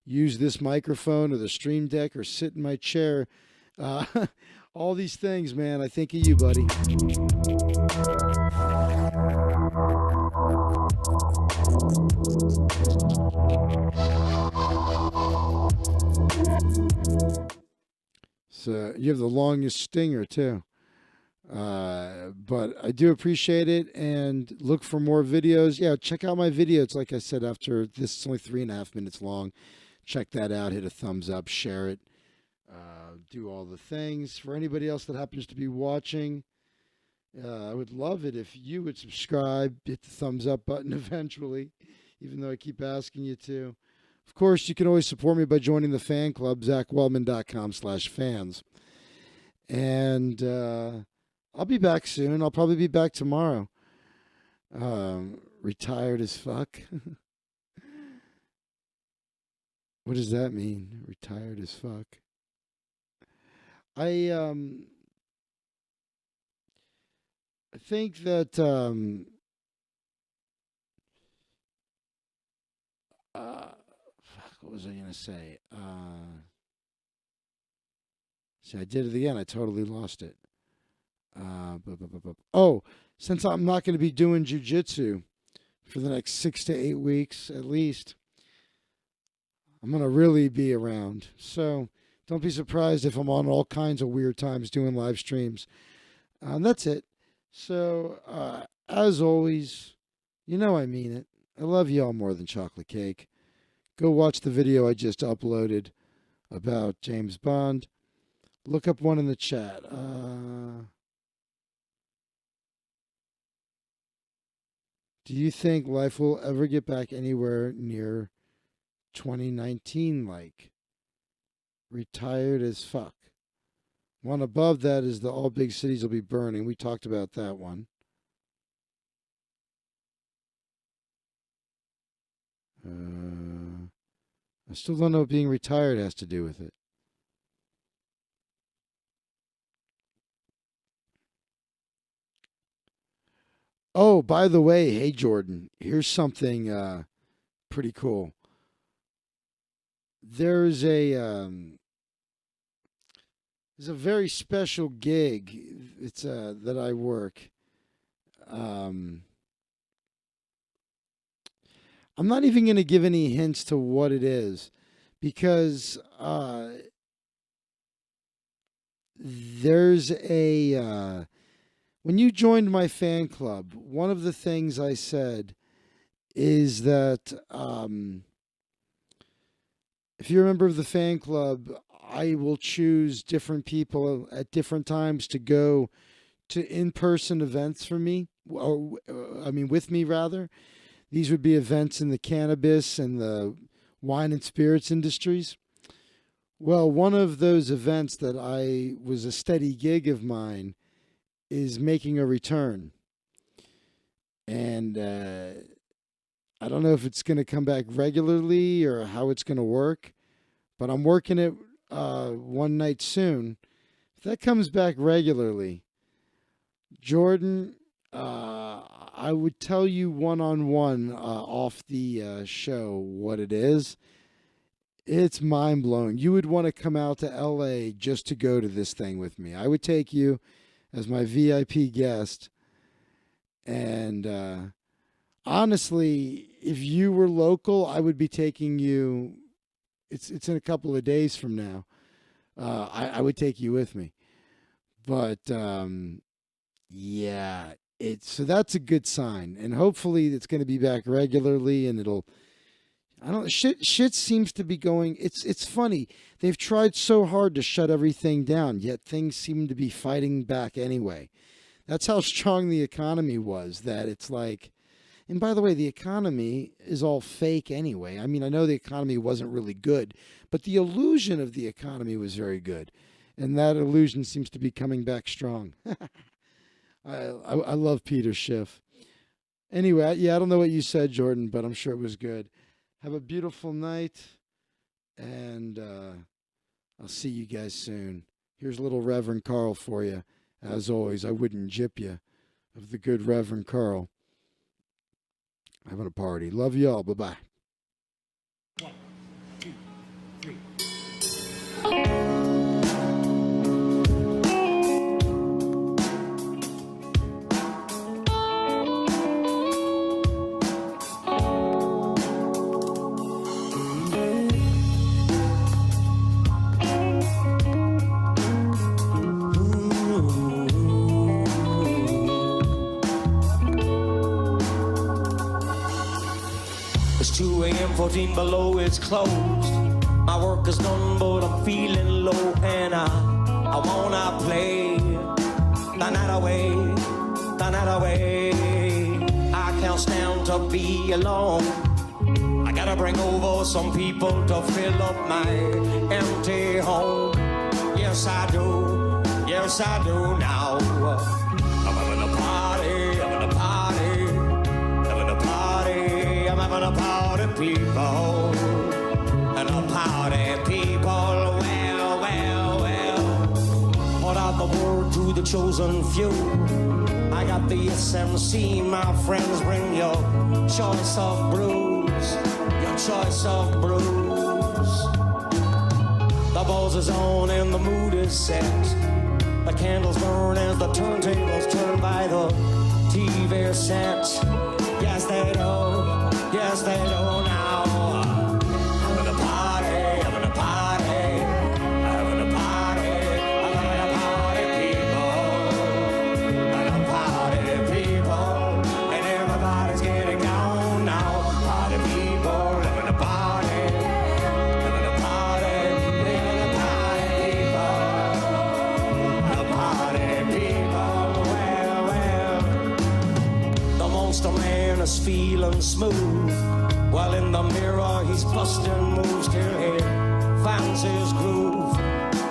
Speaker 2: use this microphone or the stream deck or sit in my chair, all these things, man, I think of you, buddy. So you have the longest stinger too. But I do appreciate it and look for more videos. Yeah, check out my video. It's like I said, after this, it's only 3.5 minutes long. Check that out. Hit a thumbs up, share it, do all the things. For anybody else that happens to be watching, I would love it if you would subscribe, hit the thumbs up button eventually, even though I keep asking you to. Of course, you can always support me by joining the fan club, ZachWaldman.com/fans. And I'll be back soon. I'll probably be back tomorrow. Retired as fuck. What does that mean? Retired as fuck. I think that what was I gonna say? See, I did it again. I totally lost it. Oh, since I'm not going to be doing jujitsu for the next 6 to 8 weeks at least, I'm going to really be around. So don't be surprised if I'm on all kinds of weird times doing live streams. That's it. So, as always, you know I mean it. I love you all more than chocolate cake. Go watch the video I just uploaded about James Bond. Look up one in the chat. Do you think life will ever get back anywhere near 2019 like? Retired as fuck. One above that is the all big cities will be burning. We talked about that one. I still don't know what being retired has to do with it. Oh, by the way, hey Jordan, here's something pretty cool. There's a very special gig. It's that I work. I'm not even going to give any hints to what it is because there's a when you joined my fan club, one of the things I said is that if you're a member of the fan club, I will choose different people at different times to go to in-person events for me, or with me rather. These would be events in the cannabis and the wine and spirits industries. Well, one of those events that I was a steady gig of mine is making a return. And I don't know if it's going to come back regularly or how it's going to work, but I'm working it one night soon. If that comes back regularly, Jordan, I would tell you one-on-one off the show what it is. It's mind-blowing. You would want to come out to LA just to go to this thing with me. I would take you as my VIP guest. And honestly, if you were local, I would be taking you. It's in a couple of days from now. I would take you with me. But yeah, so that's a good sign, and hopefully it's going to be back regularly, and it'll. I don't. Shit seems to be going. It's funny. They've tried so hard to shut everything down, yet things seem to be fighting back anyway. That's how strong the economy was. That it's like. And by the way, the economy is all fake anyway. I mean, I know the economy wasn't really good, but the illusion of the economy was very good. And that illusion seems to be coming back strong. I love Peter Schiff. Anyway, yeah, I don't know what you said, Jordan, but I'm sure it was good. Have a beautiful night, and I'll see you guys soon. Here's little Reverend Carl for you. As always, I wouldn't jip you of the good Reverend Carl. Having a party. Love y'all. Bye-bye.
Speaker 3: 1, 2, 3.
Speaker 1: It's 2 a.m., 14 below, it's closed. My work is done, but I'm feeling low, and I wanna play the night away, the night away. I can't stand to be alone. I gotta bring over some people to fill up my empty home. Yes, I do. Yes, I do now. I'm having a party, having a party, having a party. I'm having a party, people, and a party, people. Well, well, well. Put out the word to the chosen few. I got the SMC, my friends. Bring your choice of brews, your choice of brews. The buzz is on and the mood is set. The candles burn as the turntables turn by the TV set. Yes, they do. Yes, they do now. Having a party, having a party, having a party, having a party, people, having a party, people, and everybody's getting down now. Party people, having a party, having a party, having a party, people, having a party, people. Well, well, the monster man is feeling smooth. While in the mirror he's busting moves till he finds his groove,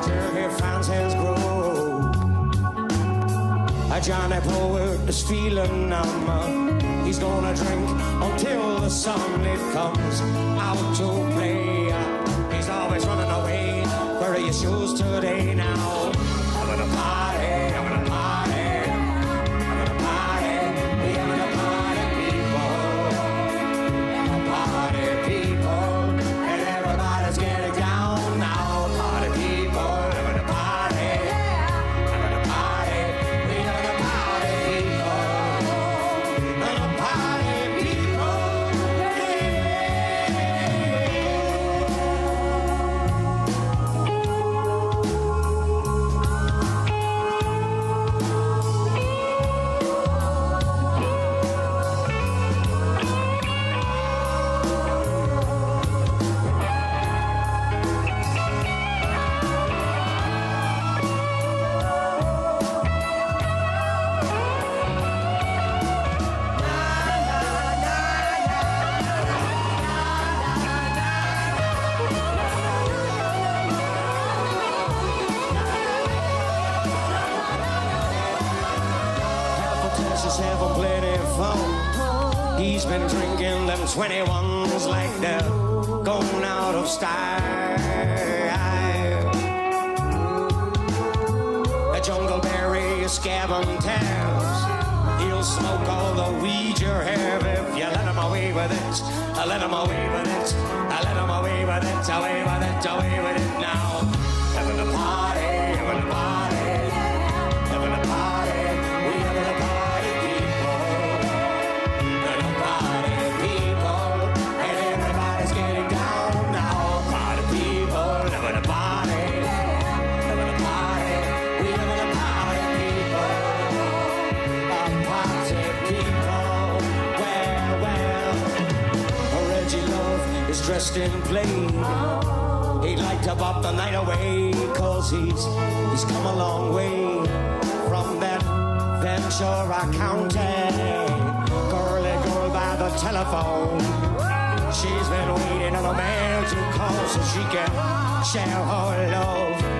Speaker 1: till he finds his groove. A Johnny Poet is feeling numb. He's gonna drink until the sun it comes out to play. He's always running away. Where are your shoes today now? Having a party, having a party, having a party, having a party, people, party people, and everybody's getting down now. Party people, having a party, having a party, we having a party, people, and a party, people, yeah. Texas having plenty of fun. He's been drinking them 21s like they're going out of style. A jungleberry is scabbing tabs. He'll smoke all the weed you have if you let him away with it. I let him away with it. I let him away with it. Away with it. Away with it now. Having a party. Having a party. Having a party. We having a party, people. And a party, people. And everybody's getting down now. Party people. Having a party. dressed in plaid. He'd like to bop the night away, cause he's come a long way from that Ventura County girly girl by the telephone. She's been waiting on a man to call so she can share her love.